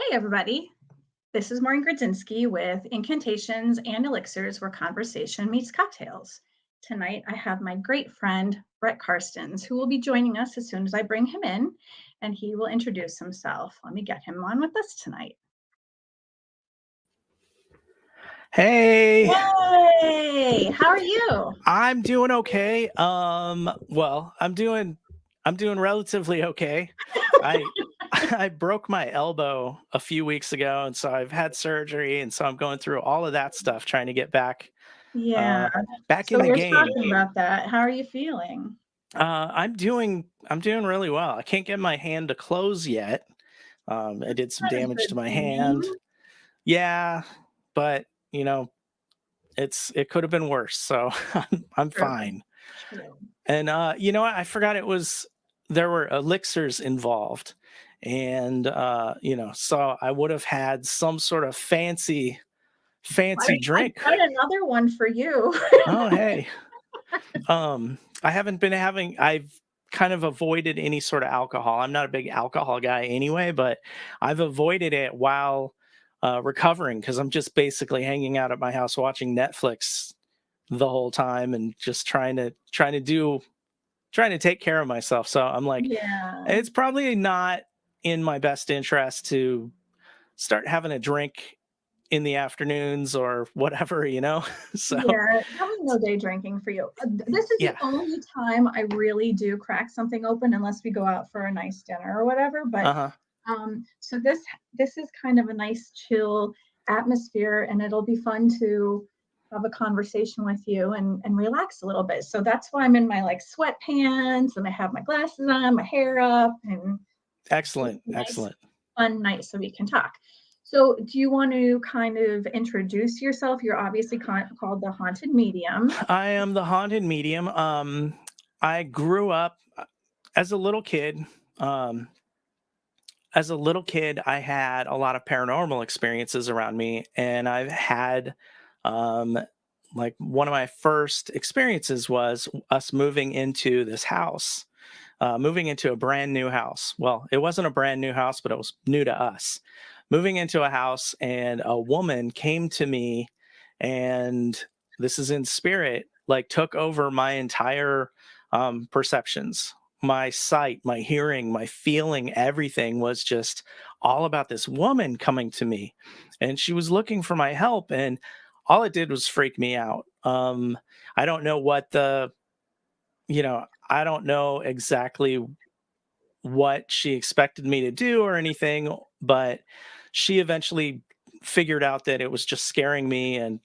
Hi, everybody. This is Maureen Grodzinski with Incantations and Elixirs, where conversation meets cocktails. Tonight, I have my great friend, Brett Carstens, who will be joining us as soon as I bring him in, and he will introduce himself. Let me get him on with us tonight. Hey, Hey, how are you? I'm doing okay. Well, I'm doing relatively okay. I I broke my elbow a few weeks ago, and so I've had surgery, and so I'm going through all of that stuff trying to get Yeah, uh back in so the we were game. talking about that. How are you feeling? I'm doing really well. I can't get my hand to close yet. I did some Not a damage good to my hand. thing. Yeah, but you know, it could have been worse, so I'm True, fine. true. And you know what? I forgot there were elixirs involved. And so I would have had some sort of fancy I've drink. got another one for you. Oh, hey. I've kind of avoided any sort of alcohol. I'm not a big alcohol guy anyway, but I've avoided it while recovering because I'm just basically hanging out at my house watching Netflix the whole time and just trying to take care of myself. So I'm like, Yeah. it's probably not in my best interest to start having a drink in the afternoons or whatever. So Yeah, probably no day drinking for you. This is the yeah. only time I really do crack something open unless we go out for a nice dinner or whatever. But Uh-huh. so this is kind of a nice chill atmosphere, and it'll be fun to have a conversation with you and relax a little bit. So that's why I'm in my like sweatpants and I have my glasses on, my hair up, and it's Excellent. a nice Excellent. fun night so we can talk. So, do you want to kind of introduce yourself? You're obviously called the haunted medium. I am the haunted medium. I grew up as a little kid. Um, as a little kid, I had a lot of paranormal experiences around me, and I've had, um, like, one of my first experiences was us moving into this house, moving into a brand new house. Well, it wasn't a brand new house, but it was new to us. Moving into a house, and a woman came to me, and this is in spirit, like, took over my entire perceptions. My sight, my hearing, my feeling, everything was just all about this woman coming to me. And she was looking for my help. And all it did was freak me out. I don't know I don't know exactly what she expected me to do or anything, but she eventually figured out that it was just scaring me and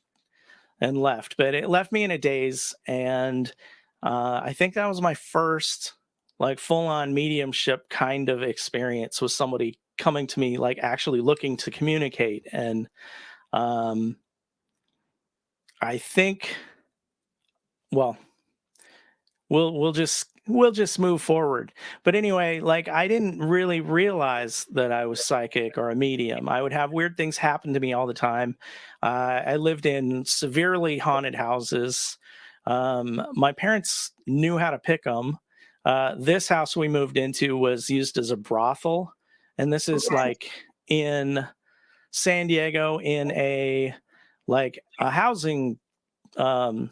left. But it left me in a daze, and I think that was my first like full on mediumship kind of experience with somebody coming to me like actually looking to communicate. And um, I think, well, we'll just move forward. But anyway, like I didn't really realize that I was psychic or a medium. I would have weird things happen to me all the time. I lived in severely haunted houses. My parents knew how to pick them. This house we moved into was used as a brothel, and this is Okay. like in San Diego in a housing um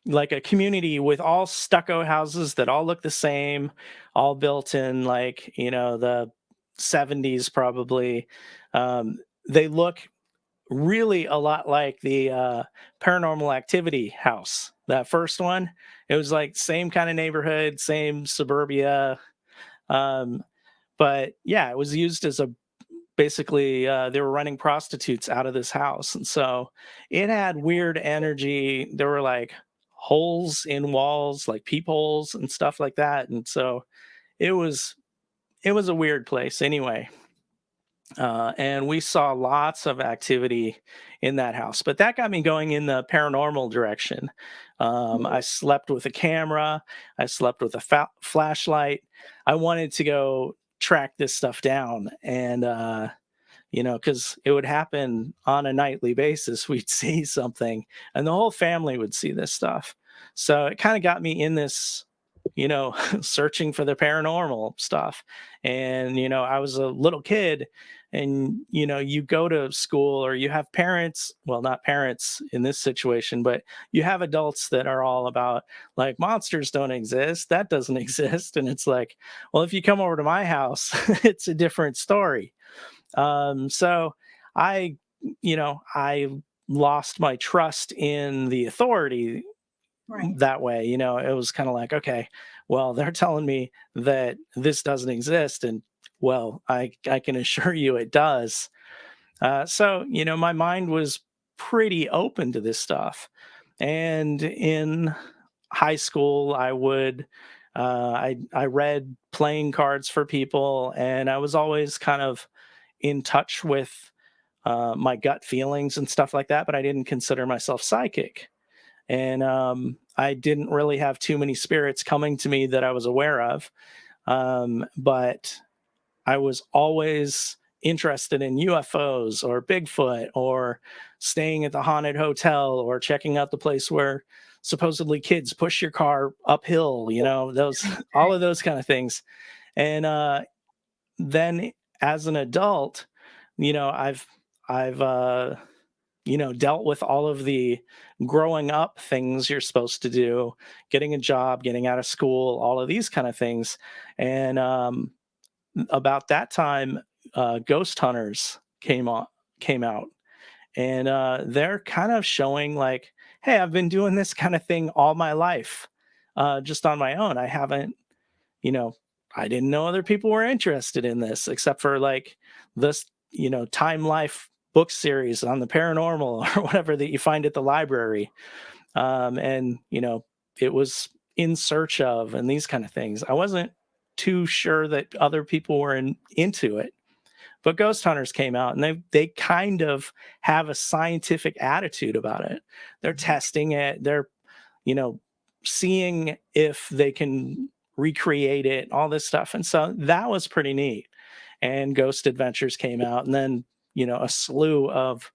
like a community with all stucco houses that all look the same, all built in the 70s probably. They look really a lot like the paranormal activity house. That first one, it was like same kind of neighborhood, same suburbia. Um, but yeah, it was used as a basically they were running prostitutes out of this house, and so it had weird energy. There were like holes in walls, like peepholes and stuff like that, and so it was it was a weird place anyway. And we saw lots of activity in that house, but that got me going in the paranormal direction. I slept with a camera, I slept with a flashlight. I wanted to go track this stuff down, and because it would happen on a nightly basis. We'd see something, and the whole family would see this stuff. So it kind of got me in this, searching for the paranormal stuff. And, I was a little kid, and you go to school, or you have parents, well, not parents in this situation, but you have adults that are all about, like, monsters don't exist, that doesn't exist. And it's like, well, if you come over to my house, it's a different story. So I, I lost my trust in the authority Right. that way. It was kind of like, okay, well, they're telling me that this doesn't exist, and well, I can assure you it does. So my mind was pretty open to this stuff. And in high school, I read playing cards for people, and I was always kind of in touch with my gut feelings and stuff like that, but I didn't consider myself psychic. And I didn't really have too many spirits coming to me that I was aware of. But I was always interested in UFOs or Bigfoot, or staying at the haunted hotel, or checking out the place where supposedly kids push your car uphill, those, Right. all of those kind of things. And then as an adult, I've dealt with all of the growing up things you're supposed to do, getting a job, getting out of school, all of these kind of things. And about that time, Ghost Hunters came out, and they're kind of showing like, hey, I've been doing this kind of thing all my life, just on my own. I haven't, you know, I didn't know other people were interested in this, except for like this, Time Life book series on the paranormal or whatever that you find at the library. And, it was In Search Of and these kind of things. I wasn't too sure that other people were into it. But Ghost Hunters came out, and they kind of have a scientific attitude about it. They're testing it. They're, you know, seeing if they can recreate it, all this stuff. And so that was pretty neat. And Ghost Adventures came out, and then, a slew of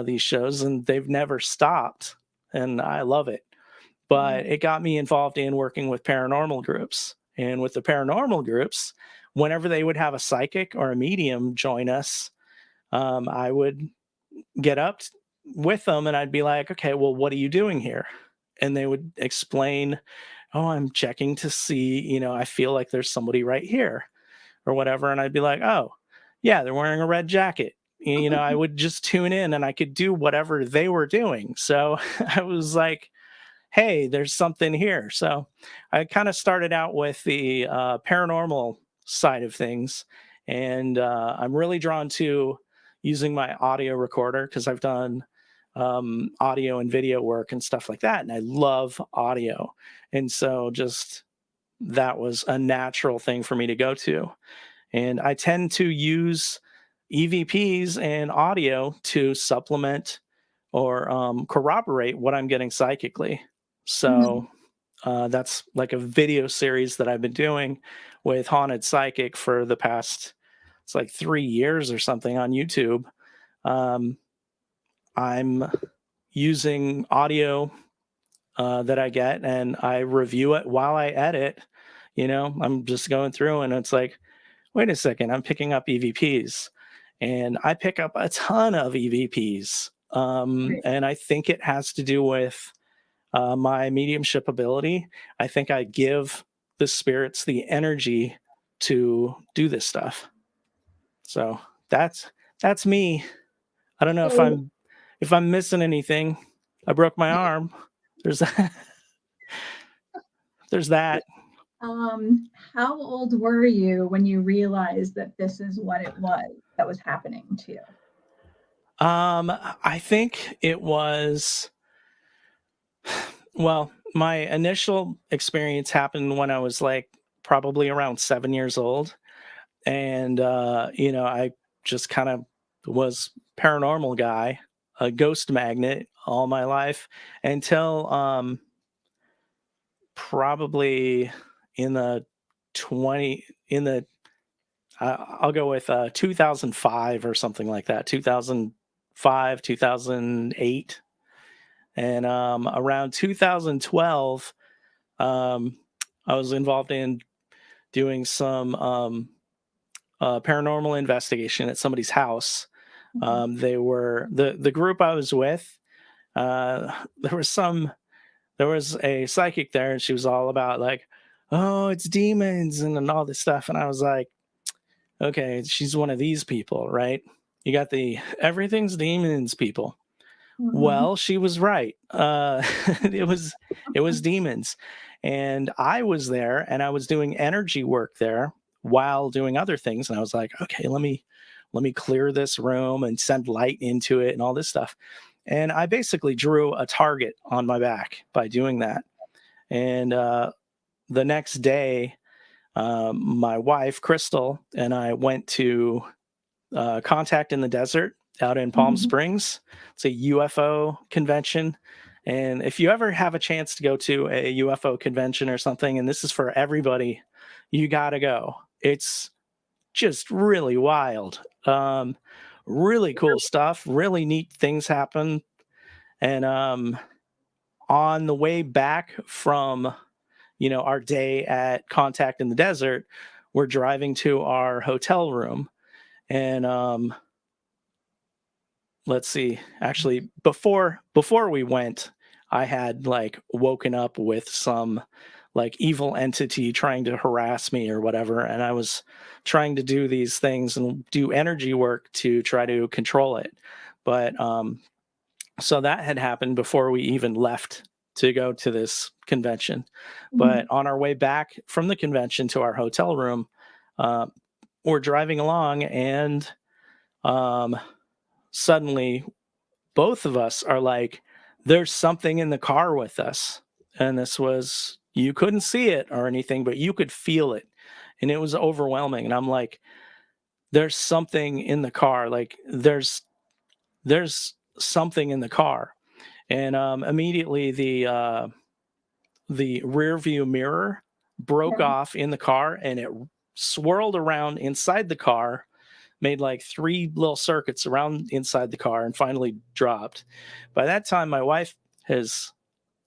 these shows, and they've never stopped. And I love it. Right. But it got me involved in working with paranormal groups. And with the paranormal groups, whenever they would have a psychic or a medium join us, I would get with them, and I'd be like, okay, well, what are you doing here? And they would explain, oh, I'm checking to see, I feel like there's somebody right here or whatever. And I'd be like, oh, yeah, they're wearing a red jacket. I would just tune in, and I could do whatever they were doing. So I was like, hey, there's something here. So I kind of started out with the paranormal side of things. And I'm really drawn to using my audio recorder, because I've done audio and video work and stuff like that. And I love audio. And so just that was a natural thing for me to go to. And I tend to use EVPs and audio to supplement or corroborate what I'm getting psychically. So Mhm. that's like a video series that I've been doing with Haunted Psychic for the past, it's like 3 years or something on YouTube. Um, I'm using audio that I get, and I review it while I edit. I'm just going through, and it's like, wait a second, I'm picking up EVPs, and I pick up a ton of EVPs. Right. And I think it has to do with my mediumship ability. I think I give the spirits the energy to do this stuff. So that's me. I don't know if So, I'm missing anything. I broke my arm. There's there's that. how old were you when you realized that this is what it was that was happening to you? I think it was, well, my initial experience happened when I was like probably around 7 years old. And I just kind of was paranormal guy, a ghost magnet all my life, until probably in the 20 in the I'll go with 2005 or something like that, 2005, 2008. And around 2012, I was involved in doing some paranormal investigation at somebody's house. Mhm. They were the group I was with. There was a psychic there, and she was all about like, oh, it's demons and all this stuff. And I was like, okay, she's one of these people, right? You got the everything's demons people. Mhm. Well, she was right. It was demons, and I was there, and I was doing energy work there while doing other things. And I was like, okay, let me clear this room and send light into it and all this stuff. And I basically drew a target on my back by doing that. And the next day, my wife Crystal and I went to Contact in the Desert out in Palm Mhm. Springs. It's a UFO convention. And if you ever have a chance to go to a UFO convention or something, and this is for everybody, you got to go. It's just really wild. Really cool stuff. Really neat things happen. And on the way back from, our day at Contact in the Desert, we're driving to our hotel room. And let's see, actually before we went, I had like woken up with some like evil entity trying to harass me or whatever, and I was trying to do these things and do energy work to try to control it. But so that had happened before we even left to go to this convention. But Mhm. on our way back from the convention to our hotel room, uh, we're driving along, and um, suddenly both of us are like, there's something in the car with us. And this was, you couldn't see it or anything, but you could feel it. And it was overwhelming. And I'm like, there's something in the car. Like there's something in the car. And immediately the rear view mirror broke Yeah. off in the car, and it swirled around inside the car, made like three little circuits around inside the car, and finally dropped. By that time, my wife has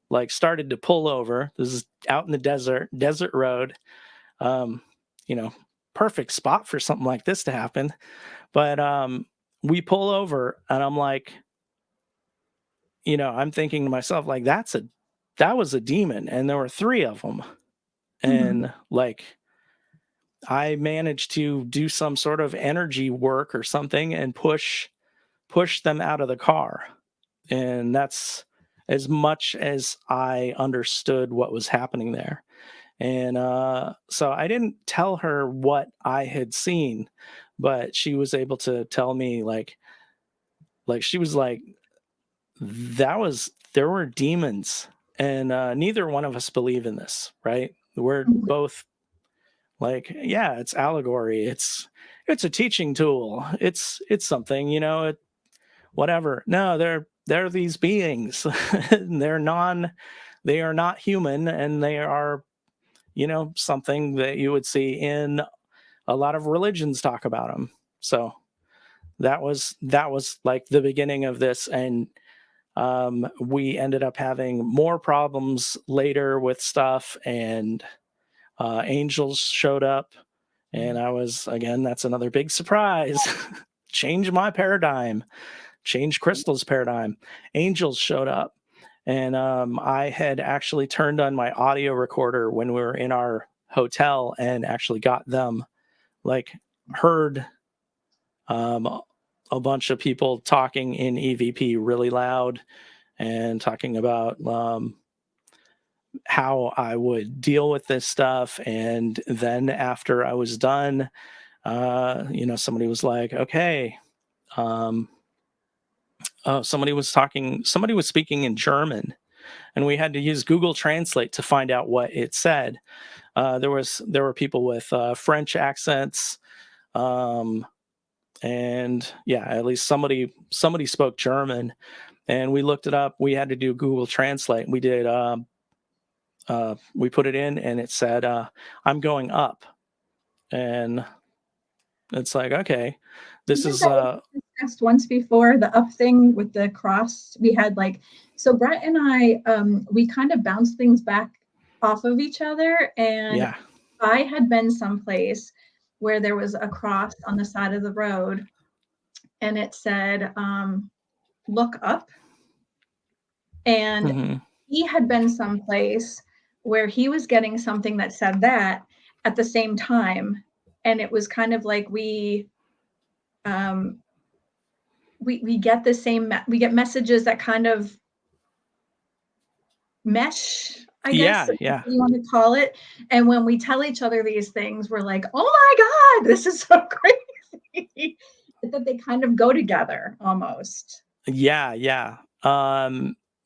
like started to pull over. This is out in the desert road. Um, you know, perfect spot for something like this to happen. But we pull over, and I'm like, I'm thinking to myself, like, that was a demon, and there were three of them. Mhm. And like, I managed to do some sort of energy work or something and push them out of the car. And that's as much as I understood what was happening there. And so I didn't tell her what I had seen, but she was able to tell me like she was like, there were demons. And neither one of us believe in this, right? We're Mhm. both like, yeah, it's allegory, it's a teaching tool, it's something, whatever. No, they're these beings. They are not human, and they are, something that you would see in a lot of religions talk about them. So that was like the beginning of this. And we ended up having more problems later with stuff, and angels showed up, and I was, again, that's another big surprise. Change my paradigm, change Crystal's paradigm. Angels showed up, and I had actually turned on my audio recorder when we were in our hotel and actually got them, like, heard um, a bunch of people talking in EVP really loud and talking about how I would deal with this stuff. And then after I was done, somebody was like, okay, um, oh, somebody was speaking in German, and we had to use Google Translate to find out what it said. There were people with French accents, um, and yeah, at least somebody spoke German, and we looked it up. We had to do Google Translate. We put it in, and it said, "I'm going up," and it's like, okay, this Isn't is that what we discussed once before, the up thing with the cross? We had like, so Brett and I, we kind of bounced things back off of each other. And yeah, I had been someplace where there was a cross on the side of the road, and it said, "Look up." And Mhm. he had been someplace where he was getting something that said that at the same time, and it was kind of like um, we get the same we get messages that kind of mesh, I guess, Yeah, if that's yeah. what you want to call it. And when we tell each other these things, we're like, "Oh my God, this is so crazy." That they kind of go together almost. Yeah, yeah.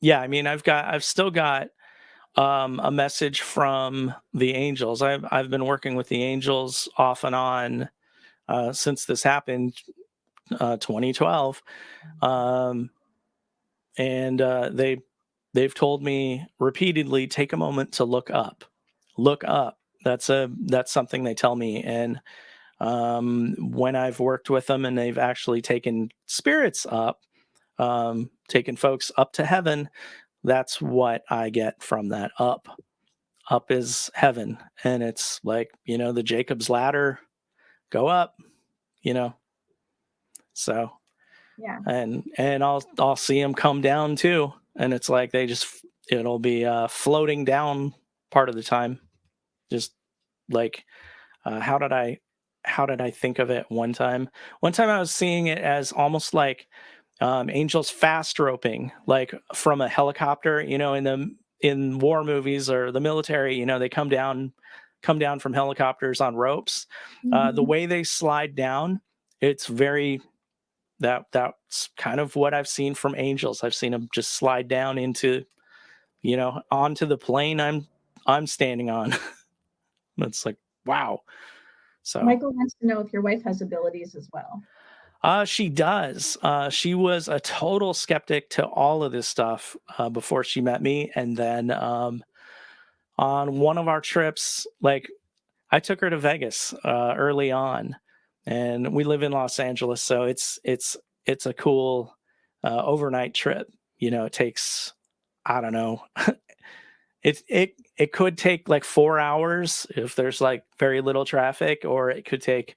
Yeah, I mean, I've still got a message from the angels. I've been working with the angels off and on since this happened, 2012. Um, and they've told me repeatedly, take a moment to look up. Look up. That's something they tell me. And when I've worked with them and they've actually taken spirits up, taken folks up to heaven, that's what I get from that. Up is heaven, and it's like, the Jacob's ladder, go up, you know. So, Yeah. and I'll see them come down too, and it's like it'll be floating down part of the time. Just like, how did I think of it one time? One time I was seeing it as almost like angels fast roping, like from a helicopter. In war movies or the military, they come down from helicopters on ropes. The Mhm. way they slide down, it's very that's kind of what I've seen from angels. I've seen them just slide down onto the plane I'm standing on. It's like, wow. So Michael wants to know if your wife has abilities as well. she does. She was a total skeptic to all of this stuff before she met me, and then on one of our trips, like I took her to Vegas early on, and we live in Los Angeles, so it's a cool overnight trip. It takes, I don't know, it could take like 4 hours if there's like very little traffic, or it could take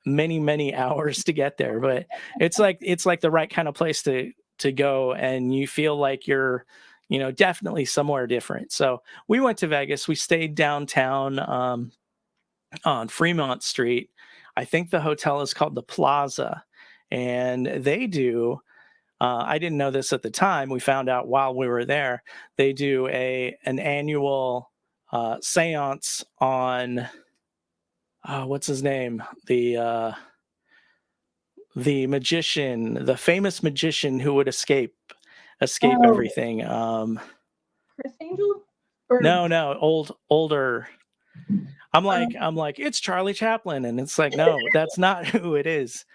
many hours to get there. But it's like the right kind of place to go, and you feel like you're definitely somewhere different. So we went to Vegas. We stayed downtown on Fremont Street. I think the hotel is called the Plaza, and they do. I didn't know this at the time. We found out while we were there. They do an annual séance on what's his name, the magician, the famous magician who would escape Oh, everything. Chris Angel? Or No, older. I'm like, it's Charlie Chaplin, and it's like, no, that's not who it is.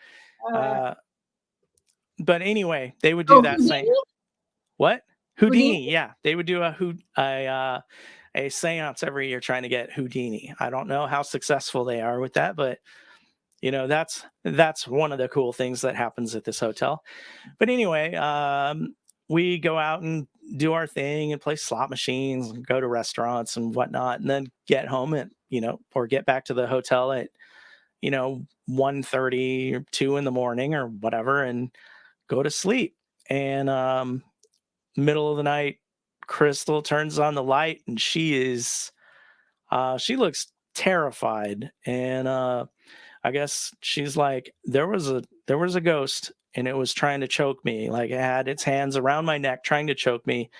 uh, Uh, but anyway, they would do oh, that thing. Houdini? What? Houdini? Houdini? Yeah, they would do a séance every year trying to get Houdini. I don't know how successful they are with that, but that's one of the cool things that happens at this hotel. But anyway, we go out and do our thing and play slot machines and go to restaurants and whatnot, and then get home or get back to the hotel at 1:30 or 2 in the morning or whatever, and go to sleep. And middle of the night, Crystal turns on the light, and she looks terrified. And I guess she's like, there was a ghost, and it was trying to choke me. Like, it had its hands around my neck trying to choke me.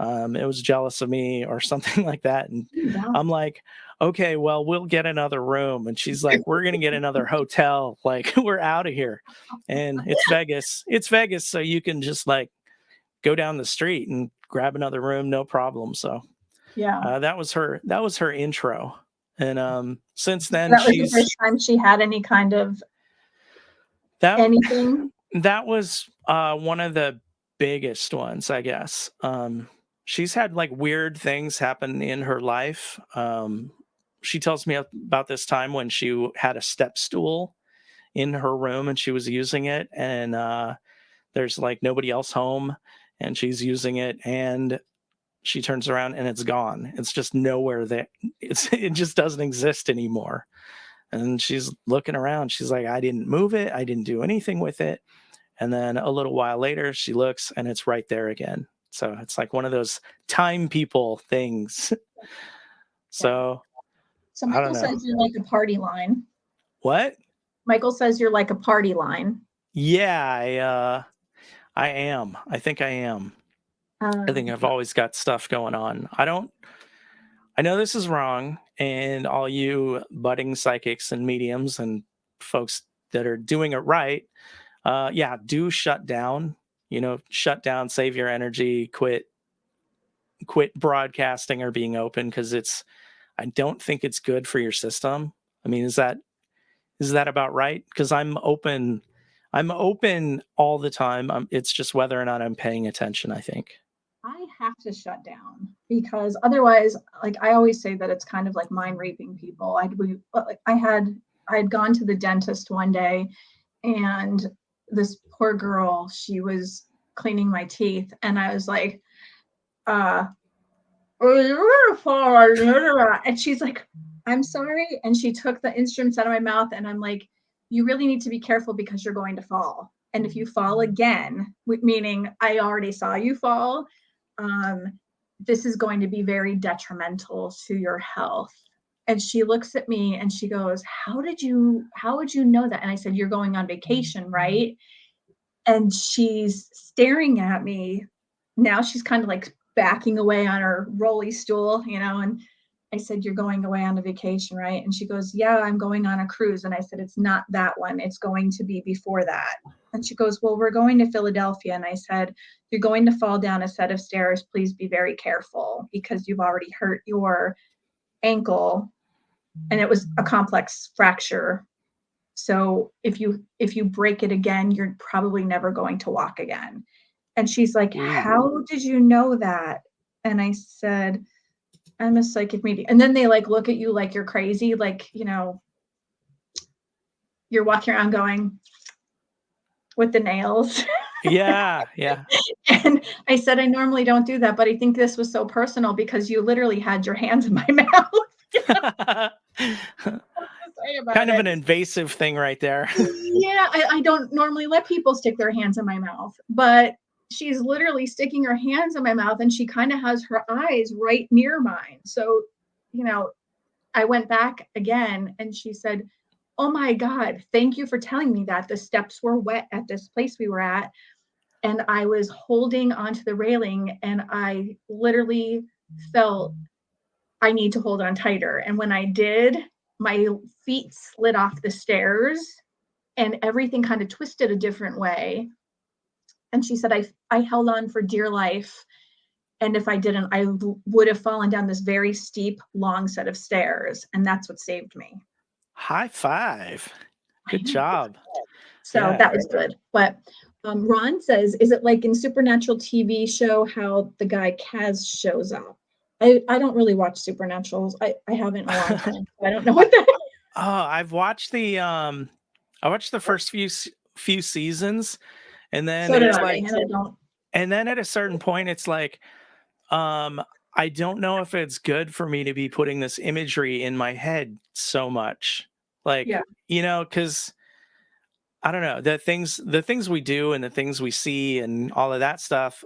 It was jealous of me or something like that. And Wow. I'm like, okay, well, we'll get another room. And she's like, we're gonna get another hotel. Like, we're out of here. And it's Vegas. It's Vegas, so you can just like go down the street and grab another room, no problem. So Yeah. that was her intro. And since then, That was the first time she had any kind of that anything? that was one of the biggest ones, I guess. She's had like weird things happen in her life. She tells me about this time when she had a step stool in her room and she was using it, and there's like nobody else home, and she's using it, and she turns around and it's gone. It's just nowhere there. It just doesn't exist anymore. And she's looking around. She's like, I didn't move it. I didn't do anything with it. And then a little while later, she looks and it's right there again. So it's like one of those time people things. Yeah. So So I don't Michael know. says you're like a party line. What? Michael says you're like a party line. Yeah, I am. I think I am. I think Um, I've always got stuff going on. I know this is wrong, and all you budding psychics and mediums and folks that are doing it right, yeah, do shut down. Shut down, save your energy, quit broadcasting or being open because I don't think it's good for your system. I mean, is that about right? Because I'm open all the time. It's just whether or not I'm paying attention, I think. I have to shut down because otherwise, like I always say that it's kind of like mind raping people. I had gone to the dentist one day, and this poor girl, she was cleaning my teeth, and I was like, uh, and she's like, I'm sorry. And she took the instruments out of my mouth, and I'm like, you really need to be careful because you're going to fall. And if you fall again, meaning I already saw you fall, um, this is going to be very detrimental to your health. And she looks at me and she goes, how would you know that? And I said, you're going on vacation, right? And she's staring at me. Now she's kind of like backing away on her rolly stool, and I said, you're going away on a vacation, right? And she goes, yeah, I'm going on a cruise. And I said, it's not that one. It's going to be before that. And she goes, well, we're going to Philadelphia. And I said, you're going to fall down a set of stairs. Please be very careful because you've already hurt your ankle. And it was a complex fracture. So if you break it again, you're probably never going to walk again. And she's like, Ooh. how did you know that? And I said, I'm a psychic medium. And then they like look at you like you're crazy, like, you're walking around going with the nails. Yeah, yeah. And I said, I normally don't do that, but I think this was so personal because you literally had your hands in my mouth. Say about Kind of it. an invasive thing right there. Yeah, I don't normally let people stick their hands in my mouth, but she's literally sticking her hands in my mouth, and she kind of has her eyes right near mine. So, I went back again and she said, oh my God, thank you for telling me that. The steps were wet at this place we were at. And I was holding onto the railing, and I literally felt I need to hold on tighter. And when I did, my feet slid off the stairs and everything kind of twisted a different way. And she said, I held on for dear life. And if I didn't, I would have fallen down this very steep, long set of stairs. And that's what saved me. High five. Good job. So Yeah. that was good. But Ron says, is it like in Supernatural TV show how the guy Kaz shows up? I don't really watch Supernaturals. I haven't in a long time. So I don't know what that is. Oh, I watched the first few seasons, and then So did it's I, like, and I don't. and then at a certain point, it's like, I don't know if it's good for me to be putting this imagery in my head so much, like, Yeah. because I don't know the things we do and the things we see and all of that stuff.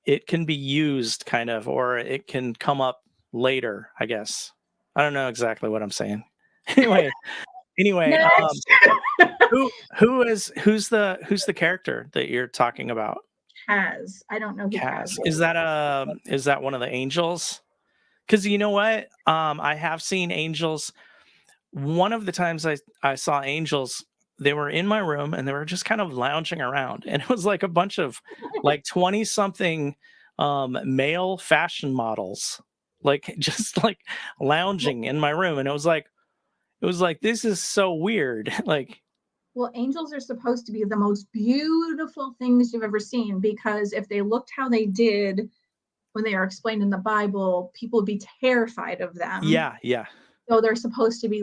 It can be used kind of, or it can come up later, I guess. I don't know exactly what I'm saying. Anyway, anyway, Next. who's the character that you're talking about? Kaz. I don't know who Kaz Cass. is. Is that one of the angels? Because you know what? I have seen angels. One of the times I saw angels, they were in my room and they were just kind of lounging around. And it was like a bunch of like 20 something male fashion models, like just like lounging in my room. And it was like, this is so weird. Like, Well, angels are supposed to be the most beautiful things you've ever seen because if they looked how they did when they are explained in the Bible, people would be terrified of them. yeah, yeah. So they're supposed to be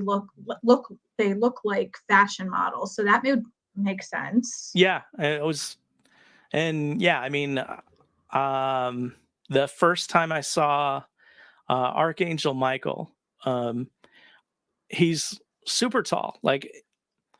they look like fashion models. So that would make sense. Yeah, it was. And yeah, I mean, the first time I saw Archangel Michael, um, he's super tall. Like,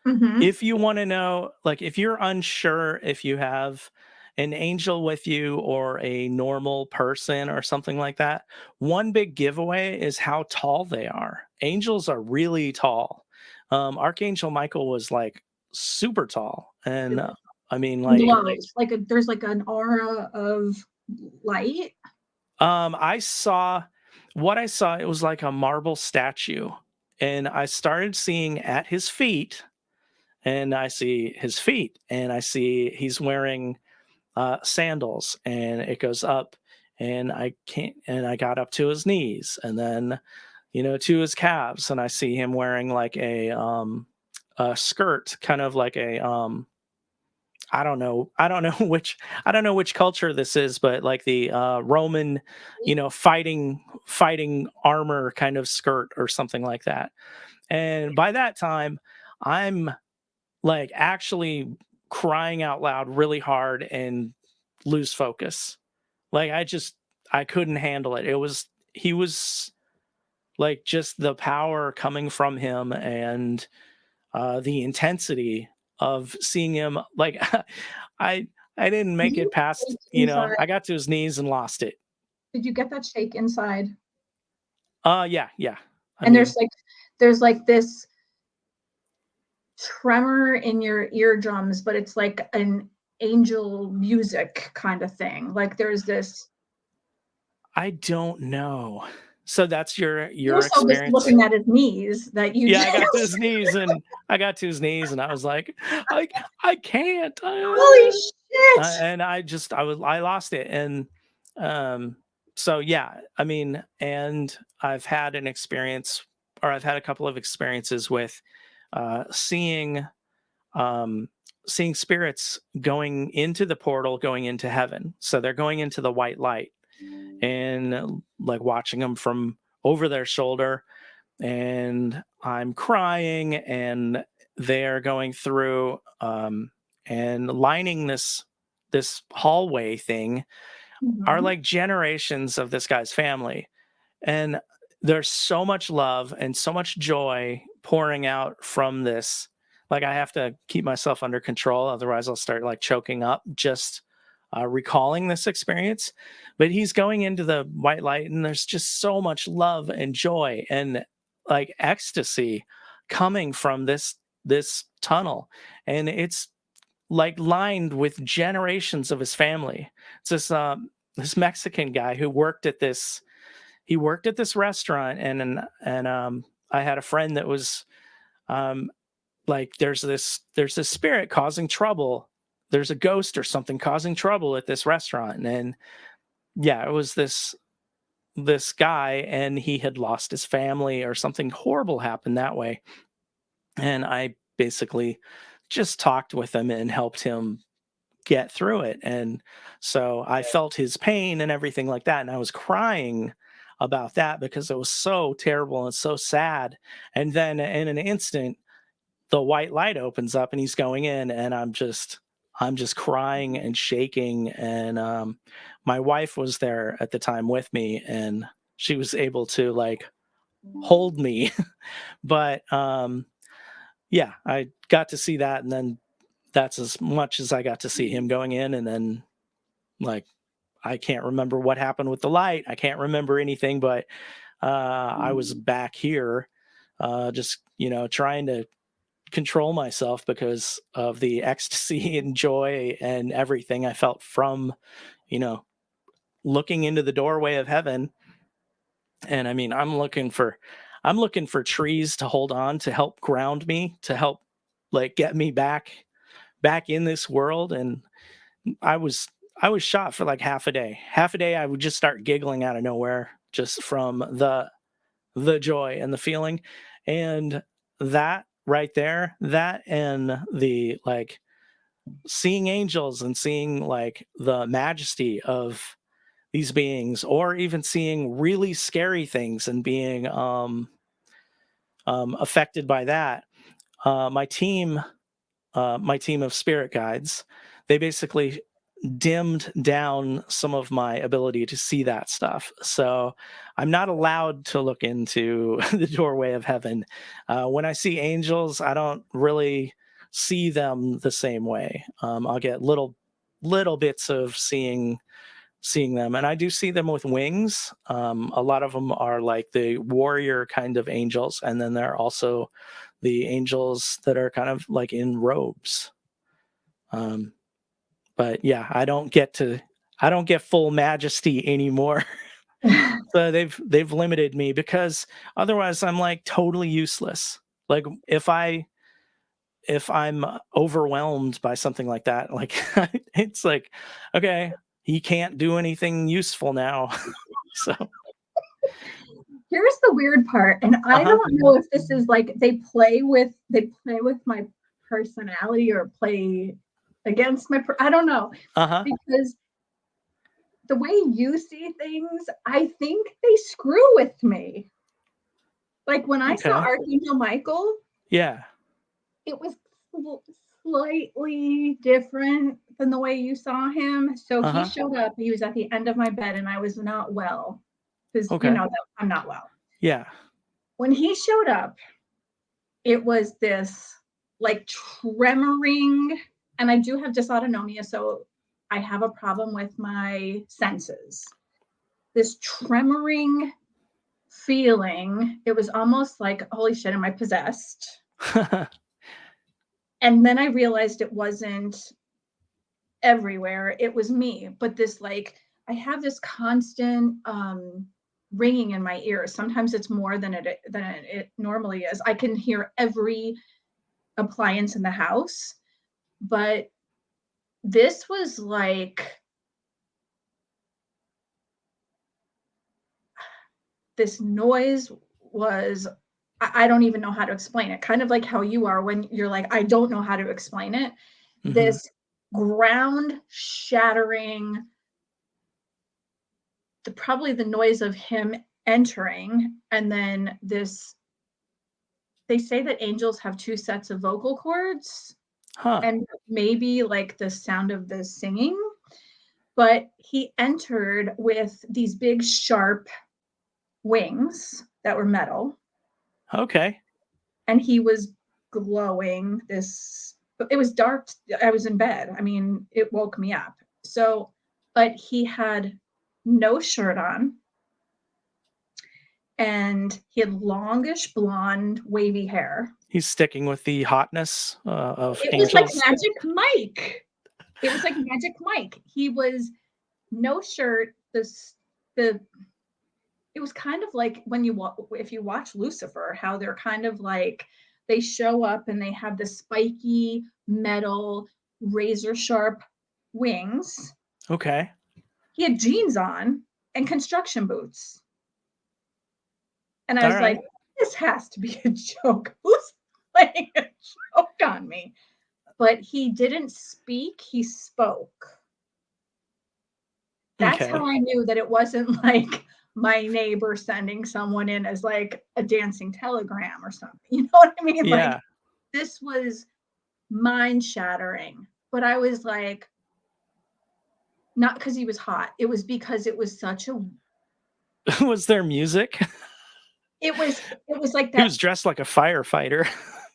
Hmm. if you want to know, like, if you're unsure if you have an angel with you or a normal person or something like that, one big giveaway is how tall they are. Angels are really tall. Archangel Michael was like super tall. And I mean, like, Glows like there's like an aura of light. I saw what I saw, it was like a marble statue. And I started seeing at his feet, and I see his feet, and I see he's wearing sandals, and it goes up, and I can't, and I got up to his knees, and then to his calves, and I see him wearing like a skirt, kind of like a I don't know I don't know which culture this is, but like the Roman, fighting armor kind of skirt or something like that. And by that time, I'm like actually crying out loud really hard and lose focus. Like, I couldn't handle it. He was like, just the power coming from him, and the intensity of seeing him, like, I I didn't Did make you it past, shake inside? I got to his knees and lost it. Did you get that shake inside? Yeah, yeah. I And mean, there's like this tremor in your eardrums, but it's like an angel music kind of thing. Like there's this. I don't know. So that's You're your so busy experience? looking at his knees that you Yeah, just I got to his knees, and I was like, I can't. holy shit. And I lost it. And um so yeah, I mean, and I've had an experience, or I've had a couple of experiences with seeing um seeing spirits going into the portal, going into heaven. So they're going into the white light, and like watching them from over their shoulder, and I'm crying, and they're going through and lining this hallway thing are Mhm. like generations of this guy's family. And there's so much love and so much joy pouring out from this. Like, I have to keep myself under control, otherwise I'll start like choking up just recalling this experience. But he's going into the white light, and there's just so much love and joy and like ecstasy coming from this tunnel, and it's like lined with generations of his family. It's this Mexican guy who worked at this he worked at this restaurant, and I had a friend that was um like, there's this spirit causing trouble. There's a ghost or something causing trouble at this restaurant. And yeah, it was this guy, and he had lost his family, or something horrible happened that way. And I basically just talked with him and helped him get through it. And so I felt his pain and everything like that. And I was crying about that because it was so terrible and so sad. And then in an instant, the white light opens up, and he's going in, and I'm just crying and shaking. And my wife was there at the time with me, and she was able to like hold me. But yeah, I got to see that. And then that's as much as I got to see him going in. And then, like, I can't remember what happened with the light. I can't remember anything, but I was back here, just trying to control myself because of the ecstasy and joy and everything I felt from you know looking into the doorway of heaven. And I mean, I'm looking for trees to hold on, to help ground me, to help like get me back in this world. And I was I was shot for like half a day. Half a day I would just start giggling out of nowhere, just from the joy and the feeling. And that right there, that and the like seeing angels and seeing like the majesty of these beings, or even seeing really scary things and being affected by that. My team of spirit guides, they basically dimmed down some of my ability to see that stuff. So I'm not allowed to look into the doorway of heaven. When I see angels, I don't really see them the same way. I'll get little bits of seeing them, and I do see them with wings. A lot of them are like the warrior kind of angels, and then there are also the angels that are kind of like in robes. Um, but yeah, I don't get full majesty anymore. So they've limited me, because otherwise I'm like totally useless. Like if I'm overwhelmed by something like that, like it's like, okay, he can't do anything useful now. So Here's the weird part, and I uh-huh. don't know if this is like they play with my personality or play against I don't know, Uh-huh. because the way you see things, I think they screw with me. Like when I saw Okay. Archangel Michael, Yeah. it was slightly different than the way you saw him. So he Uh-huh. showed up, he was at the end of my bed, and I was not well, because you Okay. know that I'm not well. Yeah. When he showed up, it was this like tremoring, and I do have dysautonomia, so I have a problem with my senses. This tremoring feeling, it was almost like, holy shit, am I possessed? And then I realized it wasn't everywhere, it was me. But this, like, I have this constant ringing in my ears. Sometimes it's more than it normally is. I can hear every appliance in the house, but this was like this noise was, I don't even know how to explain it. Kind of like how you are when you're like, I don't know how to explain it. Hmm. This ground shattering, probably the noise of him entering, and then this, they say that angels have two sets of vocal cords, Huh. and maybe like the sound of the singing, but he entered with these big sharp wings that were metal, Okay. and he was glowing this, it was dark, I was in bed, I mean it woke me up. So but he had no shirt on, and he had longish blonde wavy hair. He's sticking with the hotness of It was like angels. Magic Mike. It was like Magic Mike. He was no shirt, this the it was kind of like when if you watch Lucifer, how they're kind of like, they show up and they have the spiky metal razor sharp wings. Okay. He had jeans on and construction boots. And I All was like, right. this has to be a joke. Who's playing a joke on me? But he didn't speak, he spoke. That's how Okay. I knew that it wasn't like my neighbor sending someone in as like a dancing telegram or something. You know what I mean? Like, Yeah. this was mind shattering. But I was like, not because he was hot. It was because it was such a, Was there music? it was like He that. was dressed like a firefighter.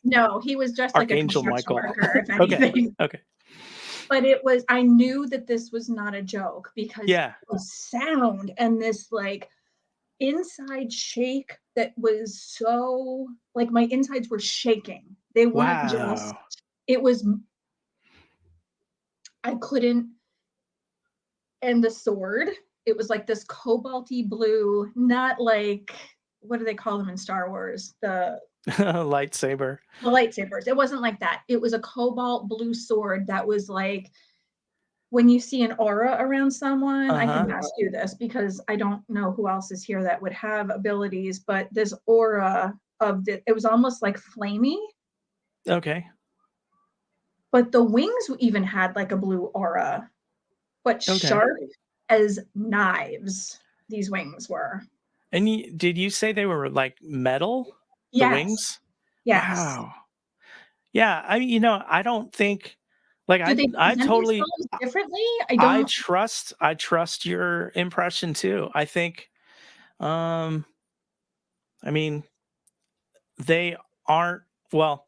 No, he was dressed like a Archangel construction Michael. worker, if Okay. anything. Okay. But I knew that this was not a joke, because Yeah. the sound and this like inside shake that was so, like, my insides were shaking. They weren't just, Wow. it was, I couldn't, and the sword, it was like this cobalty blue, not like, what do they call them in Star Wars? Lightsaber. The lightsabers. It wasn't like that. It was a cobalt blue sword that was like, when you see an aura around someone, I Uh-huh. can ask you this because I don't know who else is here that would have abilities, but this aura it was almost like flamey, Okay. but the wings even had like a blue aura, but Okay. sharp as knives, these wings were. And did you say they were like metal? The Yes, wings? yes. Wow. Yeah, I mean, I don't think Like Do they I present totally themselves differently? I don't. I trust your impression too. I think um I mean they aren't well,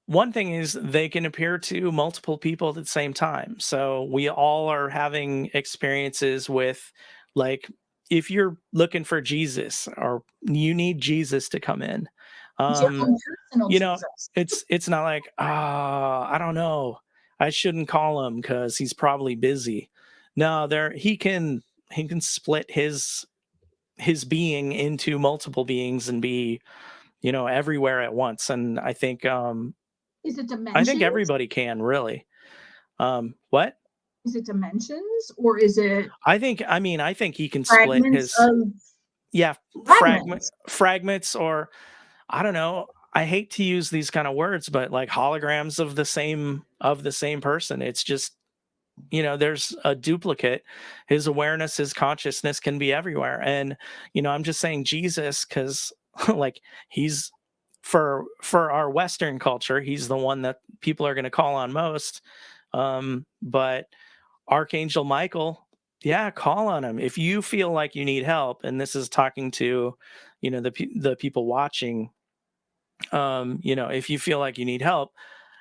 one thing is they can appear to multiple people at the same time. So we all are having experiences with, like, if you're looking for Jesus or you need Jesus to come in, Your um, own personal you know, Jesus. it's not like, I don't know, I shouldn't call him because he's probably busy. No, there he can split his being into multiple beings and be, everywhere at once. And Is it I think dimensions? everybody can really. What? Is it dimensions or is it I think he can split fragments his, of yeah, fragments? fragments, or I don't know. I hate to use these kind of words, but like holograms of the same person. It's just, there's a duplicate. His awareness, his consciousness can be everywhere. And, I'm just saying Jesus because like he's for our Western culture, he's the one that people are going to call on most. But Archangel Michael, yeah, call on him if you feel like you need help. And this is talking to, the people watching. If you feel like you need help,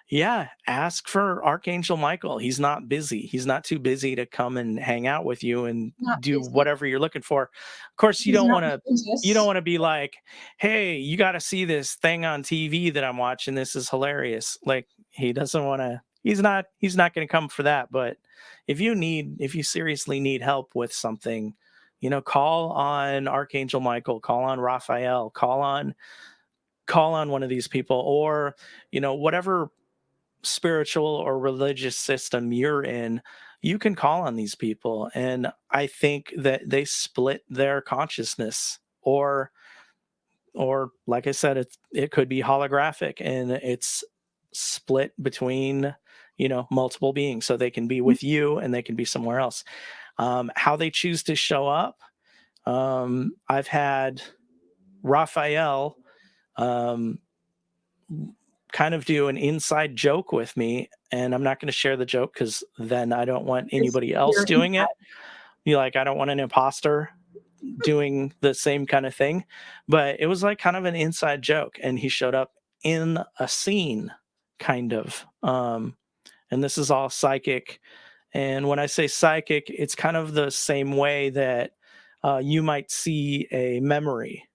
yeah, ask for Archangel Michael. He's not busy. He's not too busy to come and hang out with you and Not do busy. whatever you're looking for. Of course, He's not you don't religious. want to be like, "Hey, you got to see this thing on TV that I'm watching. This is hilarious." Like he doesn't want to he's not going to come for that, but if you seriously need help with something, call on Archangel Michael, call on Raphael, call on one of these people, or whatever spiritual or religious system you're in, you can call on these people. And I think that they split their consciousness, or like I said, it could be holographic and it's split between, multiple beings. So they can be with you and they can be somewhere else. How they choose to show up. I've had Raphael um, kind of do an inside joke with me, and I'm not going to share the joke because then I don't want It's anybody else pure doing it. inside. Like I don't want an imposter doing the same kind of thing. But it was like kind of an inside joke, and he showed up in a scene, kind of. And this is all psychic. And when I say psychic, it's kind of the same way that you might see a memory,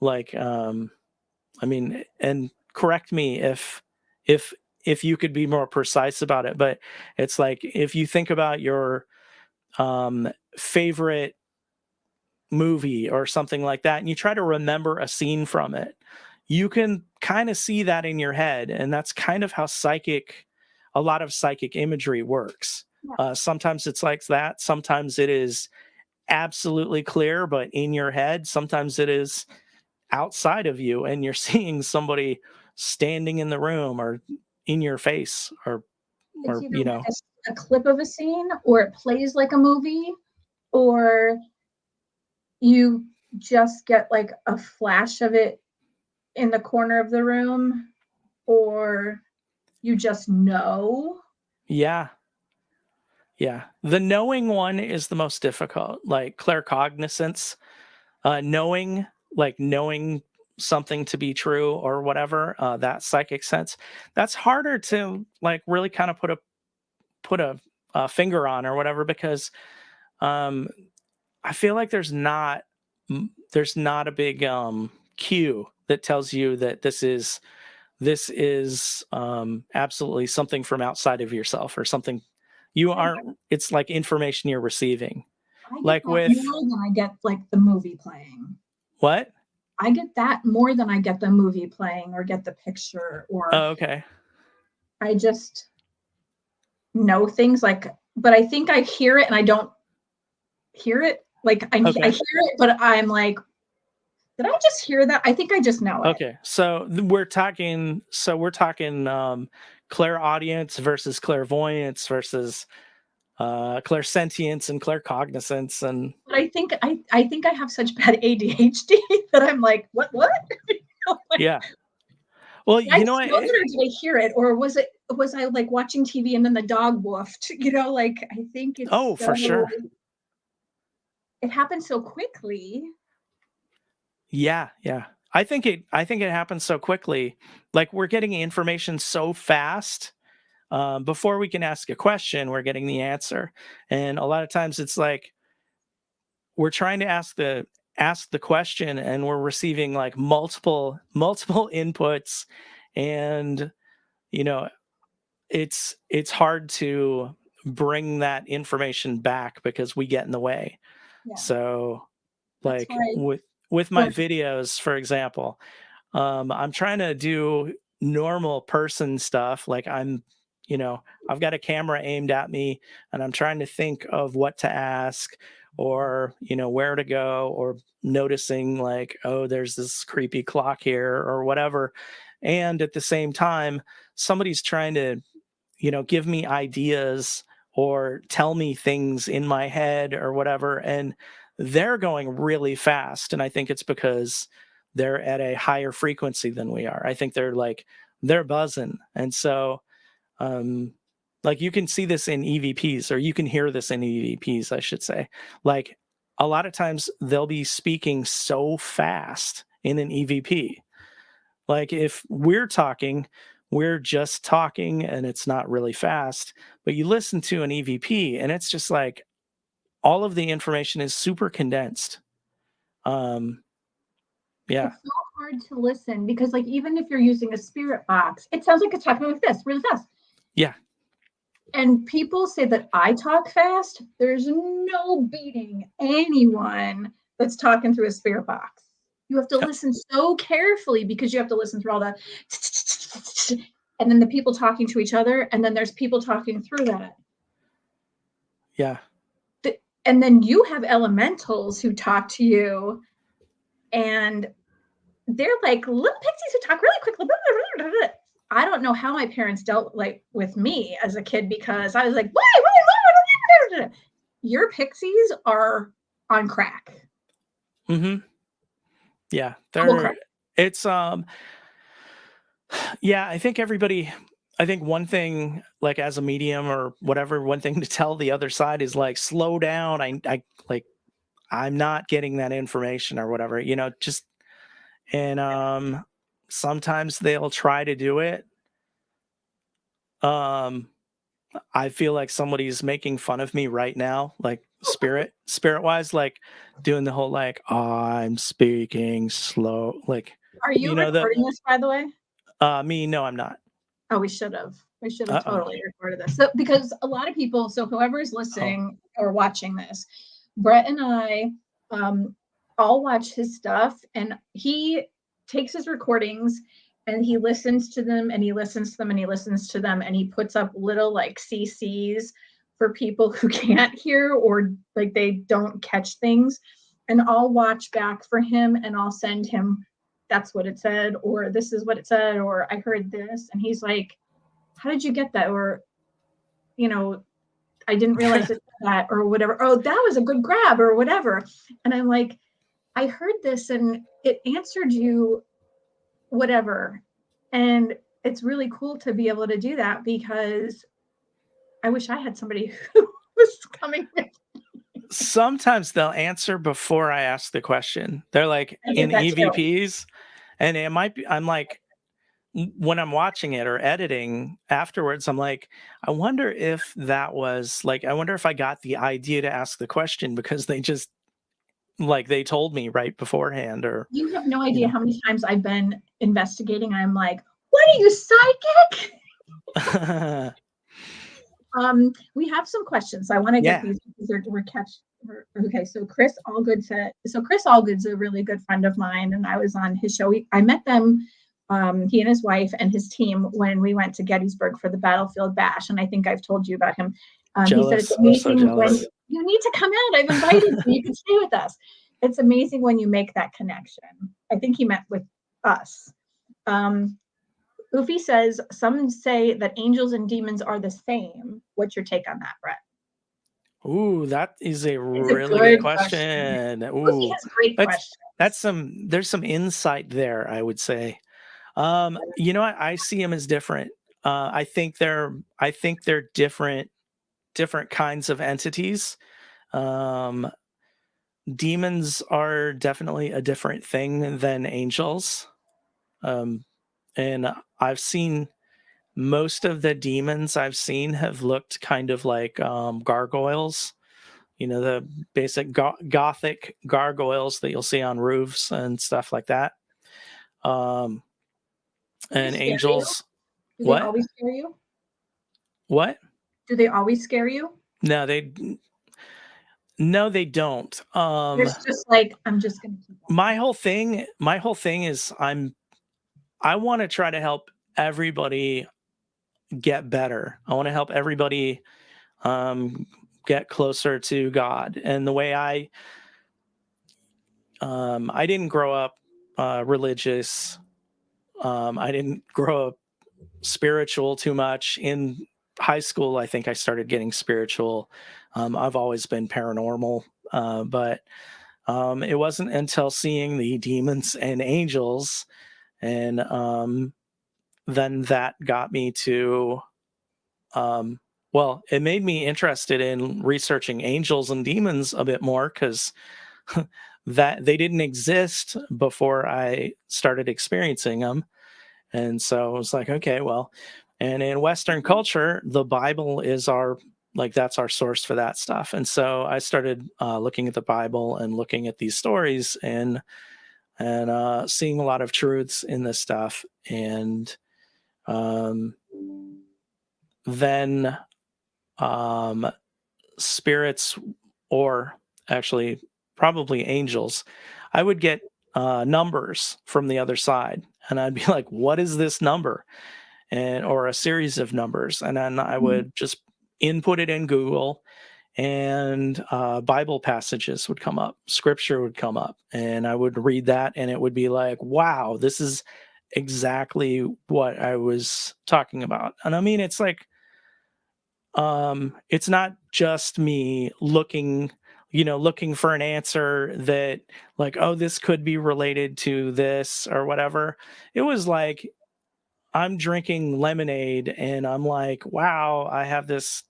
like and correct me if if you could be more precise about it, but it's like if you think about your favorite movie or something like that, and you try to remember a scene from it, you can kind of see that in your head, and that's kind of how a lot of psychic imagery works. Yeah. Sometimes it's like that. Sometimes it is absolutely clear, but in your head. Sometimes it is outside of you and you're seeing somebody standing in the room or in your face It's or either like a clip of a scene or it plays like a movie or you just get like a flash of it in the corner of the room or you just know. yeah, yeah, the knowing one is the most difficult, like claircognizance, knowing, like knowing something to be true or whatever, that psychic sense, that's harder to like really kind of put a finger on or whatever, because um I feel like there's not a big cue that tells you that this is absolutely something from outside of yourself or something you I get, aren't. It's like information you're receiving. I get Like that with more than I get like the movie playing. what? I get that more than I get the movie playing or get the picture or Oh, okay. I just know things like, but I think I hear it and I don't hear it. Like I Okay. hear it, but I'm like, did I just hear that? I think I just know it. Okay. So we're talking clairaudience versus clairvoyance versus clairsentience and claircognizance. And But I think I have such bad ADHD that I'm like, what? yeah. Well, Did I you know just what? know that or did I hear it? Or was it was I like watching TV and then the dog woofed? Like I think it's Oh, for sure. it happened so quickly. Yeah, yeah. I think it happens so quickly. Like we're getting information so fast. Before we can ask a question, we're getting the answer. And a lot of times it's like we're trying to ask the question and we're receiving like multiple inputs, and you know it's hard to bring that information back because we get in the way. Yeah, So that's like why. with Go my ahead. videos, for example, I'm trying to do normal person stuff. Like I've got a camera aimed at me and I'm trying to think of what to ask, or, where to go, or noticing like, oh, there's this creepy clock here or whatever. And at the same time, somebody's trying to, give me ideas or tell me things in my head or whatever. And they're going really fast. And I think it's because they're at a higher frequency than we are. I think they're buzzing. And so, um, like you can see this in EVPs, or you can hear this in EVPs, I should say. Like a lot of times they'll be speaking so fast in an EVP. Like if we're talking, we're just talking and it's not really fast, but you listen to an EVP and it's just like all of the information is super condensed. Um, yeah, It's so hard to listen because, like, even if you're using a spirit box, it sounds like it's talking like this, really fast. yeah, And people say that I talk fast. There's no beating anyone that's talking through a spirit box. You have to yep, listen so carefully because you have to listen through all the and then the people talking to each other, and then there's people talking through that. yeah. And then you have elementals who talk to you, and they're like little pixies who talk really quickly. I don't know how my parents dealt like with me as a kid because I was like, why? Your pixies are on crack. Hmm. Yeah, Double crack. it's, yeah, I think one thing, like as a medium or whatever, one thing to tell the other side is like, slow down. Like, I'm not getting that information or whatever, just, and, sometimes they'll try to do it. Um, I feel like somebody's making fun of me right now, like spirit wise, like doing the whole like, I'm speaking slow, like, Are you the recording this, by the way? me, no, I'm not. Oh, we should have. We should have Uh-oh. totally recorded this. So, because a lot of people, so whoever is Oh, listening or watching this, Brett and I um, all watch his stuff, and he takes his recordings and he listens to them and he listens to them and he listens to them and he puts up little like CCs for people who can't hear or like they don't catch things. And I'll watch back for him and I'll send him that's what it said, or this is what it said, or I heard this. And he's like, how did you get that? Or, you know, I didn't realize it said that, or whatever. Oh, that was a good grab, or whatever. And I'm like, I heard this and it answered you, whatever. And it's really cool to be able to do that because I wish I had somebody who was coming with. sometimes they'll answer before I ask the question. They're like I get in that too. EVPs, and it might be, I'm like, when I'm watching it or editing afterwards, I'm like, I wonder if that was like, I wonder if I got the idea to ask the question because they just like they told me right beforehand, or You have no you idea know. how many times I've been investigating. I'm like, what are you, psychic? We have some questions. I want to get Yeah, these because we're okay. So Chris Allgood said. So Chris Allgood's a really good friend of mine, and I was on his show. I met them, he and his wife and his team when we went to Gettysburg for the Battlefield Bash, and I think I've told you about him. He said it's jealous, so amazing when jealous. you need to come out. I've invited you. You can stay with us. It's amazing when you make that connection. I think he met with us. Um, Ufi says, some say that angels and demons are the same. What's your take on that, Brett? Ooh, that is a It's a really good good question. question. Ufi Ooh, has great that's questions. there's some insight there, I would say. You know what? I see them as different. I think they're different kinds of entities. Um, Demons are definitely a different thing than angels. Um, and I've seen most of the demons I've seen have looked kind of like gargoyles. The basic gothic gargoyles that you'll see on roofs and stuff like that. Um, Do they and scare you? angels, Do they what? always scare you? What? Do they always scare you? No, no, they don't. It's just like, I'm just gonna keep My walking. whole thing, my whole thing is I want to try to help everybody get better. I want to help everybody um, get closer to God. And the way I didn't grow up religious. I didn't grow up spiritual too much. In high school, I think I started getting spiritual. I've always been paranormal, but it wasn't until seeing the demons and angels, and then that got me to, um, well, it made me interested in researching angels and demons a bit more because that they didn't exist before I started experiencing them. And so I was like, okay, well, and in Western culture, the Bible is that's our source for that stuff. And so I started looking at the Bible and looking at these stories and seeing a lot of truths in this stuff. And um, then um, spirits, or actually probably angels, I would get numbers from the other side, and I'd be like, "What is this number?" And or a series of numbers, and then I Mhm. would just input it in Google, and Bible passages would come up, scripture would come up, and I would read that, and it would be like, "Wow, this is exactly what I was talking about." And I mean, it's like it's not just me looking for an answer that, like, oh, this could be related to this or whatever. It was like I'm drinking lemonade and I'm like, wow, I have this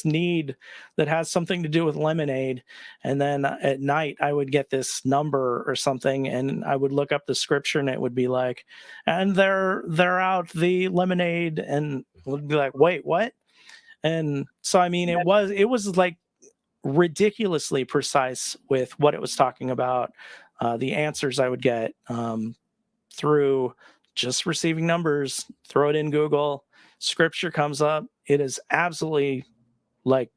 need that has something to do with lemonade. And then at night I would get this number or something, and I would look up the scripture, and it would be like, and they're out the lemonade, and would be like, wait, what? And so, I mean, it was like ridiculously precise with what it was talking about. The answers I would get through just receiving numbers, throw it in Google, scripture comes up. It is absolutely like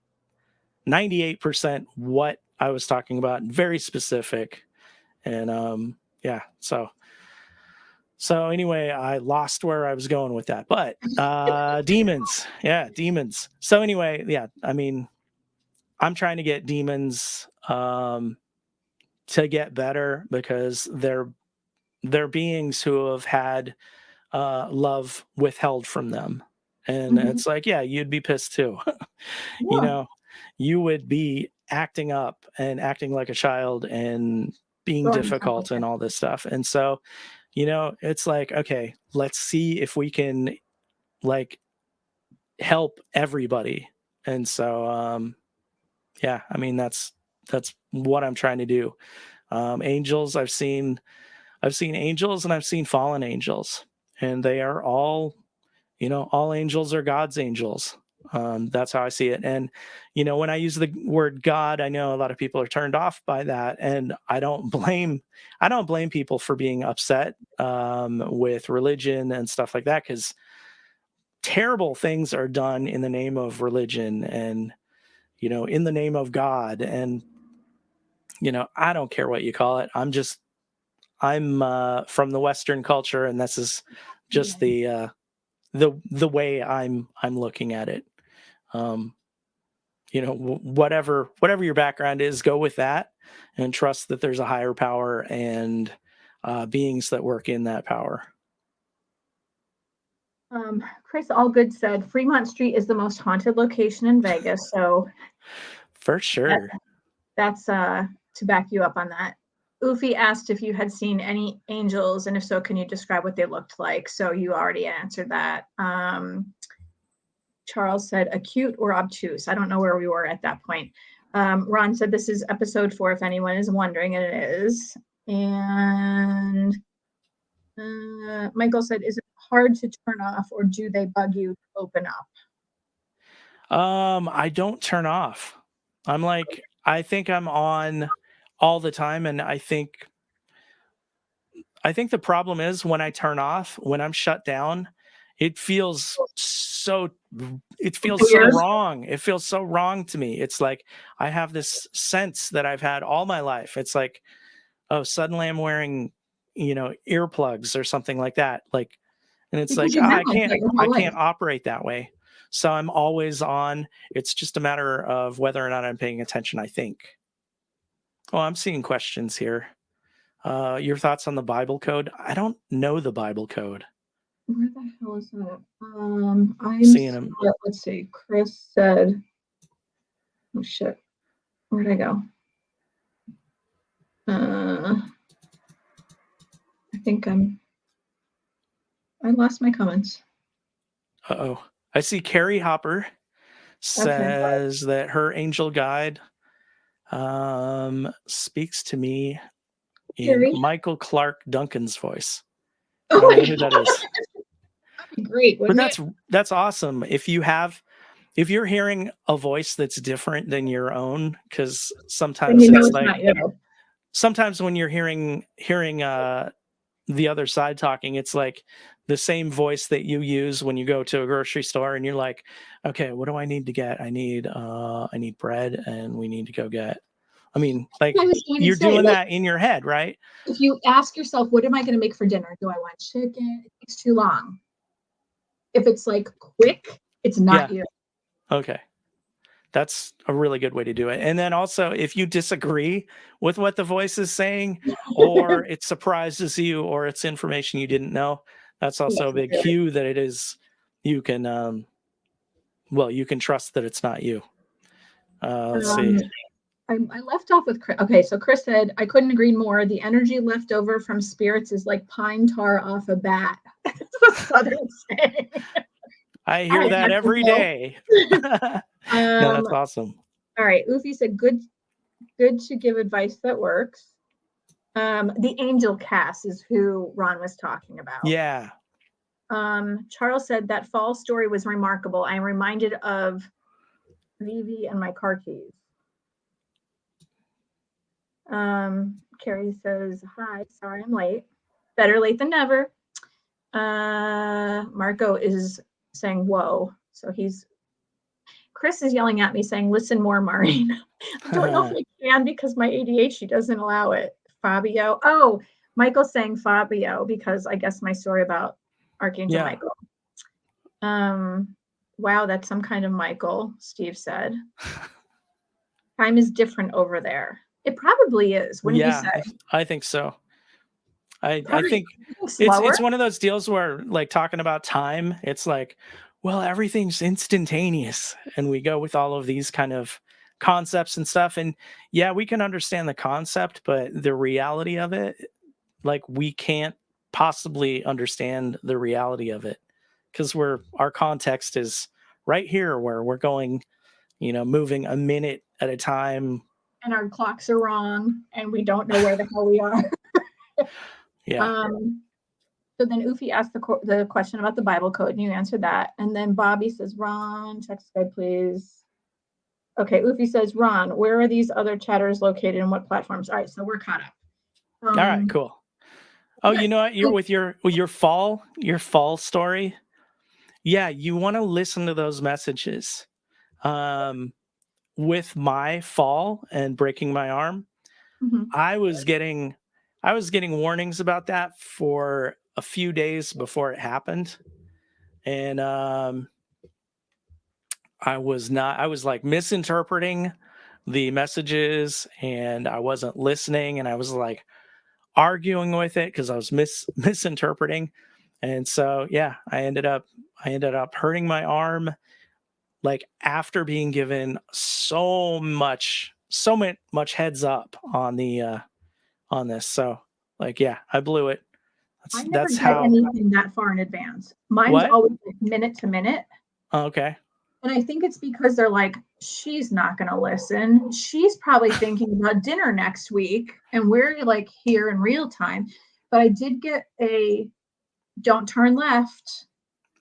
98% what I was talking about, very specific. And yeah, so anyway, I lost where I was going with that. But demons, yeah, demons. So anyway, yeah, I mean, I'm trying to get demons to get better because they're beings who have had love withheld from them. And Mhm. it's like, yeah, you'd be pissed too. you Yeah, know, you would be acting up and acting like a child and being going temple difficult and fit. all this stuff. And so, it's like, okay, let's see if we can like help everybody. And so, yeah, I mean, that's what I'm trying to do. Angels, I've seen angels and I've seen fallen angels, and they are all angels are God's angels. That's how I see it. And when I use the word God, I know a lot of people are turned off by that, and I don't blame people for being upset with religion and stuff like that, because terrible things are done in the name of religion and in the name of God. And I don't care what you call it. I'm from the Western culture, and this is just Yeah. the way I'm looking at it. Um, whatever your background is, go with that, and trust that there's a higher power and beings that work in that power. Chris Allgood said Fremont Street is the most haunted location in Vegas. So For that, sure. that's to back you up on that. Ufi asked if you had seen any angels, and if so, can you describe what they looked like? So you already answered that. Charles said acute or obtuse. I don't know where we were at that point. Ron said this is episode 4, if anyone is wondering, and it is. And Michael said, is it hard to turn off, or do they bug you to open up? I don't turn off. I think I'm on all the time, and I think the problem is when I turn off, when I'm shut down, it feels so Weird. wrong. It feels so wrong to me. It's like I have this sense that I've had all my life. It's like, oh, suddenly I'm wearing, earplugs or something like that. Like, and it's Because like, you've been I like can't that your I whole life. can't operate that way. So I'm always on. It's just a matter of whether or not I'm paying attention, I think. Oh, I'm seeing questions here. Your thoughts on the Bible code? I don't know the Bible code. Where the hell is that? Seeing them. Let's see. Chris said, oh shit, where'd I go? I think I lost my comments. Uh-oh. I see Carrie Hopper says that her angel guide speaks to me in Carrie? Michael Clark Duncan's voice. I Oh don't my know who that God. is. That'd be great, But wouldn't it? that's awesome. If you're hearing a voice that's different than your own, because Then you sometimes know it's it's like not you. sometimes when you're hearing the other side talking, it's like the same voice that you use when you go to a grocery store and you're like, okay, what do I need to get? I need bread, and we need to go get. I mean, like I was going to you're say, doing like, that in your head, right? if you ask yourself, what am I going to make for dinner? Do I want chicken? It takes too long. If it's like quick, it's not Yeah. you. Okay. That's a really good way to do it. And then also, if you disagree with what the voice is saying, or it surprises you, or it's information you didn't know, that's also a big cue that it is. You can, you can trust that it's not you. Let's see. I left off with Chris. Okay, so Chris said, I couldn't agree more. The energy left over from spirits is like pine tar off a bat. It's a southern saying. I hear that every day. No, that's awesome. All right, Ufi said, good to give advice that works. The angel cast is who Ron was talking about. Yeah. Charles said that fall story was remarkable. I am reminded of Vivi and my car keys. Carrie says, hi, sorry I'm late. Better late than never. Marco is saying, whoa. So Chris is yelling at me saying, listen more, Maureen. I don't know if I can because my ADHD doesn't allow it. Fabio. Oh, Michael's saying Fabio because I guess my story about Archangel Michael. Wow, that's some kind of Michael, Steve said. Time is different over there. It probably is, wouldn't you say? I think so. I think it's one of those deals where, like, talking about time, it's like, well, everything's instantaneous, and we go with all of these kind of concepts and stuff, and yeah, we can understand the concept, but the reality of it, like, we can't possibly understand the reality of it because our context is right here where we're going, moving a minute at a time, and our clocks are wrong, and we don't know where the hell we are. Yeah. So then Ufi asked the question about the Bible code, and you answered that. And then Bobby says, Ron, text guide, please. Okay, Ufi says, Ron, where are these other chatters located and what platforms? All right, so we're caught up. All right, cool. Oh, you know what? You're with your fall story. Yeah, you want to listen to those messages. With my fall and breaking my arm, I was getting warnings about that for a few days before it happened. And I was like misinterpreting the messages, and I wasn't listening, and I was like arguing with it because I was misinterpreting. And so yeah, I ended up hurting my arm, like, after being given so much heads up on the on this. So like, yeah, I blew it. I never That's get how. anything that far in advance. Mine's What? always like minute to minute. Oh, okay. And I think it's because they're like, she's not going to listen. She's probably thinking about dinner next week. And we're like here in real time. But I did get a don't turn left.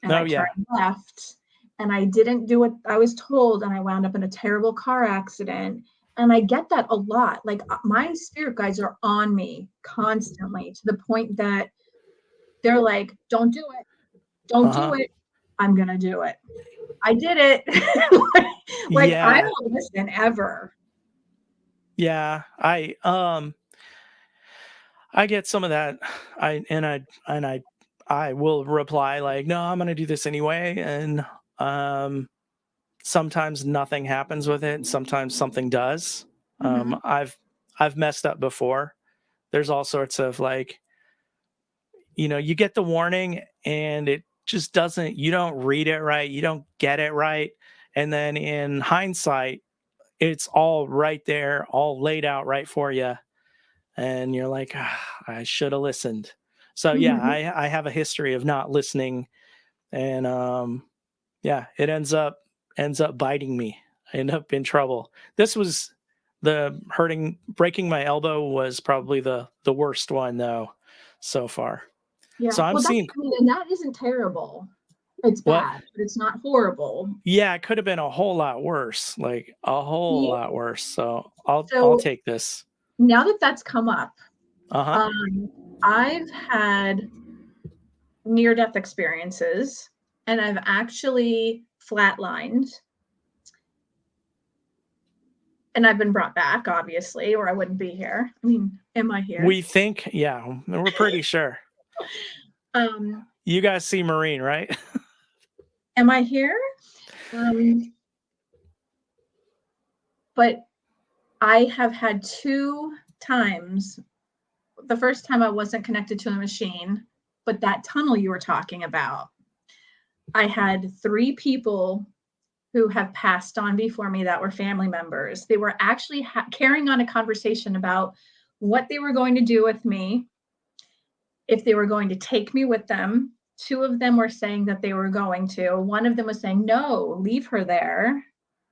And Oh I yeah. turned left. And I didn't do what I was told. And I wound up in a terrible car accident. And I get that a lot. Like my spirit guides are on me constantly to the point that they're like, don't do it. Don't do Uh-huh. it. I'm going to do it. I did it. like I Yeah. don't listen ever. Yeah. I get some of that. I will reply like, no, I'm gonna do this anyway. And um sometimes nothing happens with it. Sometimes something does. Mm-hmm. I've messed up before. There's all sorts of like, you get the warning and it just doesn't, you don't read it right, you don't get it right. And then in hindsight, it's all right there, all laid out right for you. And you're like, I should have listened. So yeah, Mm-hmm. I have a history of not listening, and yeah, it ends up biting me. I end up in trouble. This was the breaking my elbow was probably the worst one though so far. Yeah. So I'm Well, seeing and that isn't terrible. It's what. bad, but it's not horrible. Yeah, it could have been a whole lot worse, like a whole See, lot worse. So I'll so take this. now that that's come up, Uh huh. um, I've had near-death experiences, and I've actually flatlined, and I've been brought back, obviously, or I wouldn't be here. I mean, am I here? We think, yeah, we're pretty sure. Um, You guys see Marine, right? am I here? Um, but I have had 2 times. The first time I wasn't connected to a machine, but that tunnel you were talking about, I had 3 people who have passed on before me that were family members. They were actually carrying on a conversation about what they were going to do with me, if they were going to take me with them. 2 of them were saying that they were going to. One of them was saying, no, leave her there.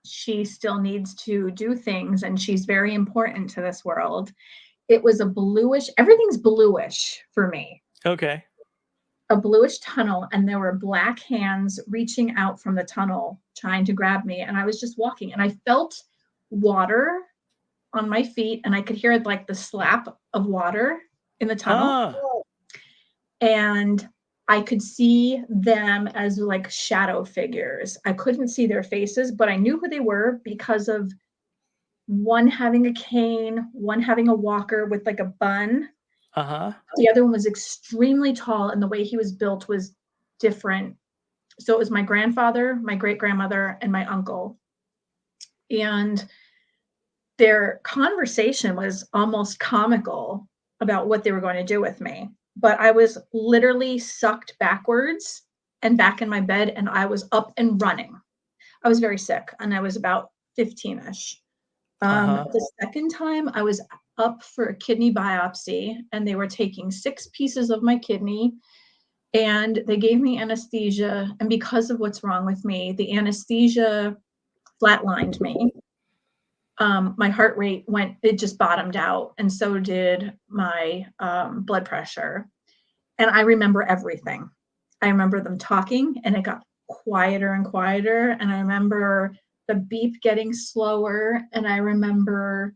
She still needs to do things and she's very important to this world. It was a bluish, everything's bluish for me, Okay. a bluish tunnel, and there were black hands reaching out from the tunnel trying to grab me. And I was just walking and I felt water on my feet and I could hear like the slap of water in the tunnel. Ah. And I could see them as like shadow figures. I couldn't see their faces, but I knew who they were because of one having a cane, one having a walker with like a bun. Uh-huh. The other one was extremely tall, and the way he was built was different. So it was my grandfather, my great grandmother, and my uncle. And their conversation was almost comical about what they were going to do with me. But I was literally sucked backwards and back in my bed, and I was up and running. I was very sick, and I was about 15-ish. Uh-huh. The second time, I was up for a kidney biopsy, and they were taking 6 pieces of my kidney, and they gave me anesthesia. And because of what's wrong with me, the anesthesia flatlined me. My heart rate it just bottomed out, and so did my blood pressure. And I remember everything. I remember them talking, and it got quieter and quieter. And I remember the beep getting slower, and I remember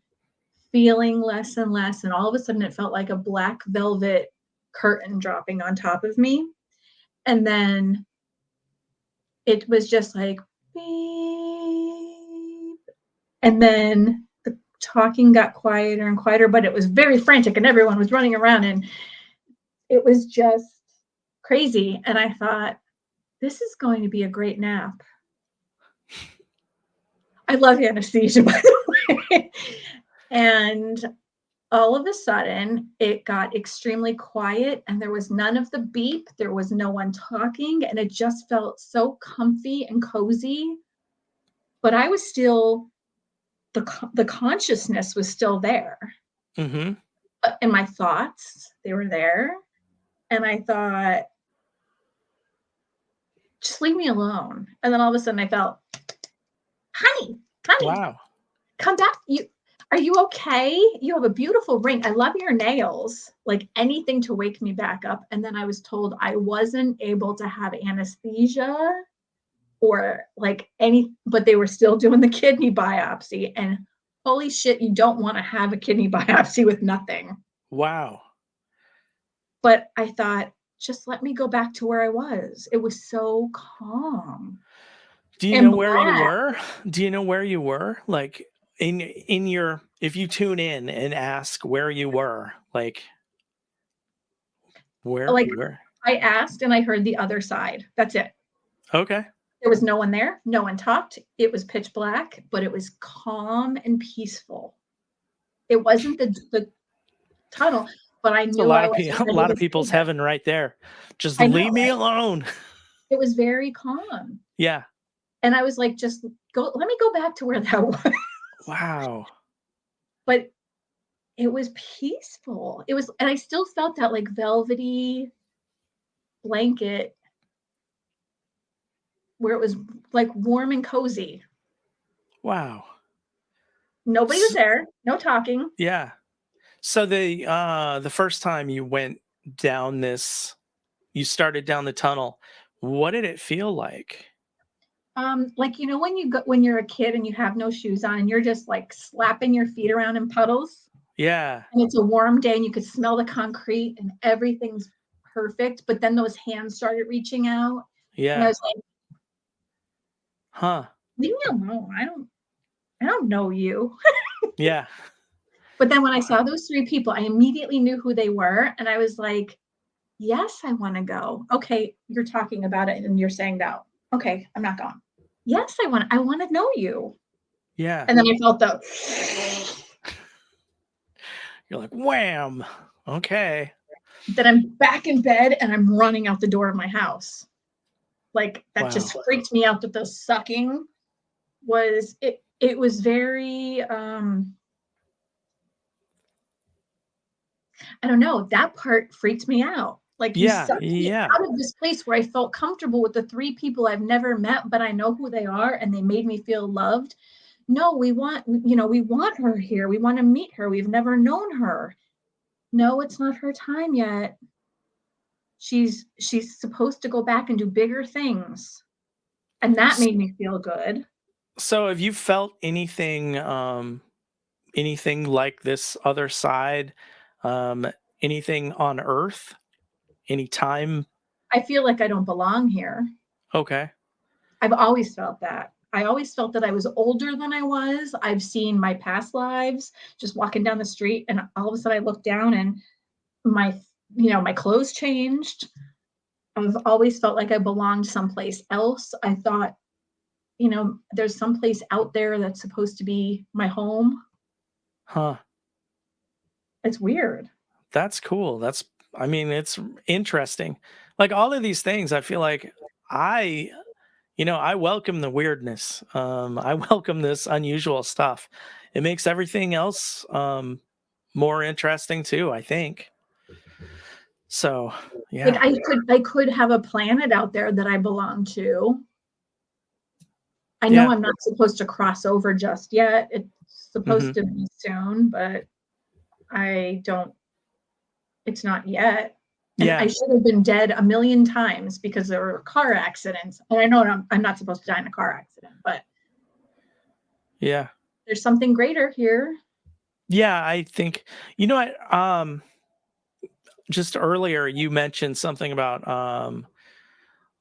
feeling less and less. And all of a sudden, it felt like a black velvet curtain dropping on top of me. And then it was just like, beep. And then the talking got quieter and quieter, but it was very frantic and everyone was running around and it was just crazy. And I thought, this is going to be a great nap. I love anesthesia, by the way. And all of a sudden, it got extremely quiet and there was none of the beep. There was no one talking, and it just felt so comfy and cozy. But I was still, the consciousness was still there. Mm-hmm. But in my thoughts, they were there. And I thought, just leave me alone. And then all of a sudden I felt, honey, Wow. come back. Are you okay? You have a beautiful ring. I love your nails. Like anything to wake me back up. And then I was told I wasn't able to have anesthesia or like but they were still doing the kidney biopsy. And holy shit, you don't want to have a kidney biopsy with nothing. Wow. But I thought, just let me go back to where I was. It was so calm Do you and know where you black. were? Do you know where you were? Like in your if you tune in and ask where you were, like Like where? I asked and I heard the other side. That's it. Okay. There was no one there. No one talked. It was pitch black, but it was calm and peaceful. It wasn't the tunnel, but I It's a knew lot I of wasn't a ready lot to of see people's it. heaven right there. Just I know, leave me right? alone. It was very calm. Yeah. And I was like, just go, let me go back to where that was. Wow. But it was peaceful. It was, and I still felt that like velvety blanket where it was like warm and cozy. Wow. Nobody was S- there, no talking. yeah. So the first time you went down you started down the tunnel, what did it feel like? Like when you go when you're a kid and you have no shoes on and you're just like slapping your feet around in puddles Yeah. and it's a warm day and you could smell the concrete and everything's perfect, but then those hands started reaching out and I Yeah. was like, Huh. leave me alone. I don't know you. Yeah. But then when I Wow. saw those three people, I immediately knew who they were. And I was like, yes, I want to go. Okay, you're talking about it and you're saying no. Okay, I'm not going. Yes, I want to know you. Yeah. And then I felt the You're like, wham. Okay. that I'm back in bed and I'm running out the door of my house. Like that Wow. just freaked me out that the sucking it was very I don't know, that part freaked me out. Like you Yeah. sucked me Yeah. out of this place where I felt comfortable with the three people I've never met, but I know who they are and they made me feel loved. No, we want her here. We want to meet her. We've never known her. No, it's not her time yet. She's supposed to go back and do bigger things. And that S- made me feel good. So have you felt anything like this other side? Um, anything on Earth? Any time? I feel like I don't belong here. Okay. I've always felt that. I always felt that I was older than I was. I've seen my past lives just walking down the street, and all of a sudden I look down and my, my clothes changed. I've always felt like I belonged someplace else. I thought, there's someplace out there that's supposed to be my home. Huh. It's weird. That's cool. I mean, it's interesting. Like all of these things, I feel like I, I welcome the weirdness. I welcome this unusual stuff. It makes everything else more interesting too, I think. So, Like yeah. I could have a planet out there that I belong to. I know Yeah. I'm not supposed to cross over just yet. It's Hmm. supposed to be soon, but I don't, it's not yet. And I Yeah. should have been dead a million times because there were car accidents. And I know I'm not supposed to die in a car accident, but Yeah. there's something greater here. Yeah. I think, what? Just earlier you mentioned something about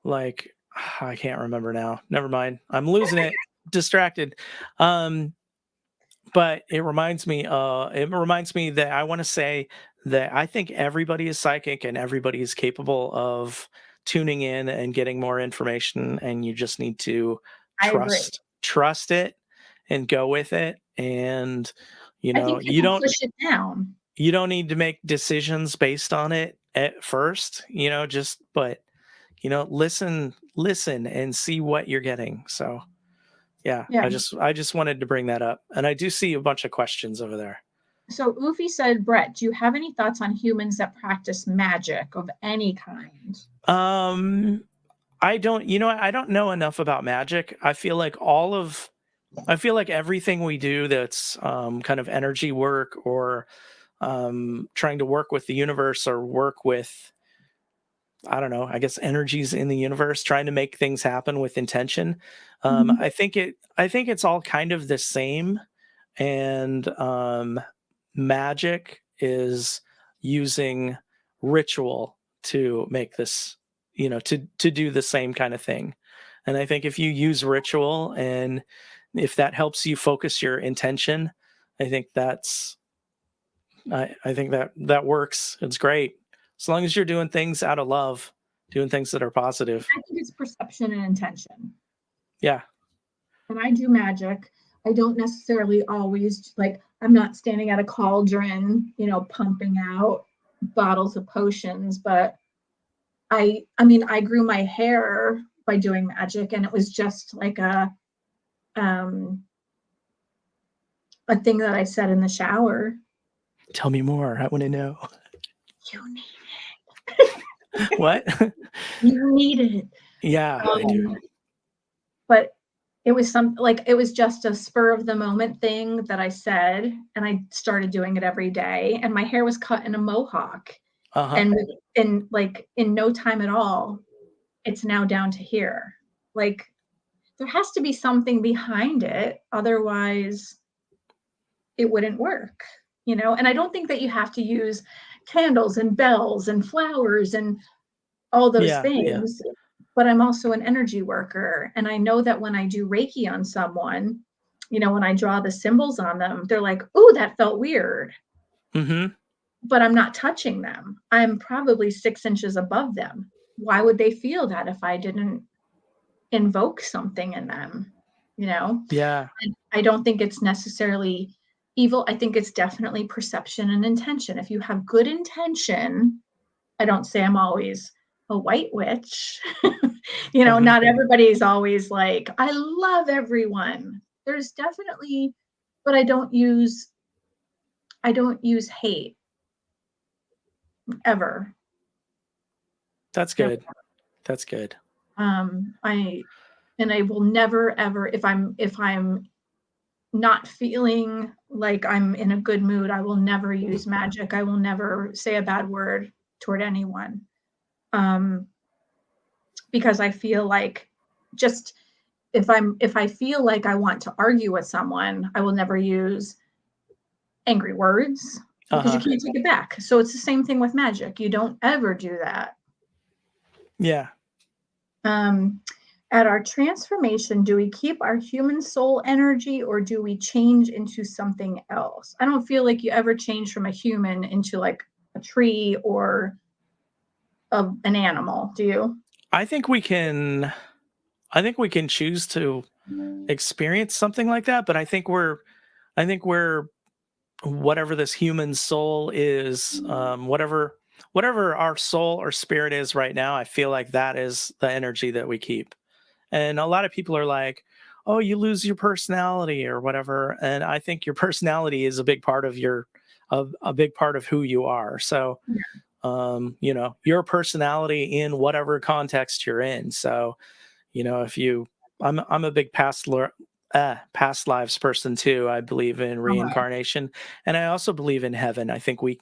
like I can't remember now. Never mind. I'm losing it. Distracted. Um but it reminds me that I want to say that I think everybody is psychic and everybody is capable of tuning in and getting more information, and you just need to I agree. trust it and go with it. And I think you people don't push it down. need to make decisions based on it at first, just but listen and see what you're getting. So yeah, Yeah. I just wanted to bring that up. And I do see a bunch of questions over there. So Ufi said, Brett, do you have any thoughts on humans that practice magic of any kind? Um, I don't, I don't know enough about magic. I feel like everything we do that's kind of energy work or trying to work with the universe or work with, I don't know, I guess energies in the universe, trying to make things happen with intention. Mhm. I think it's all kind of the same. And magic is using ritual to make this, to do the same kind of thing. And I think if you use ritual and if that helps you focus your intention, I think I think that works. It's great. As long as you're doing things out of love, doing things that are positive. I think it's perception and intention. Yeah. When I do magic, I don't necessarily always like, I'm not standing at a cauldron, pumping out bottles of potions, but I mean, I grew my hair by doing magic, and it was just like um a thing that I said in the shower. Tell me more. I want to know. You need What? you need it. Yeah, I do. Um, but it was it was just a spur of the moment thing that I said, and I started doing it every day. And my hair was cut in a mohawk, Uh-huh. and in no time at all, it's now down to here. Like there has to be something behind it, otherwise it wouldn't work. And I don't think that you have to use candles and bells and flowers and all those Yeah, yeah. things, but I'm also an energy worker. And I know that when I do Reiki on someone, when I draw the symbols on them, they're like, "Ooh, that felt weird." Mhm. But I'm not touching them. I'm probably 6 inches above them. Why would they feel that if I didn't invoke something in them? You know, Yeah. I don't think it's necessarily evil. I think it's definitely perception and intention. If you have good intention, I don't say I'm always a white witch. Uh-huh. Not everybody's always like, I love everyone. There's definitely, but I don't use hate ever. That's Ever. good. That's good. I and I will never ever, if I'm not feeling like I'm in a good mood, I will never use magic. I will never say a bad word toward anyone. Um, because I feel like, just if I feel like I want to argue with someone, I will never use angry words because you Uh-huh. can't take it back. So it's the same thing with magic. You don't ever do that. Yeah. Um, at our transformation, do we keep our human soul energy or do we change into something else? I don't feel like you ever change from a human into like a tree or an animal. Do you? I think we can I think we can choose to experience something like that, but I think we're whatever this human soul is, whatever our soul or spirit is right now, I feel like that is the energy that we keep. And a lot of people are like, "Oh, you lose your personality or whatever." And I think your personality is a big part of a big part of who you are. So, your personality in whatever context you're in. So, if you I'm a big past lives person too. I believe in Uh-huh. reincarnation, and I also believe in heaven. I think we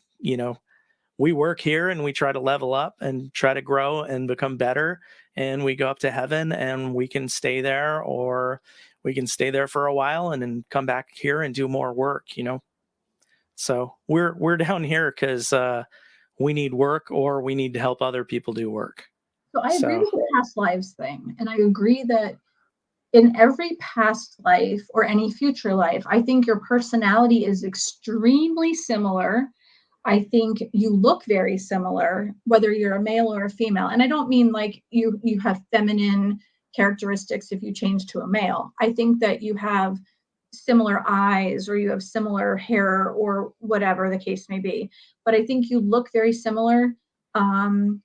work here and we try to level up and try to grow and become better, and we go up to heaven and we can stay there, or we can stay there for a while and then come back here and do more work. So we're down here because we need work or we need to help other people do work. So I agree So with the past lives thing. And I agree that in every past life or any future life, I think your personality is extremely similar. I think you look very similar, whether you're a male or a female. And I don't mean like you have feminine characteristics if you change to a male. I think that you have similar eyes or you have similar hair or whatever the case may be. But I think you look very similar. Um,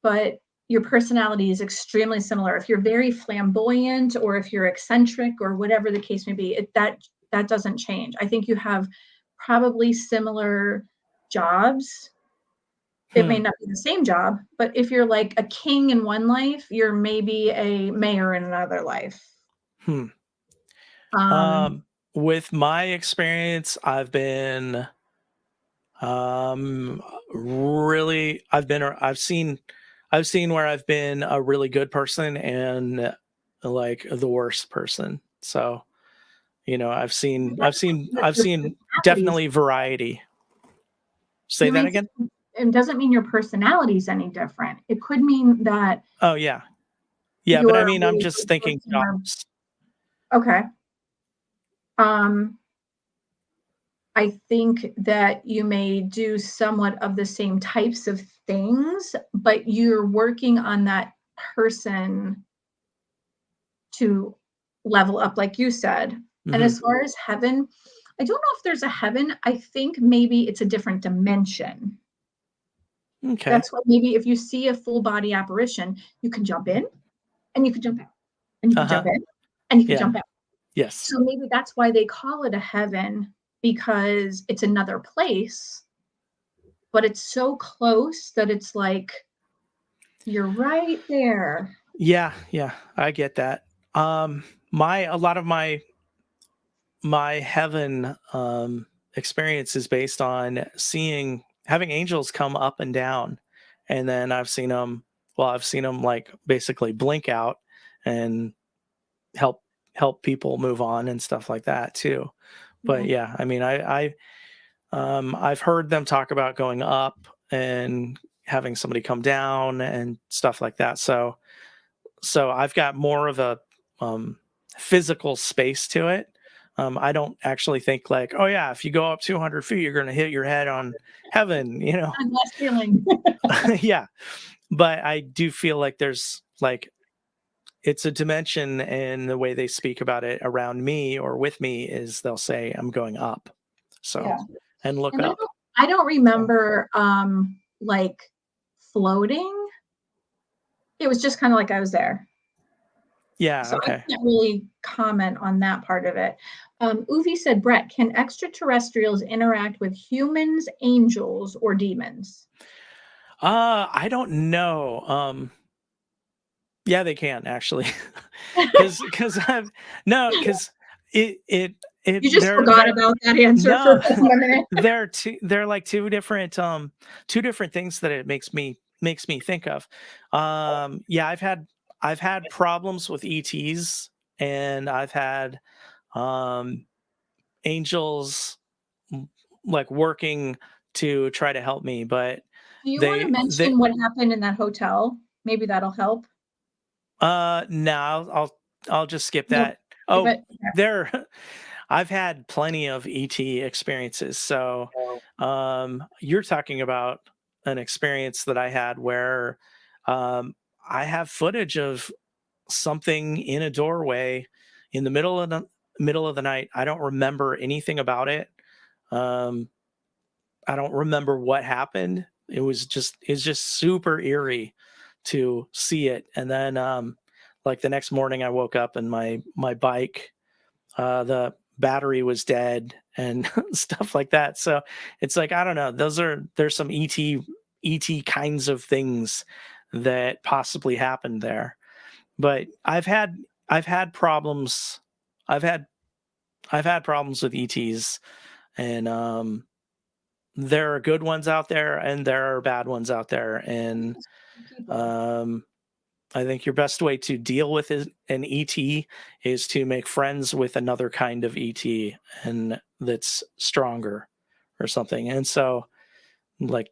but your personality is extremely similar. If you're very flamboyant or if you're eccentric or whatever the case may be, that doesn't change. I think you have probably similar jobs. It may Hmm. not be the same job, but if you're like a king in one life, you're maybe a mayor in another life. Hmm. Um, Um, with my experience, um, I've seen where I've been a really good person and like the worst person. So, that I've your seen personalities, definitely variety. Say you that may again? think it doesn't mean your personality is any different. It could mean that Oh yeah. Yeah, but you're I a mean, I'm really just good thinking person or jobs. okay. Um, I think that you may do somewhat of the same types of things, but you're working on that person to level up, like you said. And Hmm. as far as heaven, I don't know if there's a heaven. I think maybe it's a different dimension. Okay. That's what maybe if you see a full body apparition, you can jump in and you can jump out and you can Uh-huh. jump in and you can Yeah. jump out. Yes. So maybe that's why they call it a heaven because it's another place, but it's so close that it's like you're right there. Yeah, yeah, I get that. My a lot of my heaven experience is based on seeing having angels come up and down, and then I've seen them like basically blink out and help people move on and stuff like that too. But Yeah. yeah, I mean, I've heard them talk about going up and having somebody come down and stuff like that. So I've got more of a um, physical space to it. I don't actually think like, oh yeah, if you go up 200 feet, you're going to hit your head on heaven, I'm less feeling. yeah. But I do feel like there's like, it's a dimension, and the way they speak about it around me or with me is they'll say, I'm going up. So, Yeah. and look And up. I don't So, remember like floating. It was just kind of like I was there. yeah, So I okay. can't really comment on that part of it. Uvi said, Brett, can extraterrestrials interact with humans, angels, or demons? I don't know. Yeah, they can actually, because I've no, because it it it You just forgot they're about that answer for no, a minute. they're like two different things that it makes me think of. Yeah, I've had problems with ETs, and I've had um angels like working to try to help me, but Do you want to they mention what happened in that hotel? Maybe that'll help. no, I'll just skip Nope. that. Skip Oh, it. Okay. there I've had plenty of ET experiences. So, you're talking about an experience that I had where um, I have footage of something in a doorway in the middle of the night. I don't remember anything about it. Um, I don't remember what happened. It's just super eerie to see it. And then like the next morning I woke up and my bike, the battery was dead and stuff like that. So it's like I don't know. There's some ET kinds of things that possibly happened there. But I've had problems. I've had I've had problems with ETs, and there are good ones out there and there are bad ones out there. And People. um, I think your best way to deal with an ET is to make friends with another kind of ET and that's stronger or something. And so, like,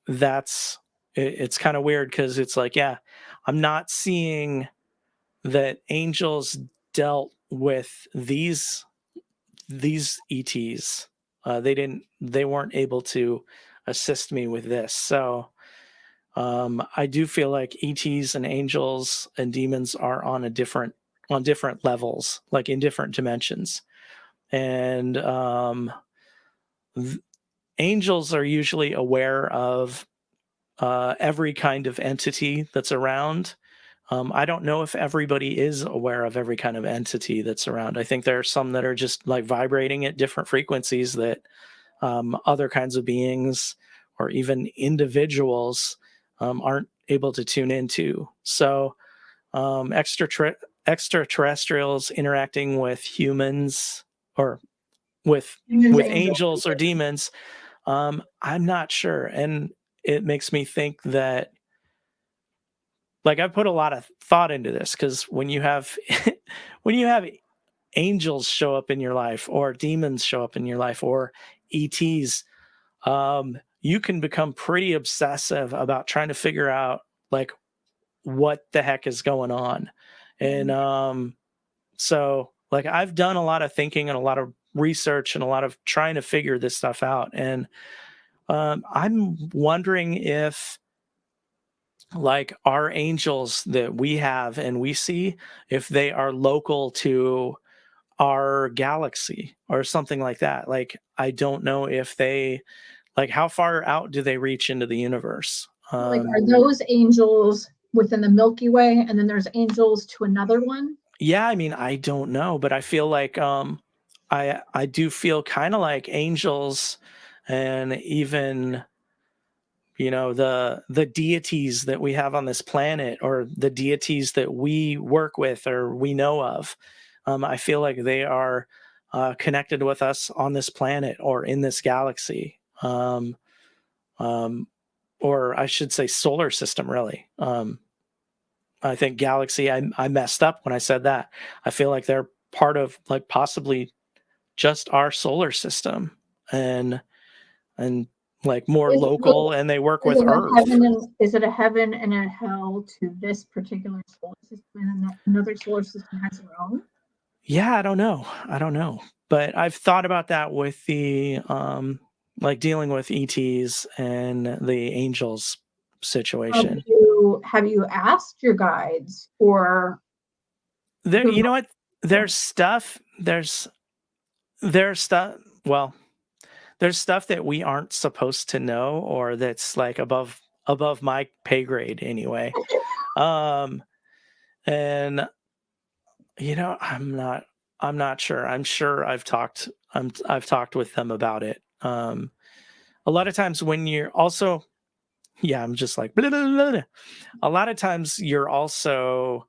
it's kind of weird because it's like, yeah, I'm not seeing that angels dealt with these ETs. They weren't able to assist me with this. So, I do feel like ETs and angels and demons are on different levels, like in different dimensions. And th- angels are usually aware of every kind of entity that's around. I don't know if everybody is aware of every kind of entity that's around. I think there are some that are just like vibrating at different frequencies that other kinds of beings or even individuals aren't able to tune into. So extraterrestrials interacting with humans or with Humans, angels. angels or demons, I'm not sure. And it makes me think that, like, I've put a lot of thought into this because when you have when you have angels show up in your life or demons show up in your life or ETs, you can become pretty obsessive about trying to figure out like what the heck is going on. And so like I've done a lot of thinking and a lot of research and a lot of trying to figure this stuff out. And I'm wondering if like our angels that we have and we see, if they are local to our galaxy or something like that. Like I don't know if they, like, how far out do they reach into the universe? Like, are those angels within the Milky Way, and then there's angels to another one? Yeah, I mean, I don't know, but I feel like I do feel kind of like angels and even the deities that we have on this planet or the deities that we work with or we know of. I feel like they are connected with us on this planet or in this galaxy. Um, or I should say solar system, really. I think galaxy, I messed up when I said that. I feel like they're part of like possibly just our solar system and like more Is it local and they work is with it a Earth. heaven and is it a heaven and a hell to this particular solar system, and then another solar system has their own? Yeah, I don't know. I don't know. But I've thought about that with the like dealing with ETs and the angels situation. Have you asked your guides or There, who you know what? knows? There's stuff, there's stuff, well, there's stuff that we aren't supposed to know or that's like above my pay grade anyway. Um and I'm not sure. I'm sure I've talked with them about it. A lot of times when you're also yeah, I'm just like blah, blah, blah, blah. A lot of times you're also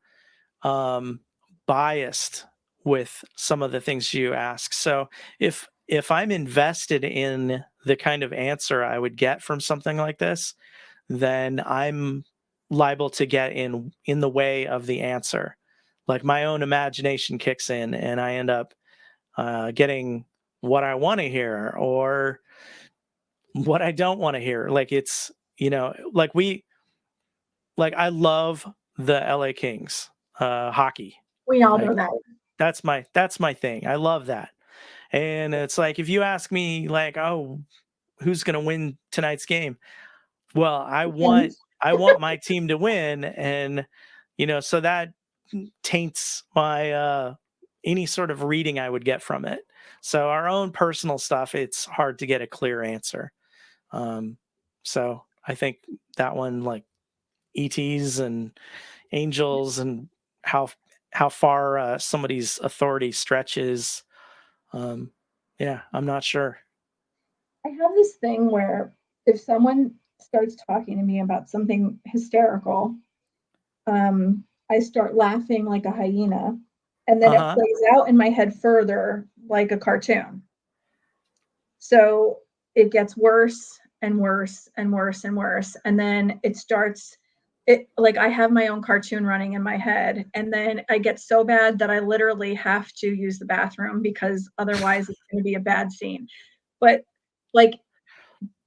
um biased with some of the things you ask. So if I'm invested in the kind of answer I would get from something like this, then I'm liable to get in the way of the answer. Like my own imagination kicks in, and I end up getting what I want to hear or what I don't want to hear. Like it's like I love the LA Kings hockey. We all know Like that. that's my thing. I love that. And it's like if you ask me like, oh, who's going to win tonight's game? Well, And I want my team to win, and so that taints my any sort of reading I would get from it. So our own personal stuff, it's hard to get a clear answer. Um, so I think that one, like ETs and angels, and how how far somebody's authority stretches. Um, yeah, I'm not sure. I have this thing where if someone starts talking to me about something hysterical, I start laughing like a hyena, and then Uh it huh. plays out in my head further like a cartoon. So it gets worse and worse and worse and worse. And then it like I have my own cartoon running in my head. And then I get so bad that I literally have to use the bathroom because otherwise it's going to be a bad scene. But like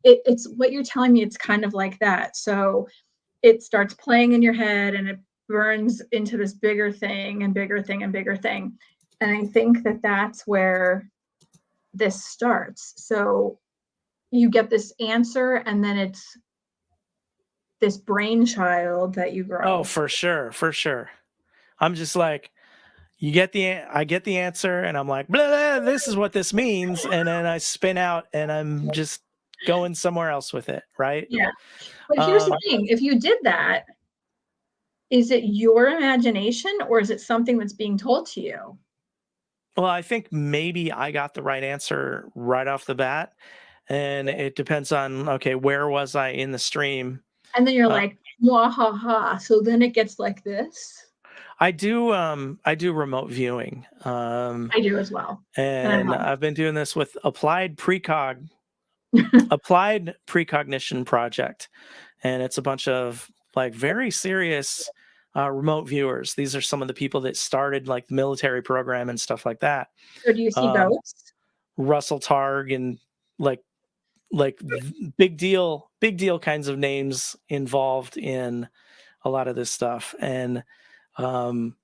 it's what you're telling me, it's kind of like that. So it starts playing in your head and it burns into this bigger thing and bigger thing and bigger thing. And I think that that's where this starts. So you get this answer and then it's this brainchild that you Oh, grow. for sure, for sure. I'm just like, I get the answer, and I'm like, blah, blah, this is what this means, and then I spin out, and I'm just going somewhere else with it, right? Yeah. But here's the Um, thing, if you did that, is it your imagination or is it something that's being told to you? well, I think maybe I got the right answer right off the bat, and it depends on, okay, where was I in the stream. And then you're Uh, like, "Mwahaha," so then it gets like this? I do remote viewing, I do as well, and I and love I've been doing this with it. applied precognition project, and it's a bunch of like very serious remote viewers. These are some of the people that started like the military program and stuff like that. So do you see Um, ghosts? Russell Targ and like big deal kinds of names involved in a lot of this stuff. And um,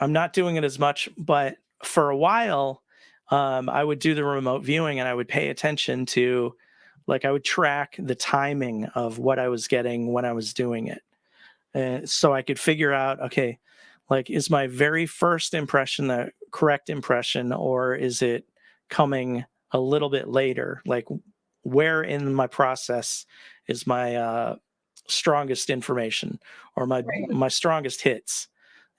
I'm not doing it as much, but for a while, I would do the remote viewing and I would pay attention to, like, I would track the timing of what I was getting when I was doing it. And so I could figure out, okay, like, is my very first impression the correct impression, or is it coming a little bit later? Like, where in my process is my strongest information or Right. my strongest hits?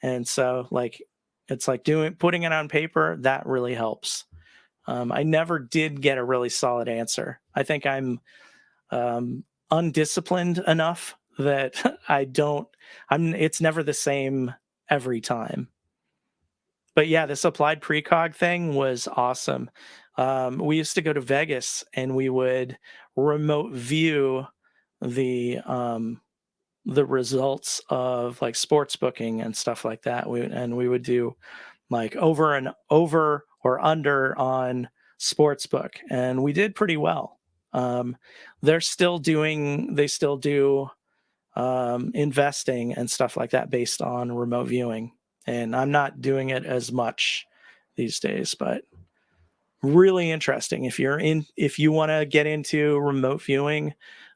And so, like, it's like putting it on paper that really helps. I never did get a really solid answer. I think I'm undisciplined enough that I don't. It's never the same every time. But yeah, this applied precog thing was awesome. We used to go to Vegas and we would remote view the the results of like sports booking and stuff like that. We would do like over or under on sportsbook, and we did pretty well. Um, they still do investing and stuff like that based on remote viewing, and I'm not doing it as much these days, but really interesting. If you want to get into remote viewing,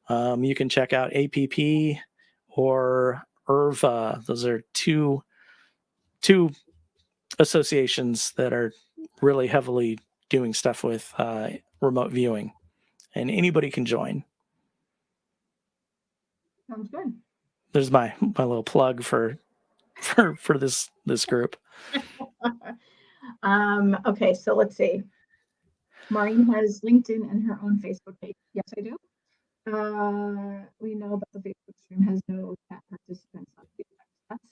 you can check out APP or IRVA. Those are two associations that are really heavily doing stuff with remote viewing, and anybody can join. Sounds good. There's my little plug for this group. Okay, so let's see. Maureen has LinkedIn and her own Facebook page. Yes, I do. We know about the Facebook stream has no chat participants. That's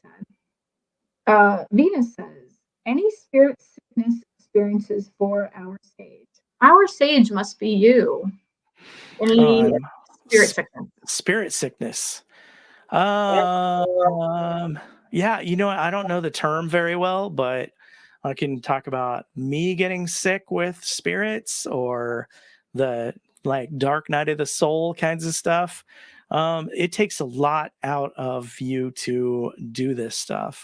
sad. Venus says, any spirit sickness experiences for our sage? Our sage must be you. Any Um, spirit sickness? Spirit sickness. Yes. Yeah, I don't know the term very well, but I can talk about me getting sick with spirits or the like dark night of the soul kinds of stuff. It takes a lot out of you to do this stuff.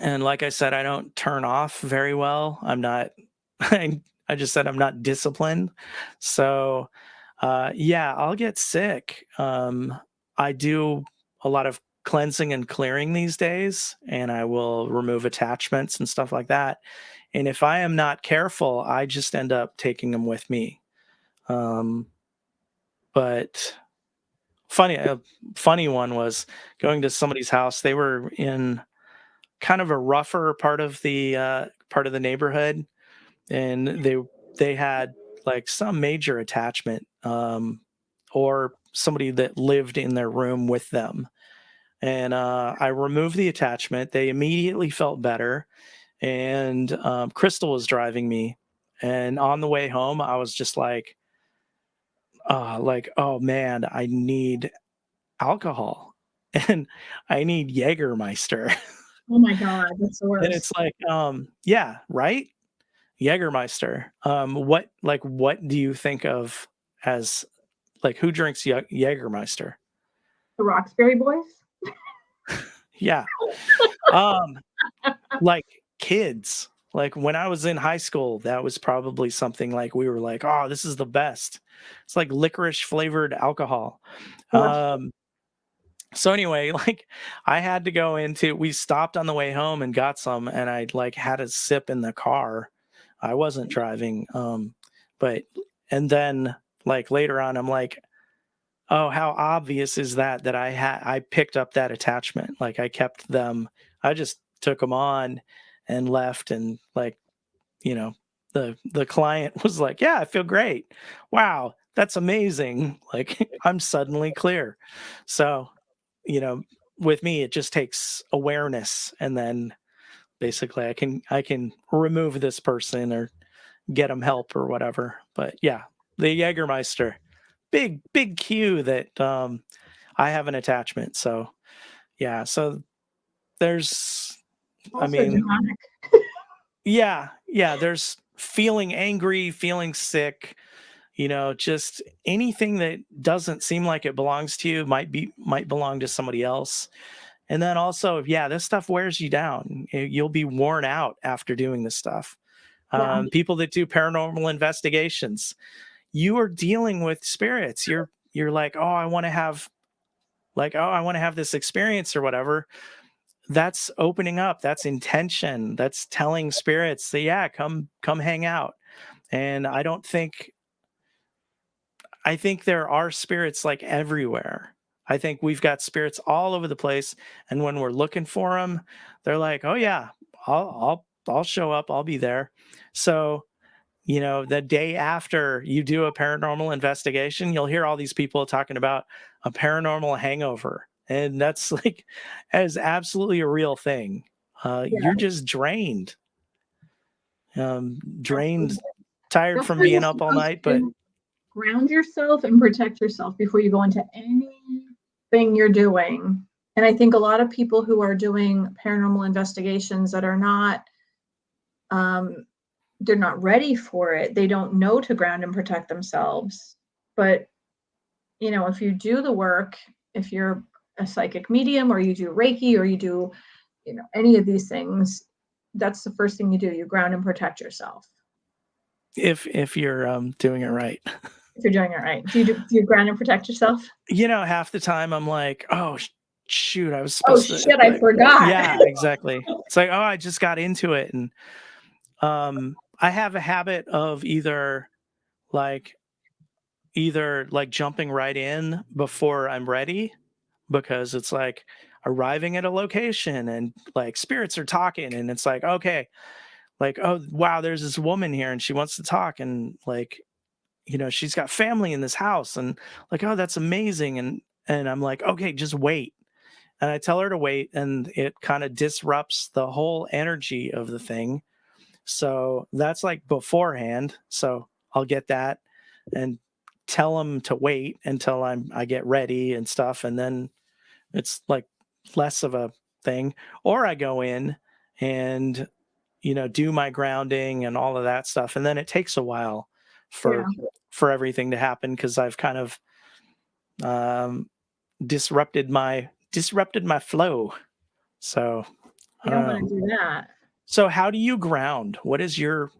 And like I said, I don't turn off very well. I'm not, I just said I'm not disciplined. So, yeah, I'll get sick. I do a lot of cleansing and clearing these days, and I will remove attachments and stuff like that. And if I am not careful, I just end up taking them with me. Um, but a funny one was going to somebody's house. They were in kind of a rougher part of the neighborhood, and they had like some major attachment, or somebody that lived in their room with them. And I removed the attachment. They immediately felt better, and Crystal was driving me, and on the way home I was just like, oh man, I need alcohol and I need Jägermeister. Oh my God, that's the And worst. it's like, yeah, right? Jägermeister. What do you think of as like who drinks Jägermeister? The Roxbury Boys? Yeah. Um, like kids. Like when I was in high school, that was probably something like we were like, "Oh, this is the best." It's like licorice flavored alcohol. Love. Um, so anyway, like we stopped on the way home and got some, and I like had a sip in the car. I wasn't driving. But and then like later on I'm like, oh, how obvious is that I picked up that attachment. Like I kept them. I just took them on and left, and like, you know, the client was like, "Yeah, I feel great. Wow, that's amazing." Like I'm suddenly clear. So, you know, with me it just takes awareness, and then basically I can remove this person or get them help or whatever. But yeah, the Jägermeister, big cue that I have an attachment. So yeah, so there's I Also mean, demonic. yeah, there's feeling angry, feeling sick, just anything that doesn't seem like it belongs to you might belong to somebody else. And then also, yeah, this stuff wears you down. You'll be worn out after doing this stuff. Yeah. People that do paranormal investigations, you are dealing with spirits. You're like, I want to have this experience or whatever. That's opening up. That's intention. That's telling spirits that, yeah, come hang out. And I think there are spirits like everywhere. I think we've got spirits all over the place, and when we're looking for them, they're like, "Oh yeah, I'll show up. I'll be there." So, the day after you do a paranormal investigation, you'll hear all these people talking about a paranormal hangover, and that's like, that is absolutely a real thing. Yeah. You're just drained, Absolutely. drained, tired That's from why you're being up all supposed night, but to ground yourself and protect yourself before you go into anything you're doing. And I think a lot of people who are doing paranormal investigations that are not, um, they're not ready for it. They don't know to ground and protect themselves. But, if you do the work, if you're a psychic medium or you do Reiki or you do, any of these things, that's the first thing you do. You ground and protect yourself. if you're doing it right. If you're doing it right. Do you ground and protect yourself? Half the time I'm like, "Oh, shoot, I was Oh supposed to," shit, I like, forgot. yeah, exactly. It's like, "Oh, I just got into it." And I have a habit of like either jumping right in before I'm ready, because it's like arriving at a location and like spirits are talking, and it's like, okay, like, "Oh, wow, there's this woman here and she wants to talk," and like, she's got family in this house, and like, "Oh, that's amazing." And I'm like, "Okay, just wait." And I tell her to wait, and it kind of disrupts the whole energy of the thing. So that's like beforehand. So I'll get that and tell them to wait until I get ready and stuff, and then it's like less of a thing. Or I go in and do my grounding and all of that stuff, and then it takes a while Yeah, for for everything to happen, because I've kind of um, disrupted my flow. So you I don't don't want know. to do that. So how do you ground? What is your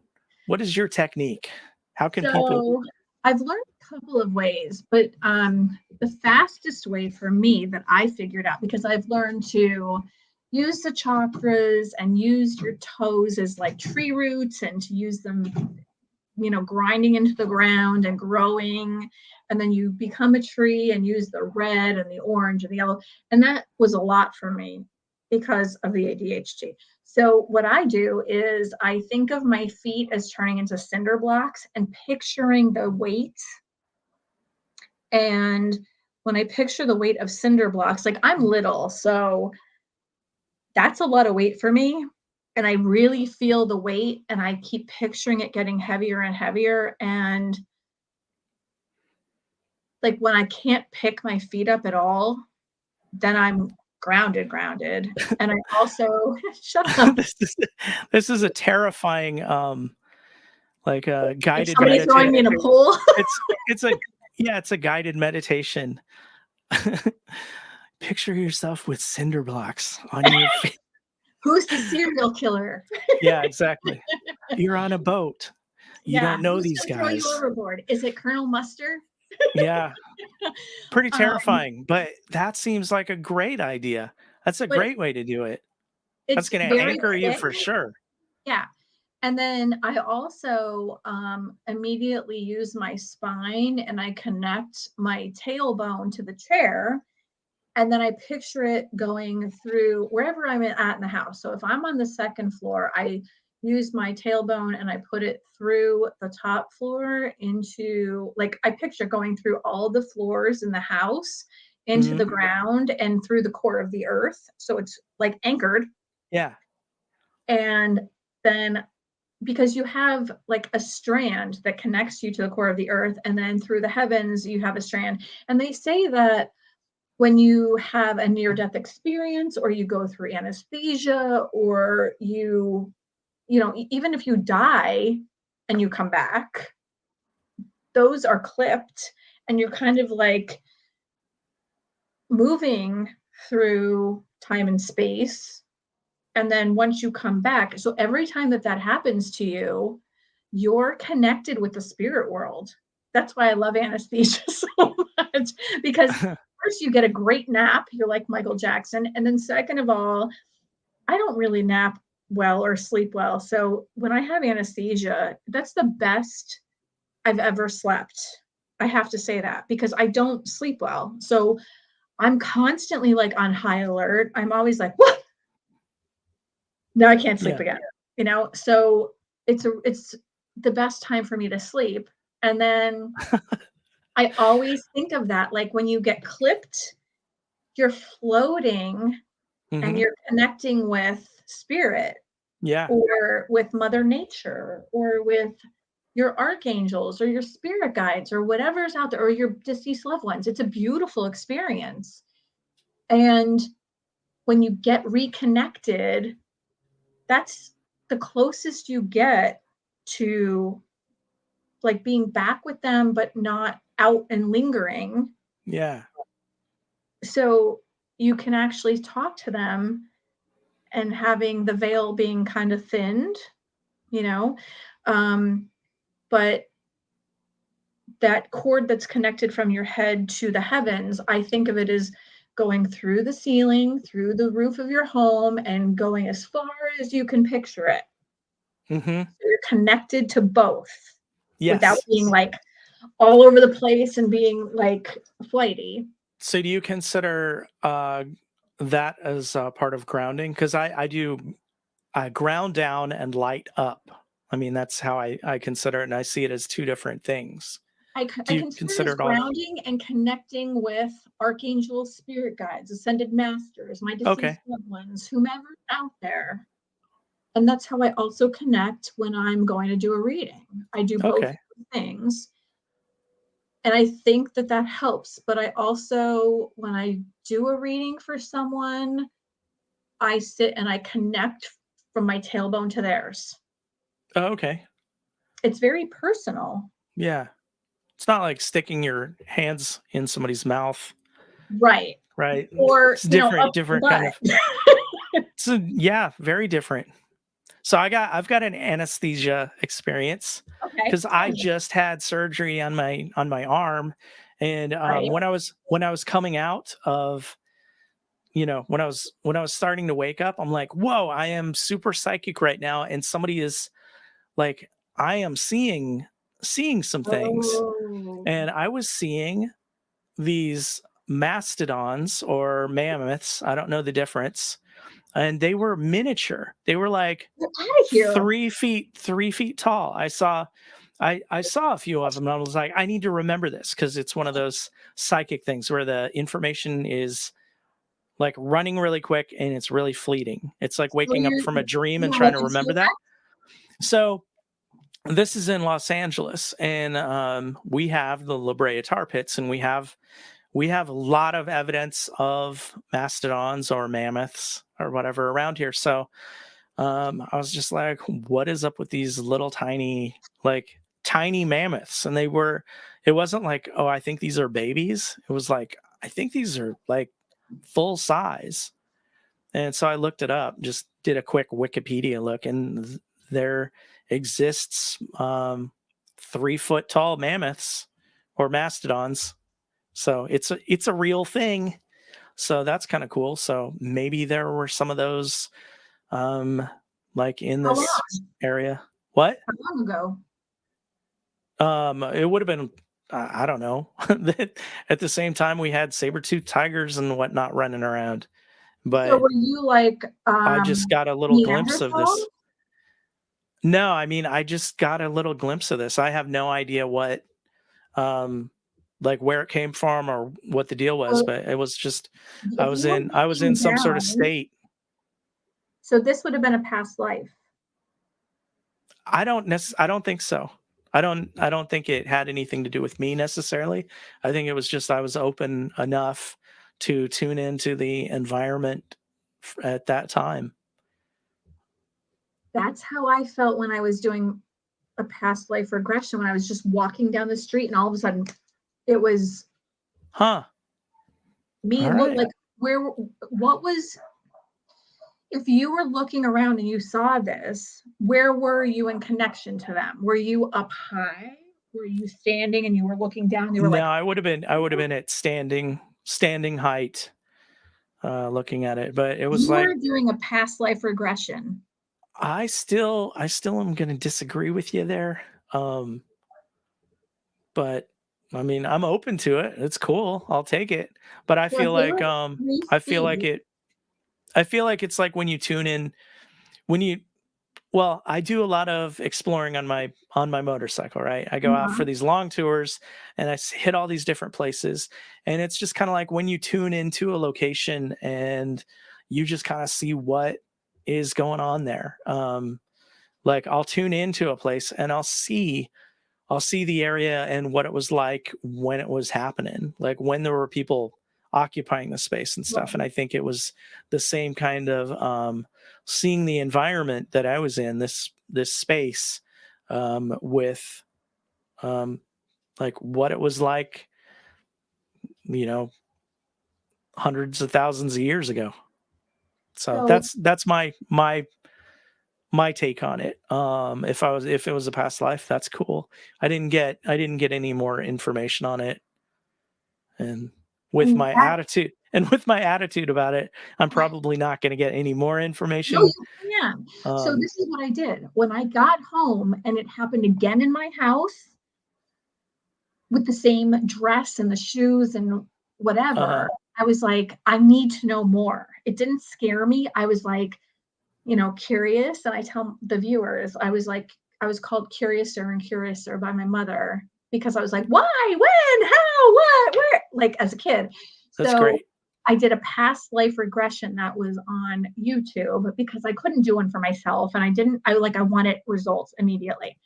technique? How can people? So I've learned a couple of ways, but the fastest way for me that I figured out, because I've learned to use the chakras and use your toes as like tree roots and to use them, grinding into the ground and growing. And then you become a tree and use the red and the orange and the yellow. And that was a lot for me because of the ADHD. So, what I do is I think of my feet as turning into cinder blocks and picturing the weight. And when I picture the weight of cinder blocks, like I'm little, so that's a lot of weight for me. And I really feel the weight and I keep picturing it getting heavier and heavier. And like when I can't pick my feet up at all, then I'm grounded. And I also shut up. this is this is a terrifying like a Like guided somebody throwing meditation. me in a pool. It's a yeah, it's a guided meditation. Picture yourself with cinder blocks on your feet. Who's the serial killer? Yeah, exactly. You're on a boat. You Yeah, don't know who's these gonna throw you guys. overboard? Is it Colonel Mustard? Yeah, pretty Um, terrifying, but that seems like a great idea. That's a but great way to do it. That's it's gonna very anchor you quick. for sure. Yeah. And then I also immediately use my spine and I connect my tailbone to the chair. And then I picture it going through wherever I'm at in the house. So if I'm on the second floor, I, used my tailbone and I put it through the top floor into, like, I picture going through all the floors in the house into Hmm. the ground and through the core of the earth. So it's like anchored. Yeah. And then because you have like a strand that connects you to the core of the earth, and then through the heavens, you have a strand. And they say that when you have a near death experience or you go through anesthesia or even if you die and you come back, those are clipped and you're kind of like moving through time and space. And then once you come back, so every time that that happens to you, you're connected with the spirit world. That's why I love anesthesia so much, because first you get a great nap, you're like Michael Jackson. And then second of all, I don't really nap well or sleep well. So when I have anesthesia, that's the best I've ever slept. I have to say that because I don't sleep well. So I'm constantly like on high alert. I'm always like, what? Now I can't sleep Yeah. again. So it's the best time for me to sleep. And then I always think of that, like when you get clipped, you're floating and Hmm. you're connecting with spirit Yeah. or with mother nature or with your archangels or your spirit guides or whatever's out there or your deceased loved ones. It's a beautiful experience. And when you get reconnected, that's the closest you get to like being back with them, but not out and lingering. Yeah. So you can actually talk to them and having the veil being kind of thinned, you know. But that cord that's connected from your head to the heavens, I think of it as going through the ceiling, through the roof of your home, and going as far as you can picture it. Hmm. So you're connected to both without Yes. being like all over the place and being like flighty. So do you consider that as part of grounding? Because I do ground down and light up. I mean, that's how I consider it, and I see it as two different things. Do I you consider it consider as it all? grounding and connecting with archangels, spirit guides, ascended masters, my Okay. deceased loved ones, whomever's out there. And that's how I also connect when I'm going to do a reading. I do both Okay. things. And I think that that helps. But I also, when I do a reading for someone, I sit and I connect from my tailbone to theirs. Oh, okay. It's very personal. Yeah. It's not like sticking your hands in somebody's mouth, Right. right? Or, It's up the different kind of. butt. So yeah, very different. So I've got an anesthesia experience Okay. because Tell I me. just had surgery on my arm, and Right. when I was coming out of, when I was starting to wake up, I'm like, whoa, I am super psychic right now, and somebody is like, I am seeing some things, Oh. and I was seeing these mastodons or mammoths. I don't know the difference, and they were miniature. They were like Get out of here. 3 feet tall. I saw a few of them, and I was like, I need to remember this because it's one of those psychic things where the information is like running really quick and it's really fleeting. It's like So waking up from a dream and you trying went to to see remember that. that? So this is in Los Angeles, and we have the La Brea tar pits, and we have a lot of evidence of mastodons or mammoths or whatever around here. So I was just like, what is up with these little tiny mammoths? And it wasn't like, oh, I think these are babies. It was like, I think these are like full size. And so I looked it up, just did a quick Wikipedia look, and there exists 3 foot tall mammoths or mastodons. So it's a real thing. So that's kind of cool. So maybe there were some of those um like in How long? this area. What? How long ago? It would have been I don't know. At the same time we had saber-toothed tigers and whatnot running around. So But were you like I just got a little glimpse of Neanderthal? this. No, I mean, I just got a little glimpse of this. I have no idea what, um, like where it came from or what the deal was, So but it was just if you were I was in looking some sort of down, state. so this would have been a past life. I don't think so. I don't think it had anything to do with me necessarily. I think it was just I was open enough to tune into the environment at that time. That's how I felt when I was doing a past life regression, when I was just walking down the street and all of a sudden it was Huh. me. All Look right. like, where, what was, if you were looking around and you saw this, where were you in connection to them? Were you up high? Were you standing and you were looking down? They were No, like, I would have been at standing height looking at it, but it was you like were doing a past life regression. I still am going to disagree with you there. Um but I mean, I'm open to it. It's cool. I'll take it. But Well, here we I feel like see. it I feel like it's like when you tune in when you well, I do a lot of exploring on my motorcycle, right? I go out for Uh-huh. these long tours and hit all these different places, and it's just kind of like when you tune into a location and you just kind of see what is going on there. Like I'll tune into a place and I'll see the area and what it was like when it was happening, like when there were people occupying the space and stuff. And Right. I think it was the same kind of seeing the environment that I was in, this space, with um, like what it was like, you know, hundreds of thousands of years ago. So So that's my take on it. If it was a past life, that's cool. I didn't get any more information on it. And and that, with my attitude about it, I'm probably not going to get any more no, information. you can. So Um, this is what I did. When I got home and it happened again in my house with the same dress and the shoes and uh-huh. whatever, I was like, I need to know more. It didn't scare me. I was like, curious. And I tell the viewers, I was like, I was called Curiouser and Curiouser by my mother because I was like, why, when, how, what, where, like as a kid. That's So great. I did a past life regression that was on YouTube because I couldn't do one for myself. And I wanted results immediately.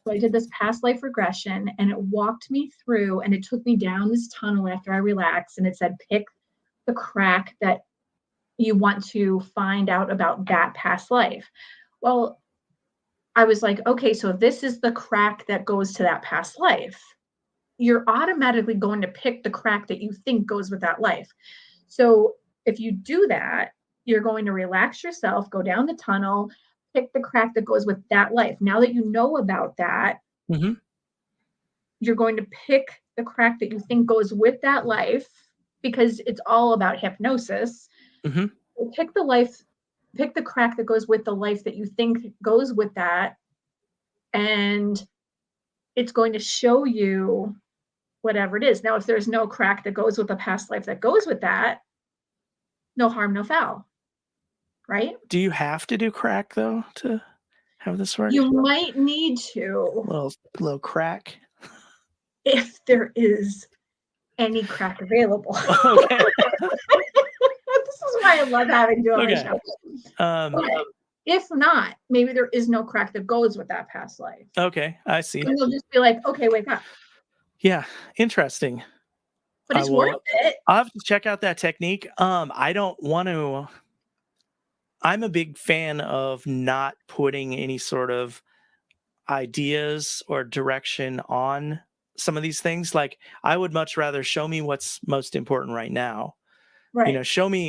So I did this past life regression and it walked me through and it took me down this tunnel after I relaxed. And it said, pick the crack that you want to find out about that past life. Well, I was like, okay, so if this is the crack that goes to that past life, you're automatically going to pick the crack that you think goes with that life. So if you do that, you're going to relax yourself, go down the tunnel, pick the crack that goes with that life. Now that you know about that, Hmm. you're going to pick the crack that you think goes with that life because it's all about hypnosis. Hmm. So pick the crack that goes with the life that you think goes with that, and it's going to show you whatever it is. Now, if there's no crack that goes with the past life that goes with that, no harm, no foul, right? Do you have to do crack though to have this work? You might need to Little crack. if there is any crack available. Okay. This is why I love having you on my Okay. show. Um, But if not, maybe there is no crack that goes with that past life. okay. I see. And you'll just be like, okay, wake up. Yeah. Interesting. But I it's worth will. it. I'll have to check out that technique. I don't want to. I'm a big fan of not putting any sort of ideas or direction on some of these things. Like I would much rather show me what's most important right now. You know, Right.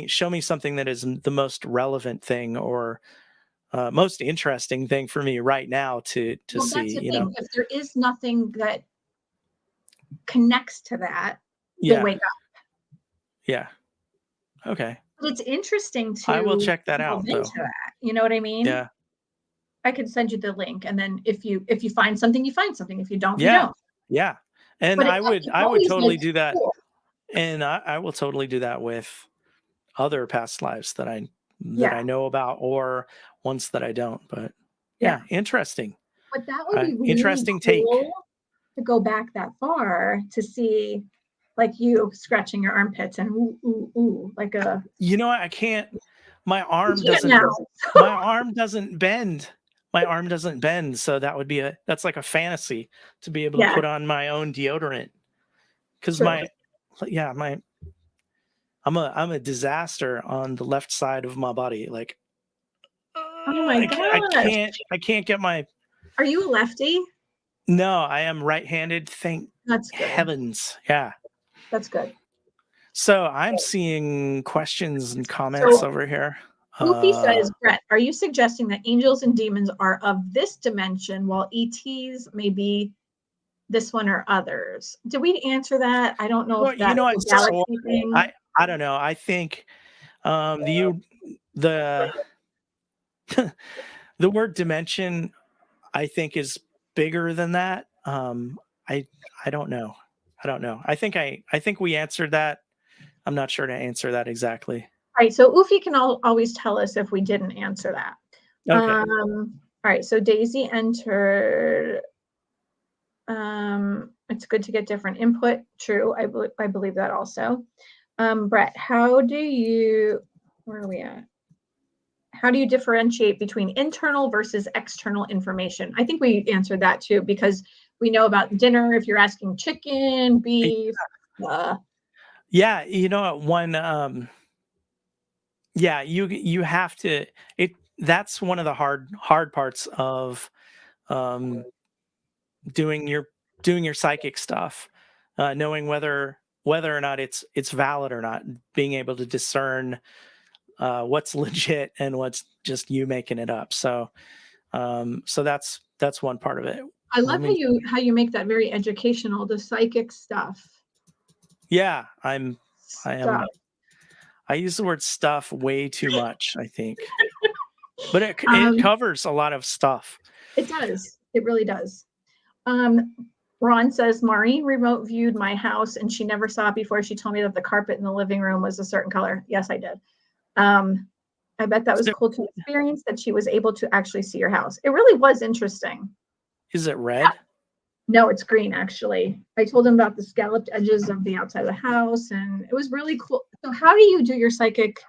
show me something that is the most relevant thing or most interesting thing for me right now to Well, that's see. the You know, thing. If there is nothing that connects to that, then yeah, wake up. yeah, okay. But it's interesting I will to check that delve out into though. that. You know what I mean? Yeah, I can send you the link, and then if you find something, you find something. If you don't, you yeah, don't. yeah. And But it's I would always like totally do that, cool. and I will totally do that with other past lives that I Yeah. know about or ones that I don't. But Yeah, Yeah. interesting. But that would be really Interesting take. cool to go back that far to see, like, you scratching your armpits and ooh, ooh, ooh, like a You know what? I can't. My you arm can't doesn't. now. My arm doesn't bend. My arm doesn't bend. So that's like a fantasy to be able to Yeah, put on my own deodorant. Because true. yeah, I'm a disaster on the left side of my body. Like, Oh my gosh. I can't get my. Are you a lefty? No, I am right-handed. Thank That's good. heavens. Yeah. That's good. So I'm seeing questions and comments So over here. Goofy says, Brett, are you suggesting that angels and demons are of this dimension while ETs may be this one or others? Did we answer that? I don't know if Well, you that know, I whole saw. galaxy thing. I don't know. I think the the word dimension, I think, is bigger than that. I I don't know. I don't know. I think we answered that. I'm not sure to answer that exactly. All right, so Ufi can always tell us if we didn't answer that. Okay. All right, so Daisy entered. It's good to get different input. True, I believe that also. Brett, where are we at? How do you differentiate between internal versus external information? I think we answered that too, because we know about dinner if you're asking chicken, beef. Uh, Yeah, you know what, one yeah, you have to it that's one of the hard parts of um doing your psychic stuff. Knowing whether or not it's valid or not, being able to discern what's legit and what's just you making it up. So that's one part of it. I Let love me how you make that very educational, the psychic stuff. Yeah, I Stuff. am I use the word stuff way too much, I think. But it Um, covers a lot of stuff. it does. It really does. Um, Ron says Mari remote viewed my house and she never saw it before. She told me that the carpet in the living room was a certain color. Yes, I did. Um, I bet that was So, cool to experience that she was able to actually see your house. It really was interesting. is it red? No, it's green actually. I told him about the scalloped edges of the outside of the house, and it was really cool. So, how do you do your psychic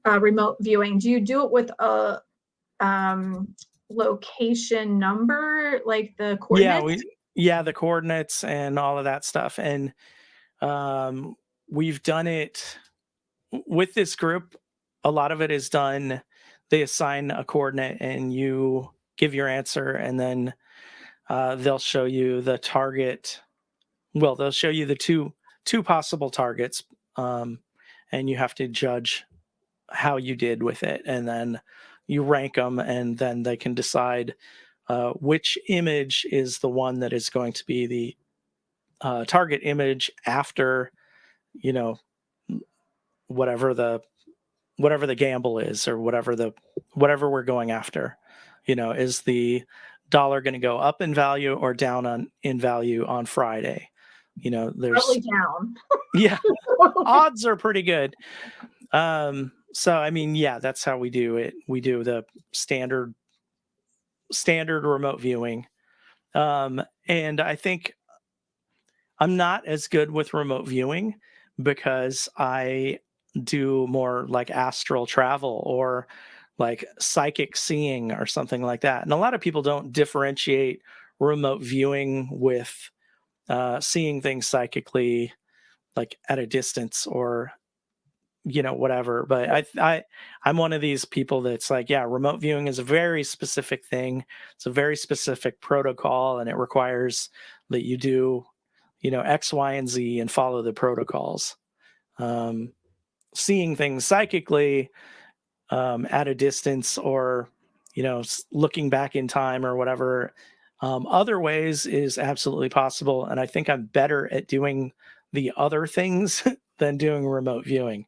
remote viewing? Do you do it with a um, location number, like the Yeah, coordinates? the coordinates and all of that stuff. And um we've done it with this group. A lot of it is done. They assign a coordinate and you give your answer, and then they'll show you the target. Well, they'll show you the two possible targets, and you have to judge how you did with it, and then you rank them, and then they can decide which image is the one that is going to be the target image after, you know, whatever the gamble is, or whatever we're going after. Is the dollar going to go up in value or down in value on Friday? There's Probably down. yeah, odds are pretty good. So I mean, yeah, that's how we do it. We do the standard remote viewing. And I think I'm not as good with remote viewing because I do more like astral travel or like psychic seeing or something like that. And a lot of people don't differentiate remote viewing with seeing things psychically, like at a distance, or whatever. But I'm one of these people that's like, yeah, remote viewing is a very specific thing. It's a very specific protocol, and it requires that you do X, Y, and Z and follow the protocols. um, Seeing things psychically at a distance, or looking back in time or whatever, other ways is absolutely possible, and I think I'm better at doing the other things than doing remote viewing.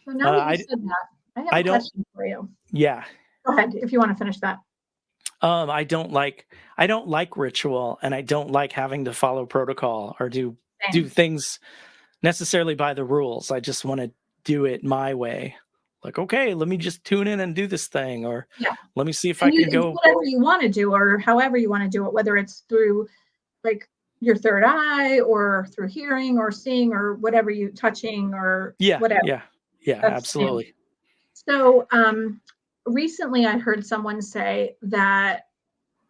So now that you I said that, I have I a don't. question for you. Yeah. Go ahead if you want to finish that. I don't like ritual, and I don't like having to follow protocol or do Same. things necessarily by the rules. I just want to do it my way. like, okay, let me just tune in and do this thing, or Yeah. let me see if I And can you do go. whatever you want to do, or however you want to do it, whether it's through like your third eye or through hearing or seeing or whatever you touching or Yeah, whatever. yeah, yeah, That's the thing. absolutely. So recently I heard someone say that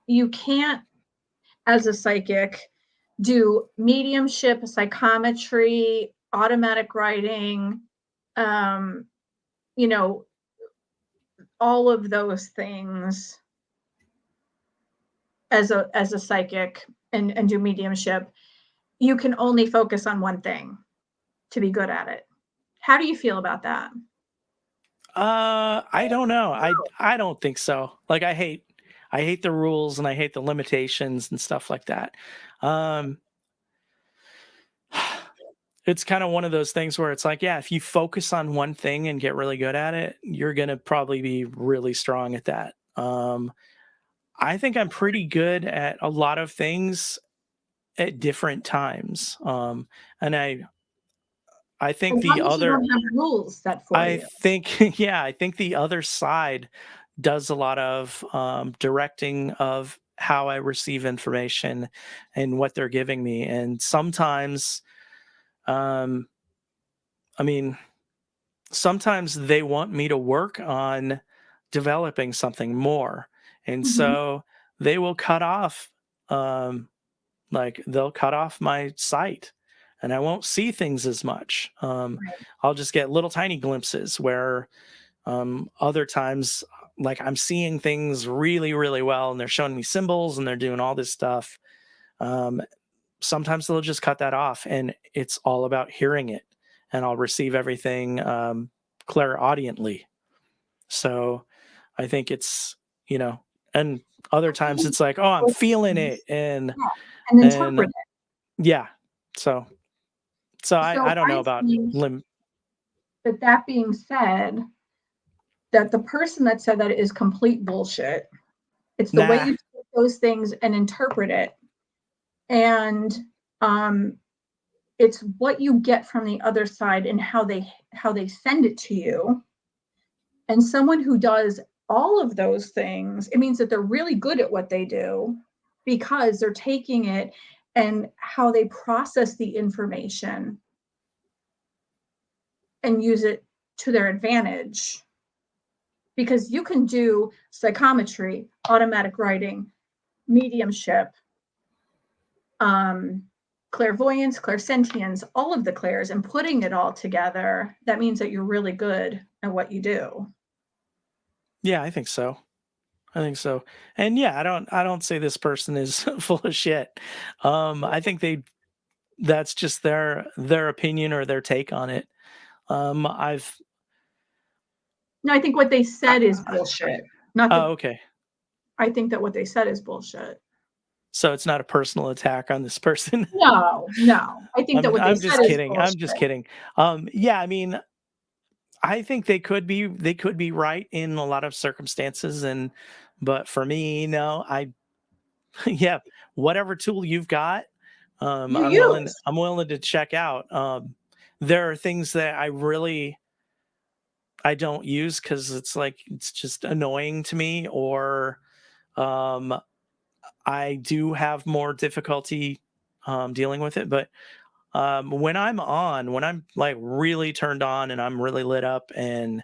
you can't, as a psychic, do mediumship, psychometry, automatic writing, um, you know, all of those things as a psychic and do mediumship. You can only focus on one thing to be good at it. How do you feel about that? I don't know. I don't think so. Like I hate the rules and I hate the limitations and stuff like that. Um it's kind of one of those things where it's like, yeah, if you focus on one thing and get really good at it, you're going to probably be really strong at that. I think I'm pretty good at a lot of things at different times. And I think As the long as you other don't have rules set for I you. think yeah, I think the other side does a lot of directing of how I receive information and what they're giving me. And sometimes, um, I mean, sometimes they want me to work on developing something more. And Mhm. so they will cut off, um, like, they'll cut off my sight and I won't see things as much. Right. I'll just get little tiny glimpses where other times, like I'm seeing things really, really well, and they're showing me symbols and they're doing all this stuff. Um, Sometimes they'll just cut that off, and it's all about hearing it, and I'll receive everything clairaudiently. So I think it's you know, and other times it's like, oh, I'm feeling it, Yeah, and and interpret it. yeah. So I So don't know I about think lim. that being said, that the person that said that is complete bullshit. It's the way Nah. you take those things and interpret it, and um, it's what you get from the other side and how they send it to you. And someone who does all of those things, it means that they're really good at what they do because they're taking it and how they process the information and use it to their advantage. Because you can do psychometry, automatic writing, mediumship, um, clairvoyance, clairsentience, all of the clairs, and putting it all together. That means that you're really good at what you do. Yeah, I think so. I think so. And yeah, I don't say this person is full of shit. I think that's just their opinion or their take on it. I've No, I think what they I, said is bullshit. Not that oh, okay. I think that what they said is bullshit. So it's not a personal attack on this person. No, no. I think that what they I'm said just is kidding. I'm just bullshit. kidding. Yeah, I mean, I think they could be right in a lot of circumstances, and but for me, no, I yeah, whatever tool you've got, You use. I'm willing to check out. There are things that I don't use because it's like it's just annoying to me, or um, I do have more difficulty dealing with it. But when I'm like really turned on and I'm really lit up and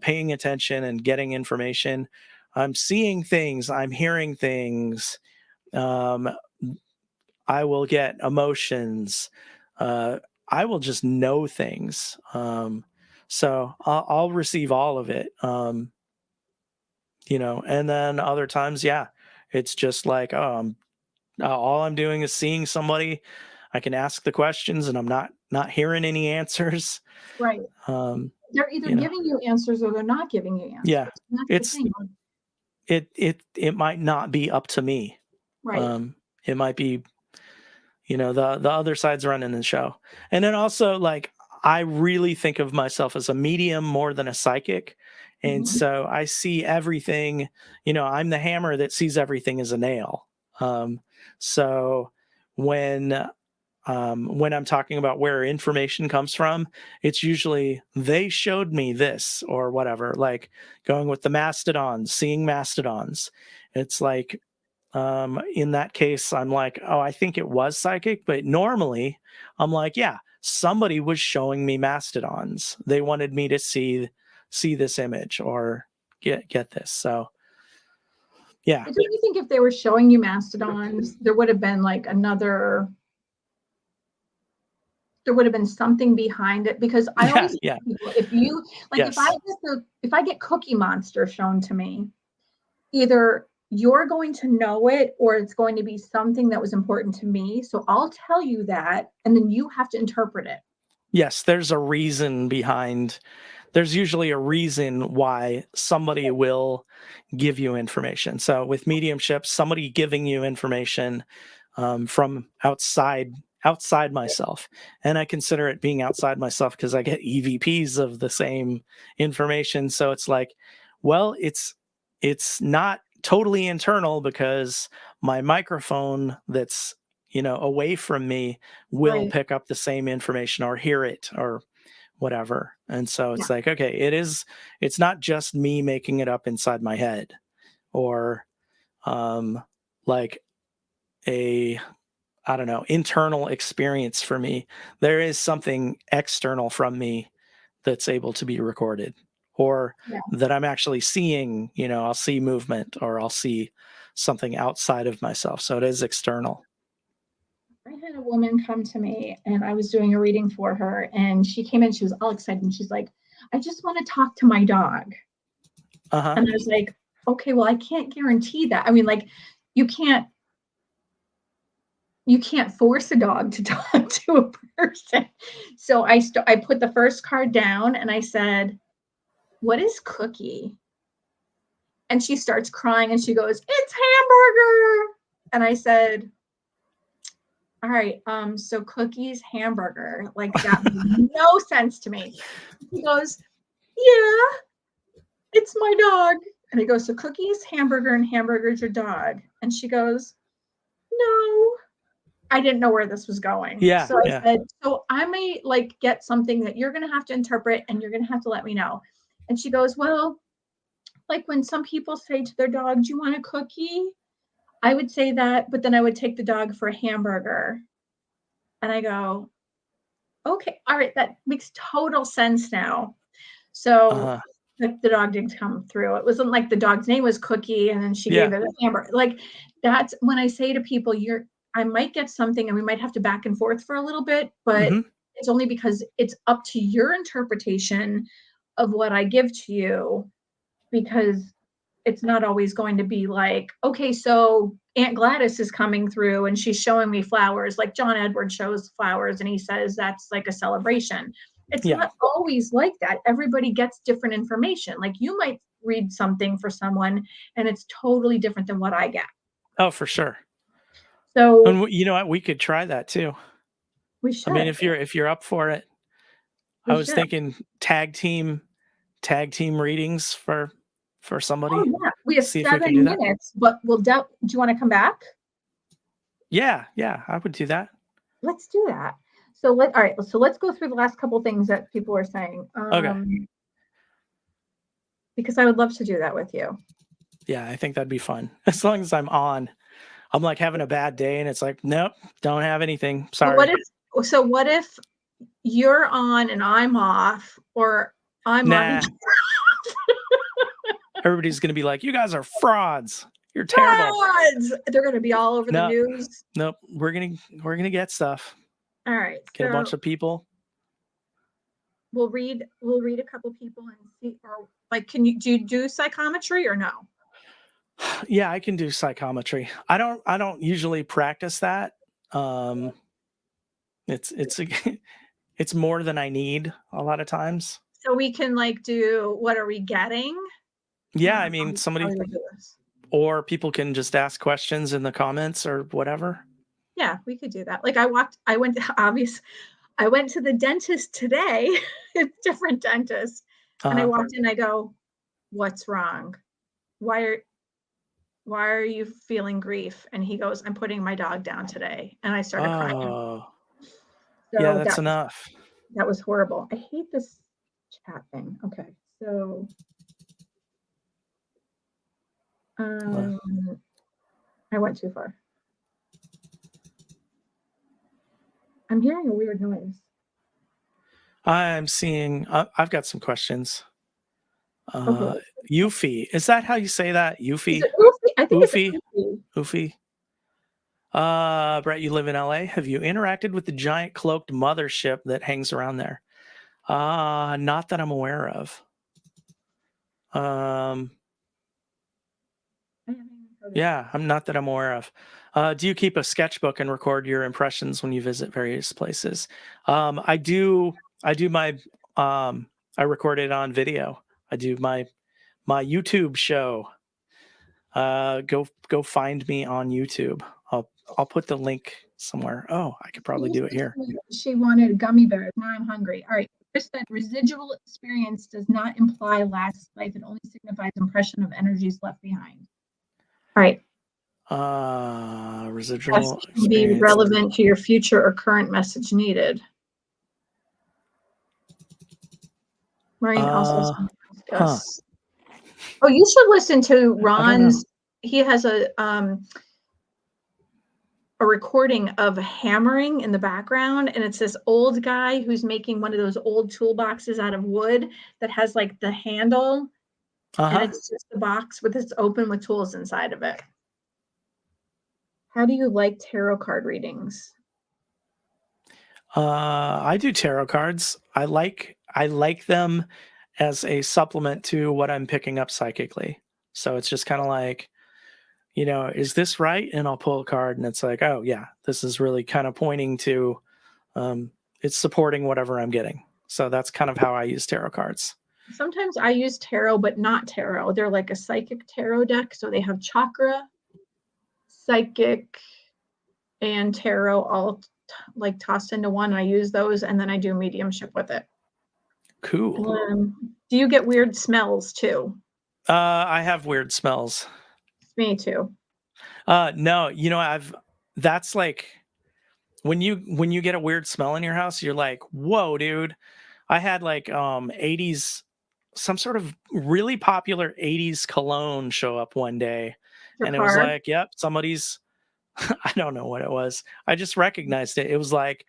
paying attention and getting information, I'm seeing things, I'm hearing things. Um, I will get emotions. Uh, I will just know things. So I'll receive all of it. And then other times, yeah, it's just like, oh, all I'm doing is seeing somebody. I can ask the questions, and I'm not hearing any answers. Right. Um, They're either you know, giving you answers or they're not giving you yeah, answers. And that's the it's thing. it might not be up to me. Right. Um, it might be the other side's running the show. And then also, like, I really think of myself as a medium more than a psychic, and Mhm. so I see everything. I'm the hammer that sees everything as a nail. So when when I'm talking about where information comes from, it's usually they showed me this or whatever, like going with the mastodons, seeing mastodons. It's like, in that case, I'm like, oh, I think it was psychic, but normally I'm like, yeah, somebody was showing me mastodons. They wanted me to see this image or get this. So yeah. Don't you think if they were showing you mastodons, there would have been like there would have been something behind it? Because I Yeah, always tell yeah. people, if you like, Yes. if I get Cookie Monster shown to me, either you're going to know it or it's going to be something that was important to me. So I'll tell you that, and then you have to interpret it. Yes, there's a reason behind there's usually a reason why somebody will give you information. So with mediumship, somebody giving you information from outside myself, and I consider it being outside myself because I get EVPs of the same information. So it's like, well, it's not totally internal because my microphone that's away from me will Right. pick up the same information or hear it or whatever. And so Yeah. it's like, okay, it's not just me making it up inside my head or like a, I don't know, internal experience for me. There is something external from me that's able to be recorded or Yeah. that I'm actually seeing, I'll see movement or I'll see something outside of myself. So it is external. I had a woman come to me and I was doing a reading for her, and she came in, she was all excited, and she's like, I just want to talk to my dog. Uh-huh. And I was like, okay, well, I can't guarantee that. I mean, like, you can't you can't force a dog to talk to a person. So I put the first card down and I said, what is Cookie? And she starts crying and she goes, it's hamburger. And I said, all right, so Cookie's hamburger, like that made no sense to me. He goes, yeah, it's my dog. And I go, so Cookie's hamburger and hamburger's your dog. And she goes, no. I didn't know where this was going. Yeah, So I yeah. said, so I may like get something that you're going to have to interpret and you're going to have to let me know. And she goes, well, like when some people say to their dog, do you want a cookie? I would say that, but then I would take the dog for a hamburger. And I go, okay, all right, that makes total sense now. So Uh-huh. the dog didn't come through. It wasn't like the dog's name was Cookie and then she Yeah. gave it a hamburger. Like that's when I say to people, I might get something and we might have to back and forth for a little bit, but Hmm. it's only because it's up to your interpretation of what I give to you, because it's not always going to be like, okay, so Aunt Gladys is coming through and she's showing me flowers, like John Edward shows flowers and he says that's like a celebration. It's Yeah. not always like that. Everybody gets different information. Like you might read something for someone and it's totally different than what I get. Oh, for sure. And So you know what? We could try that too. we I mean, should. if you're up for it, I We was should. thinking tag team readings for Oh somebody. yeah. We have See if we can do that. 7 minutes, but do you want to come back? Yeah, yeah, I would do that. Let's do that. All right, so let's go through the last couple things that people are saying. Okay. Because I would love to do that with you. Yeah, I think that'd be fun. As long as I'm on. I'm like having a bad day and it's like, nope, don't have anything. But Sorry. what if you're on and I'm off, or I'm on and Nah. Everybody's gonna be like, you guys are frauds. You're terrible. frauds! They're going to be all over the No, news. nope. We're gonna get stuff. All right, Get a so bunch of people. we'll read a couple people and see, or like, do you do psychometry or no? Yeah, I can do psychometry. I don't usually practice that. Um it's it's more than I need a lot of times. So we can like do, what are we getting? I Yeah, don't I know mean how somebody we would do this. or people can just ask questions in the comments or whatever. Yeah, we could do that. Like I went to the dentist today, a different dentist, and I Uh-huh. walked in, I go, what's wrong? Why are you feeling grief? And he goes, I'm putting my dog down today. And I started crying. Oh. Yeah, So that's enough. that was horrible. I hate this chat thing. Okay, so Uh, um, I went too far. I'm hearing a weird noise. I'm seeing. I've got some questions. Okay, Yuffie, is that how you say that? is Yuffie, it Oofy? I think it's Oofie, Oofy. Oofie. Brett, you live in LA. Have you interacted with the giant cloaked mothership that hangs around there? Not that I'm aware of. Um, I haven't even heard of it. yeah, I'm not that I'm aware of. Do you keep a sketchbook and record your impressions when you visit various places? I do. I do my. I record it on video. I do my YouTube show. Go find me on YouTube. I'll put the link somewhere. Oh, I could probably do it here. She wanted gummy bears. Now I'm hungry. All right. Chris said residual experience does not imply last life. It only signifies impression of energies left behind. All right. Residual Can be experience. relevant to your future or current message needed. Maureen also discuss. Oh, you should listen to Ron's. He has a recording of hammering in the background, and it's this old guy who's making one of those old toolboxes out of wood that has like the handle, and it's just a box with it's open with tools inside of it. How do you like tarot card readings? I do tarot cards. I like them as a supplement to what I'm picking up psychically. So it's just kind of like, is this right? And I'll pull a card and it's like, oh yeah, this is really kind of pointing to, it's supporting whatever I'm getting. So that's kind of how I use tarot cards. Sometimes I use tarot, but not tarot. They're like a psychic tarot deck. So they have chakra, psychic, and tarot all like tossed into one. I use those and then I do mediumship with it. Cool. Do you get weird smells too? I have weird smells. Me too. No, that's like when you get a weird smell in your house, you're like, whoa, dude. I had like 80s, some sort of really popular 80s cologne show up one day. And it was like, yep, somebody's I don't know what it was. I just recognized it. It was like,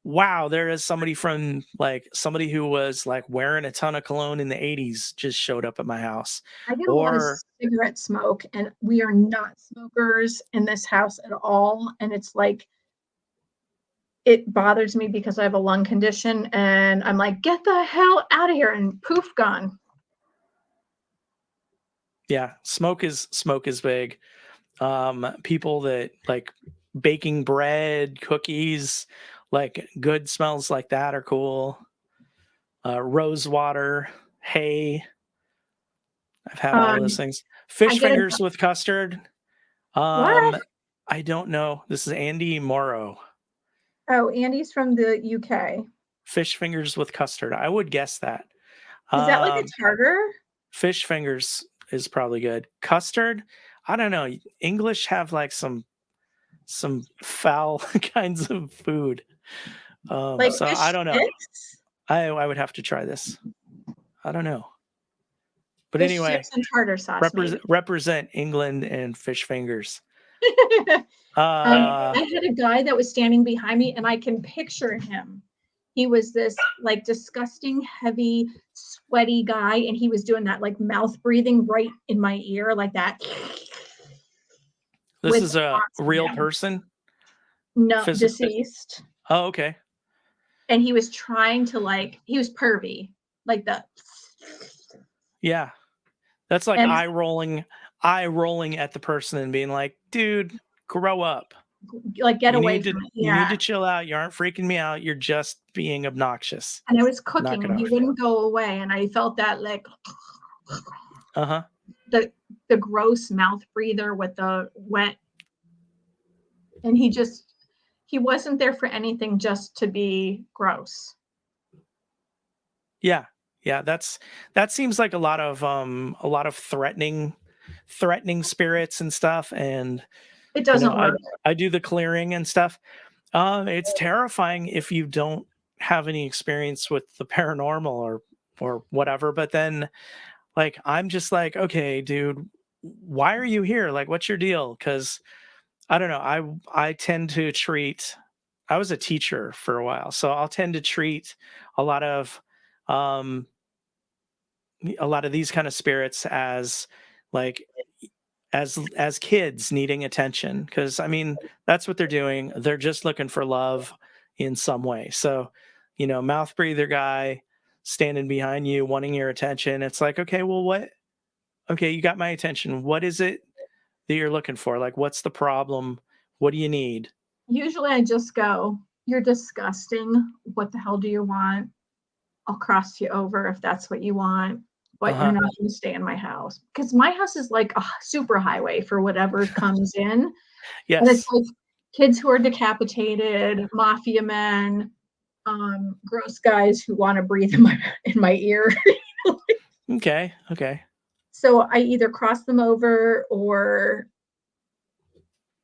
wow, there is somebody from like somebody who was like wearing a ton of cologne in the 80s just showed up at my house. I get a lot of cigarette smoke, and we are not smokers in this house at all. And it's like, it bothers me because I have a lung condition, and I'm like, get the hell out of here, and poof, gone. Yeah, smoke is big. People that like baking bread, cookies, like good smells like that are cool. Rose water, hay. I've had all those things. Fish fingers with custard. What? I don't know. This is Andy Morrow. Oh, Andy's from the UK. Fish fingers with custard. I would guess that. Is that like a tartar? Fish fingers is probably good. Custard, I don't know. English have like some foul kinds of food. Like so fish I don't know. sticks? I would have to try this. I don't know. But Fish anyway, sticks and tartar sauce. represent England and fish fingers. I had a guy that was standing behind me, and I can picture him. He was this like disgusting, heavy, sweaty guy, and he was doing that like mouth breathing right in my ear, like that. This is a real person? No, deceased. Oh, okay. And he was trying to he was pervy, like that. Yeah. That's like eye rolling at the person and being like, dude, grow up. Like get away from it. You need to chill out. You aren't freaking me out. You're just being obnoxious. And I was cooking and he wouldn't go away. And I felt that like the gross mouth breather with the wet. And he wasn't there for anything, just to be gross. Yeah. Yeah, that seems like a lot of threatening spirits and stuff. And it doesn't work. I do the clearing and stuff. It's terrifying if you don't have any experience with the paranormal or whatever. But then, like, I'm just like, okay, dude, why are you here? Like, what's your deal? Because I don't know. I tend to treat. I was a teacher for a while, so I'll tend to treat a lot of um these kind of spirits as like as kids needing attention, because I mean that's what they're doing. They're just looking for love in some way. So, mouth breather guy standing behind you wanting your attention. It's like, okay, well, what? Okay, you got my attention. What is it that you're looking for? Like, what's the problem? What do you need? Usually I just go, "You're disgusting. What the hell do you want? I'll cross you over if that's what you want, Uh but you're huh. not gonna stay in my house." Because my house is like a super highway for whatever comes in, and it's Yes. like kids who are decapitated, mafia men, gross guys who wanna breathe in my ear. Okay. Okay. So I either cross them over or,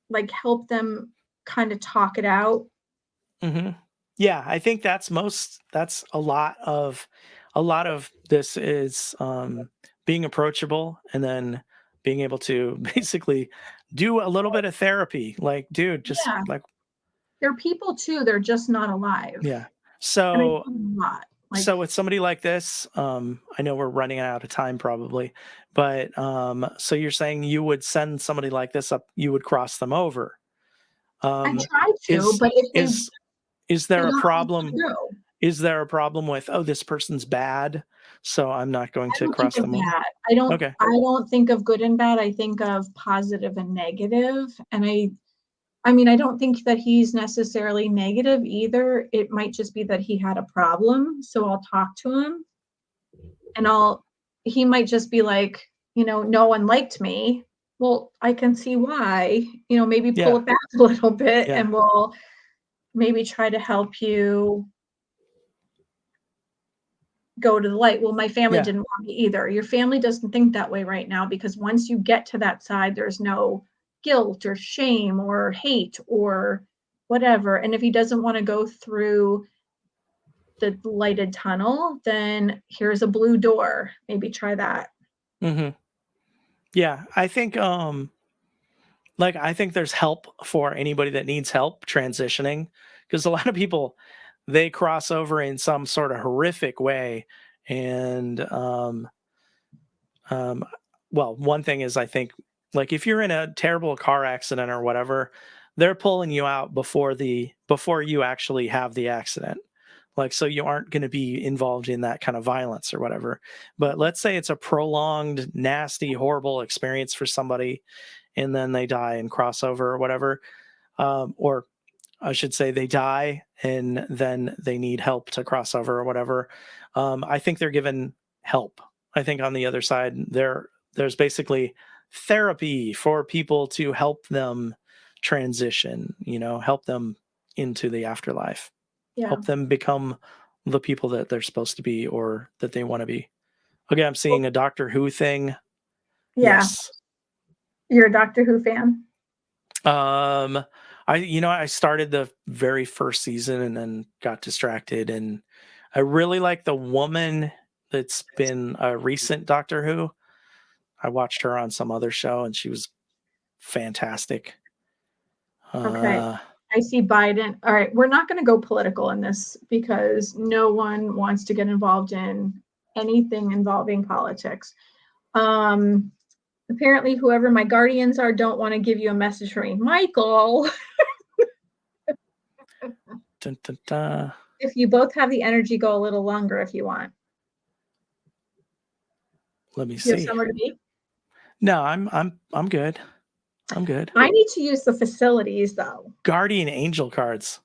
like, help them kinda talk it out. hmm Yeah, I think that's a lot of this is being approachable, and then being able to basically do a little bit of therapy. Like, dude, just Yeah, like, they're people too, they're just not alive, yeah. and I So do a lot, so like, with somebody like this, I know we're running out of time probably, but so you're saying you would send somebody like this up, you would cross them over. I Um, try to, is but if they is is they there a don't know where problem? to go. Is there a problem with, "Oh, this person's bad, so I'm not going I to don't think cross of them over"? that. I don't Okay. I don't think of good and bad, I think of positive and negative, and I mean, I don't think that he's necessarily negative either. It might just be that he had a problem, so I'll talk to him and I'll he might just be like, "No one liked me." Well, I can see why. Maybe pull Yeah, it back a little bit yeah. and we'll maybe try to help you go to the light. Well, my family Yeah. didn't want me either. Your family doesn't think that way right now because once you get to that side, there's no guilt or shame or hate or whatever. And if he doesn't want to go through the lighted tunnel, then here's a blue door. Maybe try that. Mhm. Yeah, I think there's help for anybody that needs help transitioning, because a lot of people, they cross over in some sort of horrific way, and, um, well, one thing is, I think, like, if you're in a terrible car accident or whatever, they're pulling you out before you actually have the accident. Like, so you aren't gonna be involved in that kind of violence or whatever. But let's say it's a prolonged, nasty, horrible experience for somebody, and then they die and cross over or whatever, or I should say they die and then they need help to cross over or whatever. I think they're given help. I think on the other side, there's basically therapy for people to help them transition, help them into the afterlife, Yeah. help them become the people that they're supposed to be or that they want to be. Okay, I'm Well, seeing a Doctor Who thing. yeah. Yes. You're a Doctor Who fan? Um, I started the very first season and then got distracted, and I really like the woman that's been a recent Doctor Who. I watched her on some other show and she was fantastic. Okay. Uh, I see Biden. All right. We're not going to go political in this because no one wants to get involved in anything involving politics. Um, Apparently, whoever my guardians are don't want to give you a message for me. Michael, dun, dun, dun. if you both have the energy, go a little longer if you want. Let me Do you have see. somewhere to be? No, I'm good. I'm good. I need to use the facilities though. Guardian Angel cards.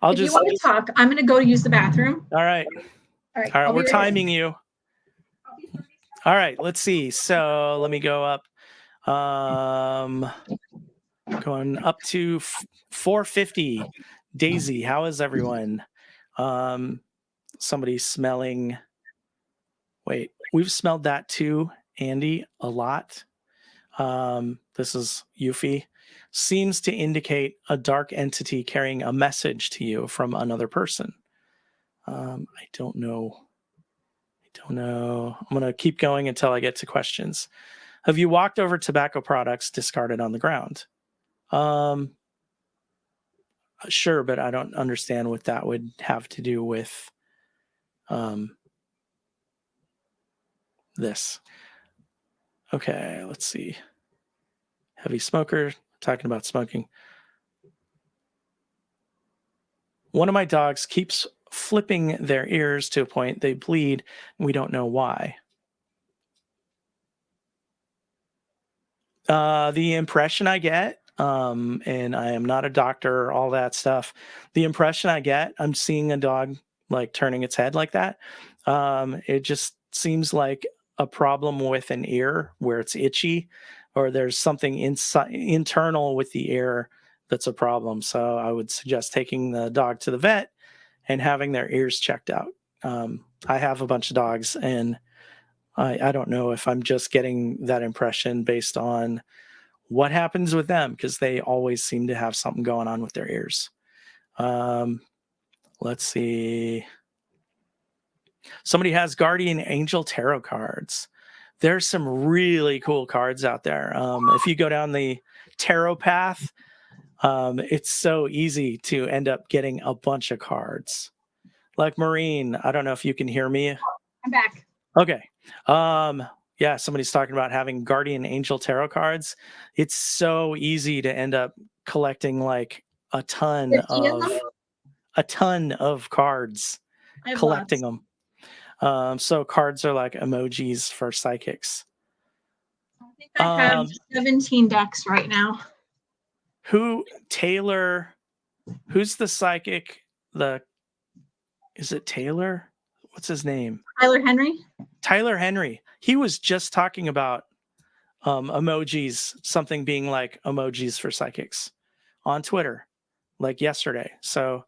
I'll If you just want to talk, I'm going to go to use the bathroom. all right. All right. All right, I'll we're be right back. timing you. All right, let's see. So let me go up. Um, Going up to 450. Daisy, how is everyone? Um, Somebody smelling. Wait, we've smelled that too, Andy, a lot. This is Yuffie. seems to indicate a dark entity carrying a message to you from another person. I don't know. I'm going to keep going until I get to questions. Have you walked over tobacco products discarded on the ground? Sure, but I don't understand what that would have to do with this. Okay, let's see. Heavy smoker, talking about smoking. One of my dogs keeps flipping their ears to a point they bleed, and we don't know why. The impression I get, and I am not a doctor, all that stuff. The impression I get, I'm seeing a dog like turning its head like that. It just seems like a problem with an ear where it's itchy, or there's something internal with the ear that's a problem. So I would suggest taking the dog to the vet and having their ears checked out. I have a bunch of dogs, and I don't know if I'm just getting that impression based on what happens with them, because they always seem to have something going on with their ears. Let's see. Somebody has Guardian Angel Tarot cards. There's some really cool cards out there. If you go down the tarot path, it's so easy to end up getting a bunch of cards. Like Maureen, I don't know if you can hear me. I'm back. Okay. Yeah, somebody's talking about having Guardian Angel Tarot cards. It's so easy to end up collecting like a ton of cards, collecting them. So cards are like emojis for psychics. I think I have 17 decks right now. Who's the psychic? Is it Taylor? What's his name? Tyler Henry. He was just talking about emojis, something being like emojis for psychics on Twitter, like yesterday. So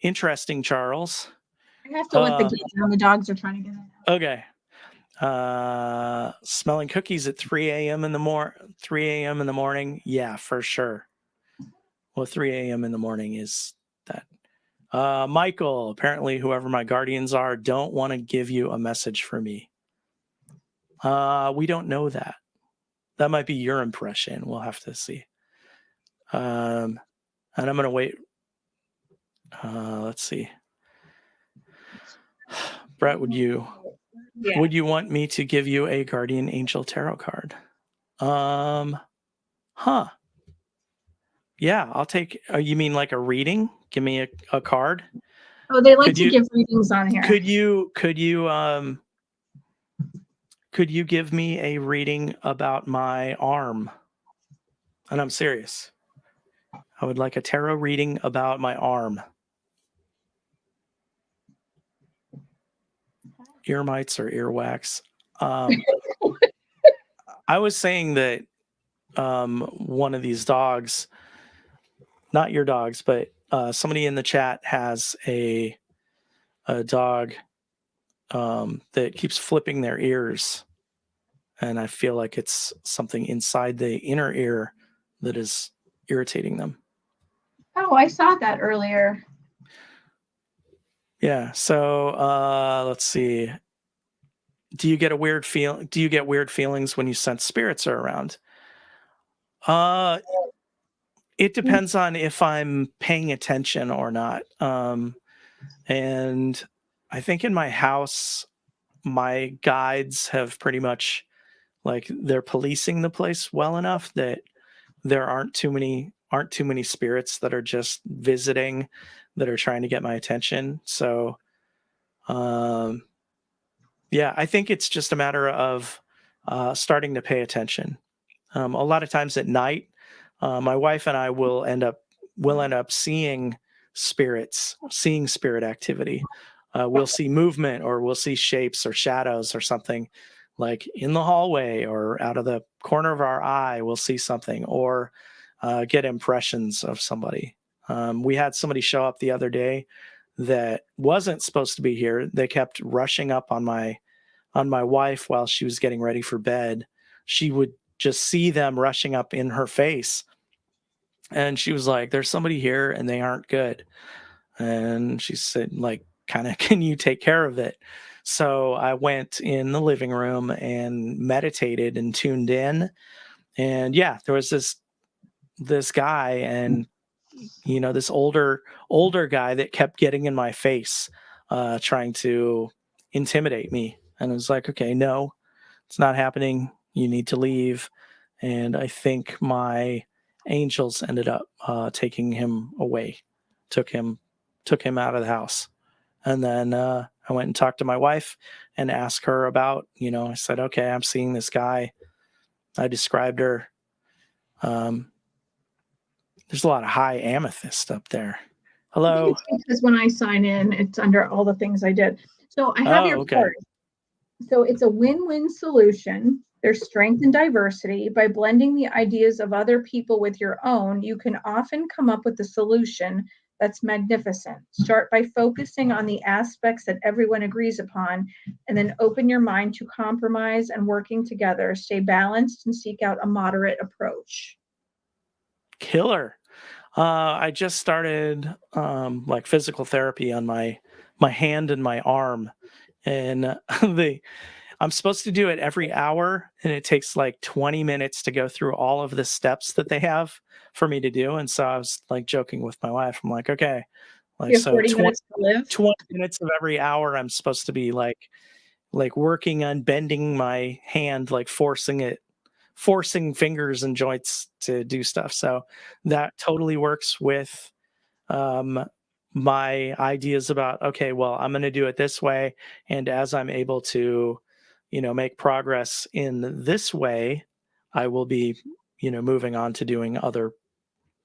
interesting, Charles. I have to let the kids know the dogs are trying to get in. Okay. Smelling cookies at 3 a.m. in the morning. Yeah, for sure. Well, 3 a.m. in the morning is that. Michael, apparently whoever my guardians are don't want to give you a message for me. We don't know that. That might be your impression. We'll have to see. And I'm going to wait. Let's see. Brett, would you want me to give you a Guardian Angel Tarot card? Yeah, I'll take. You mean like a reading? Give me a card. Oh, they like to give readings on here. Could you give me a reading about my arm? And I'm serious. I would like a tarot reading about my arm. Ear mites or earwax. I was saying that one of these dogs, not your dogs, but somebody in the chat has a dog that keeps flipping their ears. And I feel like it's something inside the inner ear that is irritating them. Oh, I saw that earlier. Yeah. So let's see. Do you get weird feelings when you sense spirits are around? It depends on if I'm paying attention or not. And I think in my house, my guides have pretty much they're policing the place well enough that there aren't too many spirits that are just visiting that are trying to get my attention. So, yeah, I think it's just a matter of starting to pay attention. A lot of times at night, my wife and I will end up seeing spirits, seeing spirit activity. We'll see movement, or we'll see shapes or shadows or something like in the hallway or out of the corner of our eye. We'll see something, or get impressions of somebody. We had somebody show up the other day that wasn't supposed to be here. They kept rushing up on my wife while she was getting ready for bed. She would just see them rushing up in her face And she was like, "There's somebody here and they aren't good." And she said, like, kind of, "Can you take care of it?" So I went in the living room and meditated and tuned in. And yeah, there was this guy, and this older guy that kept getting in my face, trying to intimidate me. And it was like, okay, no, it's not happening. You need to leave. And I think my angels ended up taking him away, took him took him out of the house. And then I went and talked to my wife and asked her about, I said, okay, I'm seeing this guy. I described her. Um, there's a lot of high amethyst up there. I think Hello. it's because when I sign in, it's under all the things I did. So I have Oh, your okay. card. So it's a win-win solution. There's strength and diversity. By blending the ideas of other people with your own, you can often come up with a solution that's magnificent. Start by focusing on the aspects that everyone agrees upon, and then open your mind to compromise and working together. Stay balanced and seek out a moderate approach. Killer. I just started like physical therapy on my hand and my arm, and the I'm supposed to do it every hour, and it takes like 20 minutes to go through all of the steps that they have for me to do. And so I was like joking with my wife. I'm like, okay, like You have so 40 minutes to live. 20 minutes of every hour I'm supposed to be like working on bending my hand, like forcing fingers and joints to do stuff. So that totally works with um, my ideas about, okay, well, I'm going to do it this way. And as I'm able to, make progress in this way, I will be, moving on to doing other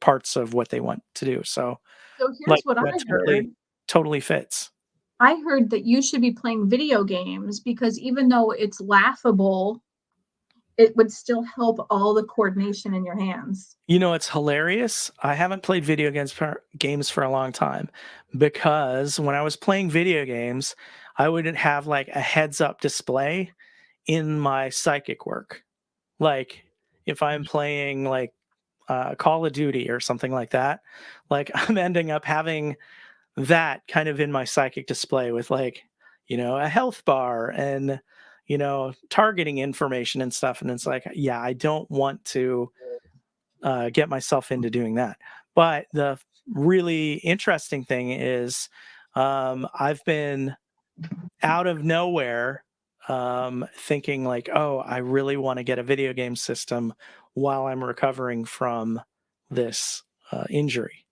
parts of what they want to do. So So like here's what I that heard. totally fits. I heard that you should be playing video games because even though it's laughable, it would still help all the coordination in your hands. It's hilarious. I haven't played games for a long time because when I was playing video games, I wouldn't have like a heads up display in my psychic work. Like if I'm playing like Call of Duty or something like that, like I'm ending up having that kind of in my psychic display with like, a health bar and, targeting information and stuff. And it's like, yeah, I don't want to get myself into doing that. But the really interesting thing is, I've been out of nowhere thinking like, oh, I really want to get a video game system while I'm recovering from this injury.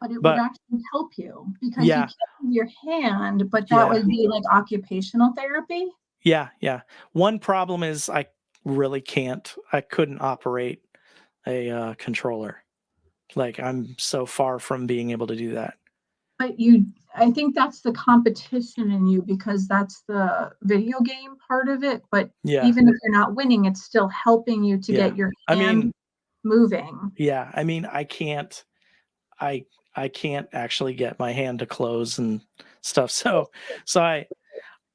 But it would But actually help you because you yeah, can't move your hand, but that yeah, would be like occupational therapy. yeah. One problem is I couldn't operate a controller. Like I'm so far from being able to do that. But I think that's the competition in you because that's the video game part of it. But Yeah, even if you're not winning, it's still helping you to yeah. get your I mean, hand moving. yeah. I mean, I I can't actually get my hand to close and stuff. So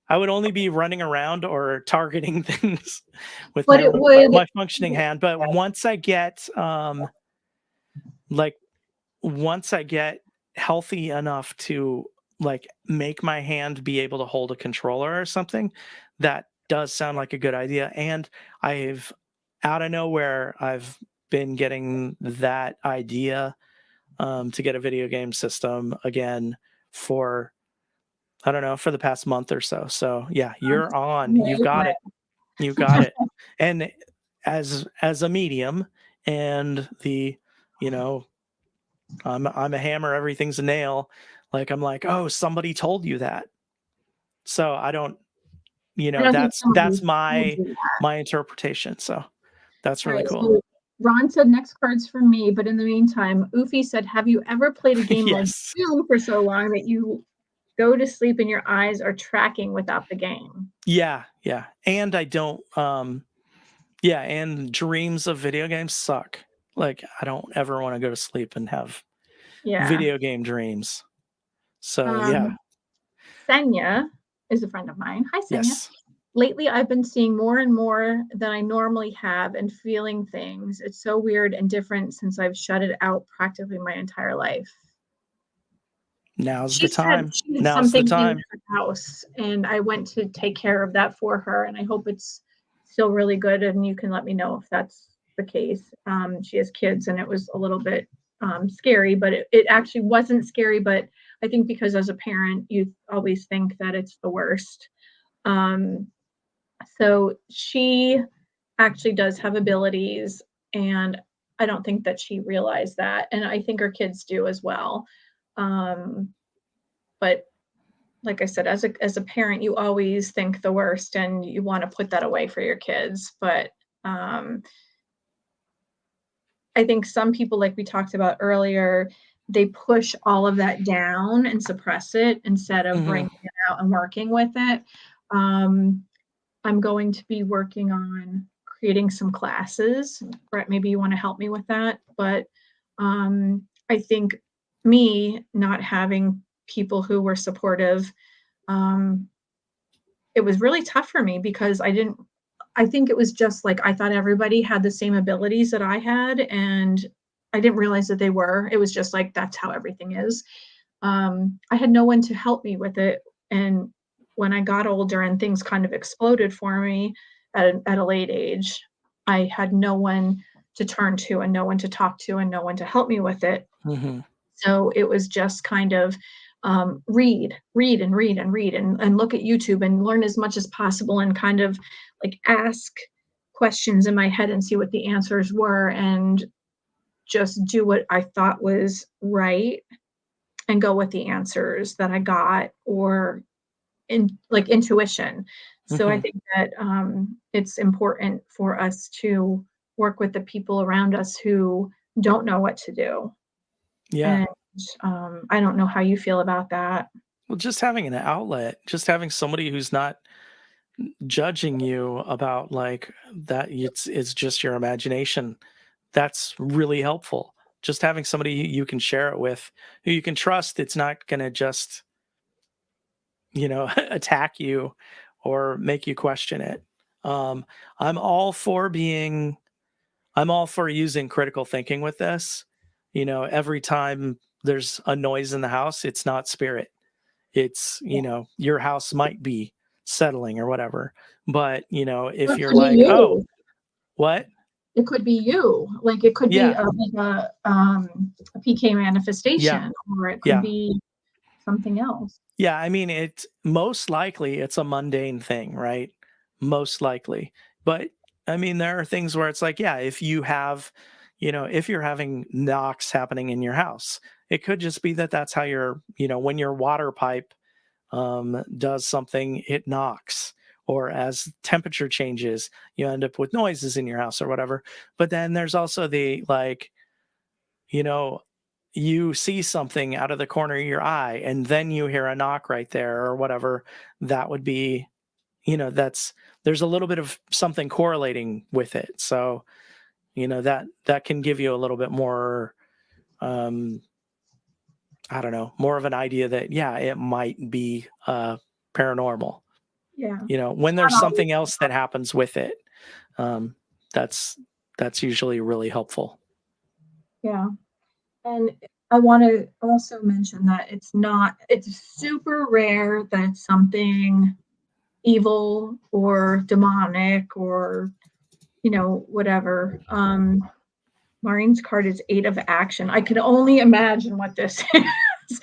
I would only be running around or targeting things with But it would, my functioning hand. But like once I get healthy enough to like make my hand be able to hold a controller or something, that does sound like a good idea. And I've out of nowhere, I've been getting that idea to get a video game system again for I don't know for the past month or so. So yeah, you're on. You've got it. You got it. And as a medium and you know I'm a hammer, everything's a nail. Like I'm like, oh, somebody told you that. So I don't, I don't think that's somebody told you. my interpretation. So that's All really right, cool. so Ron said next card's for me, but in the meantime, Ufi said, have you ever played a game like Yes. Doom for so long that you go to sleep and your eyes are tracking without the game? Yeah, yeah. And I don't yeah, and dreams of video games suck. Like I don't ever want to go to sleep and have Yeah. video game dreams. So yeah, Um, Senya is a friend of mine. Hi, Senya. yes. lately I've been seeing more and more than I normally have and feeling things. It's so weird and different since I've shut it out practically my entire life. Now's She the said time. she had Now's the something in time. her house, and I went to take care of that for her, and I hope it's still really good, and you can let me know if that's the case. She has kids, and it was a little bit scary, but it actually wasn't scary. But I think because as a parent, you always think that it's the worst. Um, so she actually does have abilities, and I don't think that she realized that, and I think her kids do as well. Um, but like I said, as a parent, you always think the worst and you want to put that away for your kids. But um, I think some people, like we talked about earlier, they push all of that down and suppress it instead of Hmm. bringing it out and working with it. Um, I'm going to be working on creating some classes. Brett, maybe you want to help me with that. But I think me not having people who were supportive, um, it was really tough for me because I think it was just like I thought everybody had the same abilities that I had, and I didn't realize that they were. It was just like that's how everything is. I had no one to help me with it, and when I got older and things kind of exploded for me at a late age, I had no one to turn to and no one to talk to and no one to help me with it. Hmm. So it was just kind of read and read and read and look at YouTube and learn as much as possible and kind of like ask questions in my head and see what the answers were and just do what I thought was right and go with the answers that I got or in like intuition. So I Hmm. think that it's important for us to work with the people around us who don't know what to do. Yeah. And I don't know how you feel about that. Well, just having an outlet, just having somebody who's not judging you about like that it's just your imagination. That's really helpful. Just having somebody you can share it with, who you can trust. It's not going to just, attack you or make you question it. Um, I'm all for being, I'm all for using critical thinking with this. Every time there's a noise in the house, it's not spirit. It's, Yeah. your house might be settling or whatever. But, Or if it you're could be like, oh, you. what? It could be you. Like it could be Yeah, a PK yeah, manifestation, or it could yeah. be something else. Yeah, I mean, it's most likely it's a mundane thing, right? Most likely. But I mean, there are things where it's like, yeah, if you have, if you're having knocks happening in your house, it could just be that that's how when your water pipe does something, it knocks. Or as temperature changes, you end up with noises in your house or whatever. But then there's also the like, you know, you see something out of the corner of your eye and then you hear a knock right there or whatever. That would be, there's a little bit of something correlating with it. So, that can give you a little bit more, um, I don't know, more of an idea that, yeah, it might be paranormal. Yeah. When It's there's not always, something else that happens with it, um, that's that's usually really helpful. yeah. And I want to also mention that it's super rare that something evil or demonic or, whatever. Maureen's card is 8 of action. I can only imagine what this is.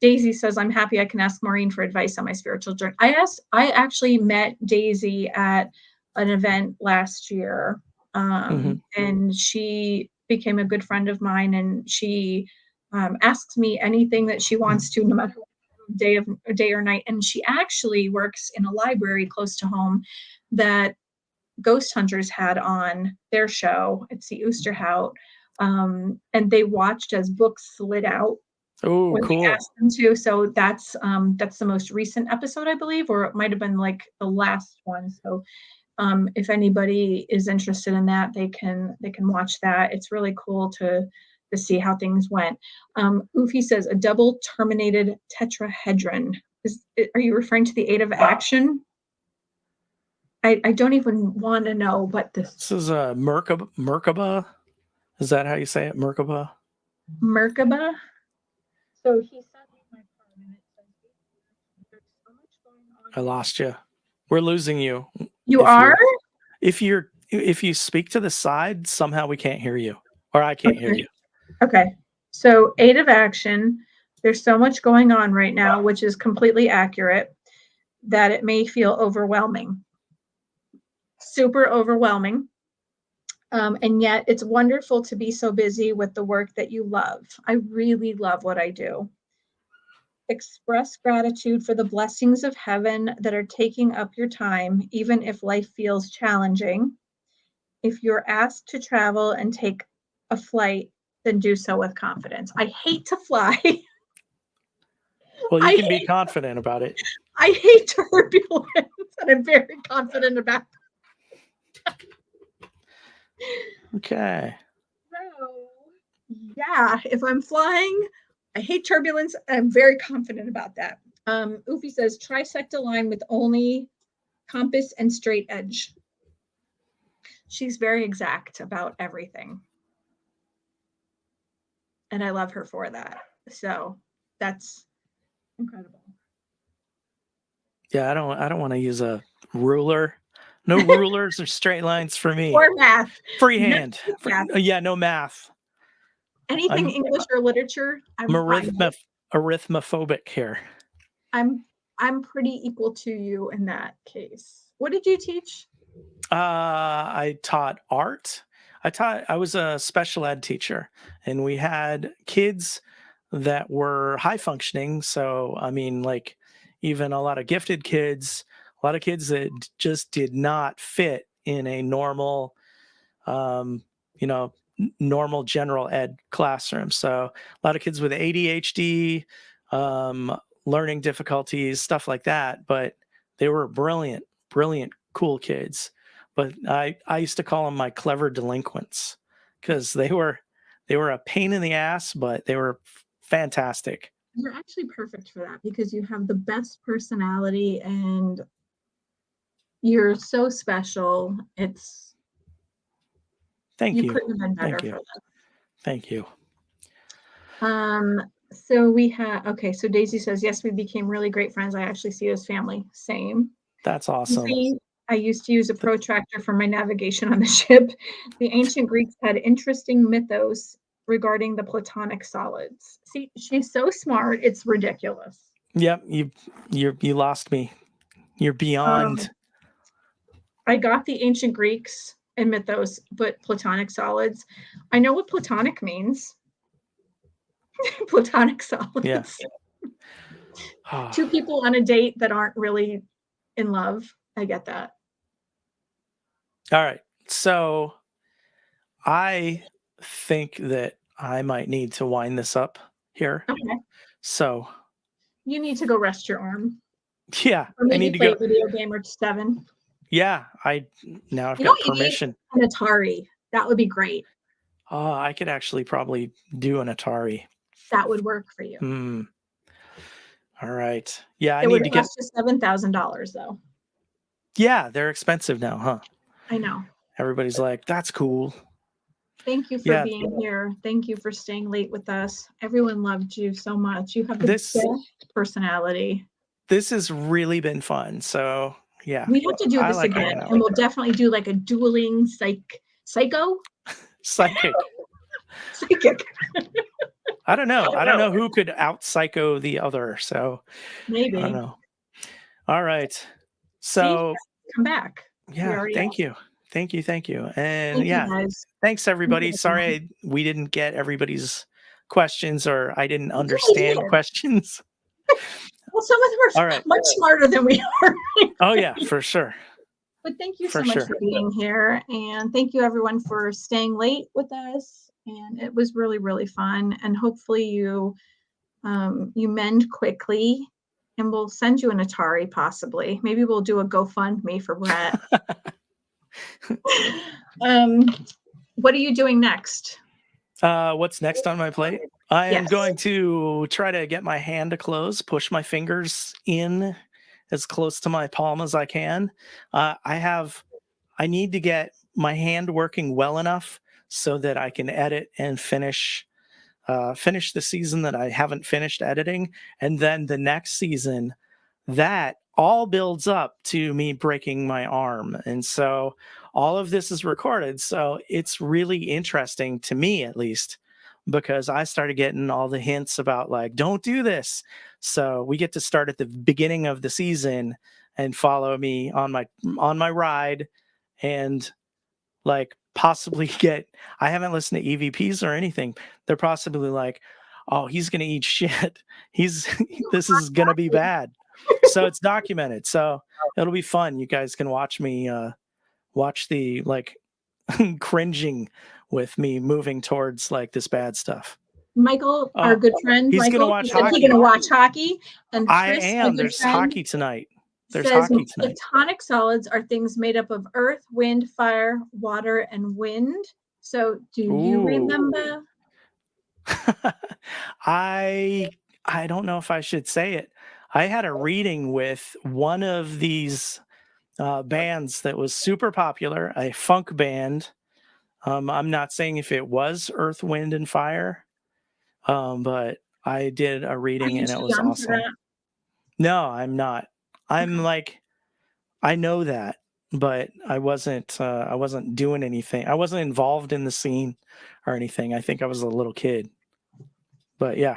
Daisy says, I'm happy I can ask Maureen for advice on my spiritual journey. I actually met Daisy at an event last year. Hmm. And she became a good friend of mine and she asks me anything that she wants to, no matter what day or night. And she actually works in a library close to home that Ghost Hunters had on their show. It's the Oosterhout. And they watched as books slid out Oh, when we cool. asked them to. So that's the most recent episode, I believe, or it might have been like the last one. So if anybody is interested in that, they can watch that. It's really cool to see how things went. Ufi says a double terminated tetrahedron. Are you referring to the 8 of action? I don't even want to know what this This is a Merkaba. Is that how you say it? Merkaba? Merkaba. So he sent me my card and it says, there's so much going on. I lost you. We're losing you. You If are? if you speak to the side, somehow we can't hear you, or I can't hear Okay. you. Okay. So 8 of action. There's so much going on right now, which is completely accurate, that it may feel overwhelming. Super overwhelming. And yet it's wonderful to be so busy with the work that you love. I really love what I do. Express gratitude for the blessings of heaven that are taking up your time, even if life feels challenging. If you're asked to travel and take a flight, then do so with confidence. I hate to fly. Well, you I can be hate, confident about it. I hate turbulence, and I'm very confident about Okay. So, yeah, if I'm flying, I hate turbulence. I'm very confident about that. Oofy says trisect a line with only compass and straight edge. She's very exact about everything. And I love her for that. So that's incredible. Yeah, I don't want to use a ruler. No rulers or straight lines for me. Or math. Freehand. Math. Yeah, no math. Anything I'm English or literature, I'm arithmophobic here. I'm pretty equal to you in that case. What did you teach? I taught art. I was a special ed teacher, and we had kids that were high functioning. So, I mean, like even a lot of gifted kids, a lot of kids that just did not fit in a normal, um, normal general ed classroom. So, a lot of kids with ADHD, learning difficulties, stuff like that. But they were brilliant, brilliant, cool kids. But I used to call them my clever delinquents because they were a pain in the ass, but they were fantastic. You're actually perfect for that because you have the best personality and you're so special. Thank You you. couldn't have been better Thank you. for that. Thank you. So we had, okay, so Daisy says, yes, we became really great friends. I actually see you as family. Same. That's awesome. I used to use a protractor for my navigation on the ship. The ancient Greeks had interesting mythos regarding the Platonic solids. See, she's so smart, it's ridiculous. Yep, you lost me. You're beyond. I got the ancient Greeks and mythos, but Platonic solids. I know what Platonic means. Platonic solids. Yeah. Two people on a date that aren't really in love. I get that. All right. So I think that I might need to wind this up here. Okay. So You need to go rest your arm. yeah, Or maybe I need to play go. a video game or 7. Yeah, now I've You know got what you need? permission. An Atari. That would be great. Oh, I could actually probably do an Atari. That would work for you. All right. Yeah, I It need would to get. cost you $7,000 though. Yeah, they're expensive now, huh? I know. Everybody's like, that's cool. Thank you for Yeah. being here. Thank you for staying late with us. Everyone loved you so much. You have the This best personality. this has really been fun. So yeah, We have to do I this like again, hanging out. and we'll definitely do like a dueling psycho. Psychic. Psychic. I don't know. I don't know who could out psycho the other. So Maybe. I don't know. All right. So come back. yeah, thank you. Thank you. Thank you. And Thank yeah, you guys. thanks everybody. Sorry we didn't get everybody's questions or I didn't understand questions. Well, some of them are much smarter than we are. Oh yeah, for sure. But thank you so much for being here. And thank you everyone for staying late with us. And it was really, really fun. And hopefully you mend quickly and we'll send you an Atari possibly. Maybe we'll do a GoFundMe for Brett. What are you doing next? What's next on my plate? I am going to try to get my hand to close, push my fingers in as close to my palm as I can. I need to get my hand working well enough so that I can edit and finish the season that I haven't finished editing, and then the next season that all builds up to me breaking my arm. And so all of this is recorded. So it's really interesting to me, at least, because I started getting all the hints about like, don't do this. So we get to start at the beginning of the season and follow me on my ride and like possibly get, I haven't listened to EVPs or anything. They're possibly like, oh, he's going to eat shit. This is going to be bad. So it's documented. So it'll be fun. You guys can watch me, watch the like cringing with me moving towards like this bad stuff. Michael, our good friend, he's Michael, gonna watch hockey. he's going to watch hockey. And I Chris, am. There's hockey tonight. There's says hockey tonight. Platonic solids are things made up of earth, wind, fire, water, and wind. So do you remember? I don't know if I should say it. I had a reading with one of these bands that was super popular, a funk band. I'm not saying if it was Earth, Wind, and Fire, but I did a reading and it was awesome. No, I'm not. I'm like, I know that, but I wasn't doing anything. I wasn't involved in the scene or anything. I think I was a little kid. But yeah.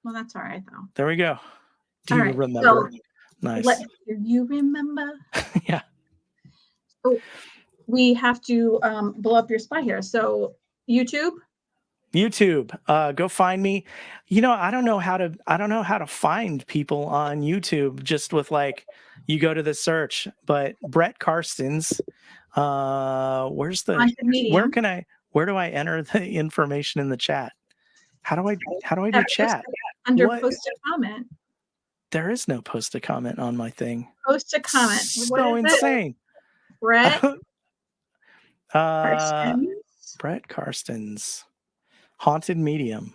Well, that's all right though. There we go. Do you remember? So, nice. Do you remember? Yeah. So we have to blow up your spot here. So YouTube, go find me. I don't know how to find people on YouTube just with like, you go to the search, but Brett Carstens, where do I enter the information in the chat? How do I do chat? Under post a comment. There is no post a comment on my thing. Post a comment. So insane. Brett Carstens. Brett Carstens. Haunted Medium.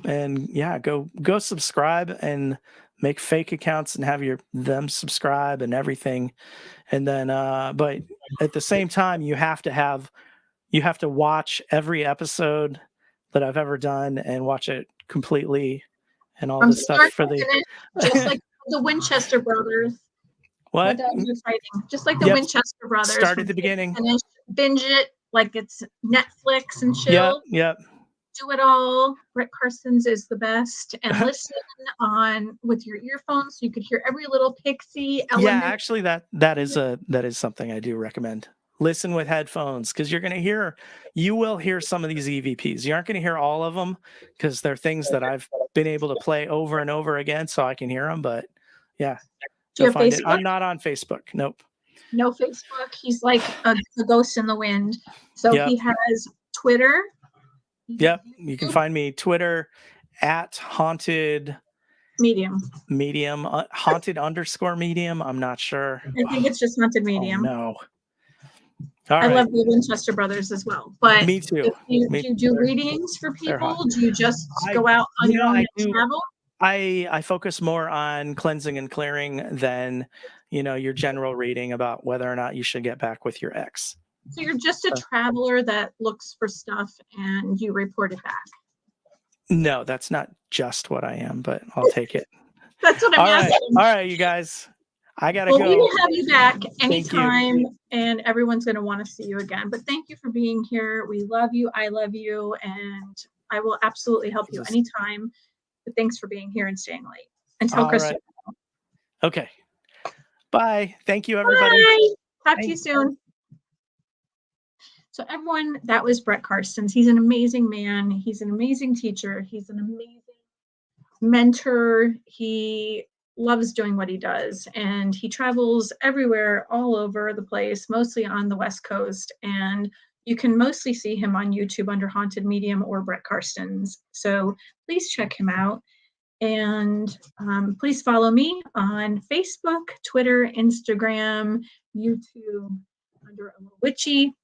And yeah, go subscribe and make fake accounts and have them subscribe and everything. And then but at the same time you have to watch every episode that I've ever done and watch it completely and all this stuff for the just like the Winchester brothers. What? Just like the Winchester brothers. Start at the beginning. Finish, binge it like it's Netflix and chill. Yep. Do it all. Brett Carstens is the best. And listen on with your earphones so you could hear every little pixie element. Yeah, actually that is something I do recommend. Listen with headphones because you will hear some of these EVPs. You aren't going to hear all of them because they're things that I've been able to play over and over again so I can hear them. But yeah. Do you have Facebook? I'm not on Facebook. Nope. No Facebook. He's like a ghost in the wind. So he has Twitter. Yep. You can find me Twitter at haunted medium. Haunted _medium. I'm not sure. I think it's just haunted medium. Oh, no. I love the Winchester brothers as well. But me too. Do you do readings for people? Do you just go out on your own and travel? I focus more on cleansing and clearing than, your general reading about whether or not you should get back with your ex. So you're just a traveler that looks for stuff and you report it back. No, that's not just what I am, but I'll take it. That's what I'm asking. All right, you guys. I gotta go. We will have you back anytime, and everyone's going to want to see you again. But thank you for being here. We love you. I love you, and I will absolutely help you anytime. But thanks for being here and staying late. Until Christmas. Right. Okay. Bye. Thank you, everybody. Bye. Talk to you soon. So everyone, that was Brett Carstens. He's an amazing man. He's an amazing teacher. He's an amazing mentor. He loves doing what he does, and he travels everywhere, all over the place, mostly on the West Coast. And you can mostly see him on YouTube under Haunted Medium or Brett Carstens. So please check him out. And please follow me on Facebook, Twitter, Instagram, YouTube under a little witchy.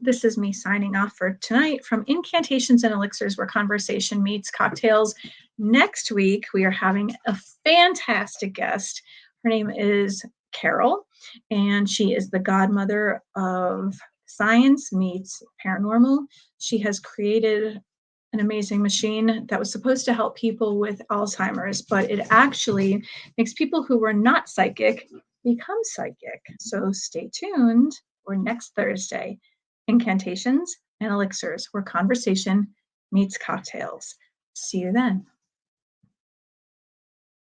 This is me signing off for tonight from Incantations and Elixirs, where conversation meets cocktails. Next week, we are having a fantastic guest. Her name is Carol, and she is the godmother of science meets paranormal. She has created an amazing machine that was supposed to help people with Alzheimer's, but it actually makes people who were not psychic become psychic. So stay tuned for next Thursday. Incantations and Elixirs, where conversation meets cocktails. See you then.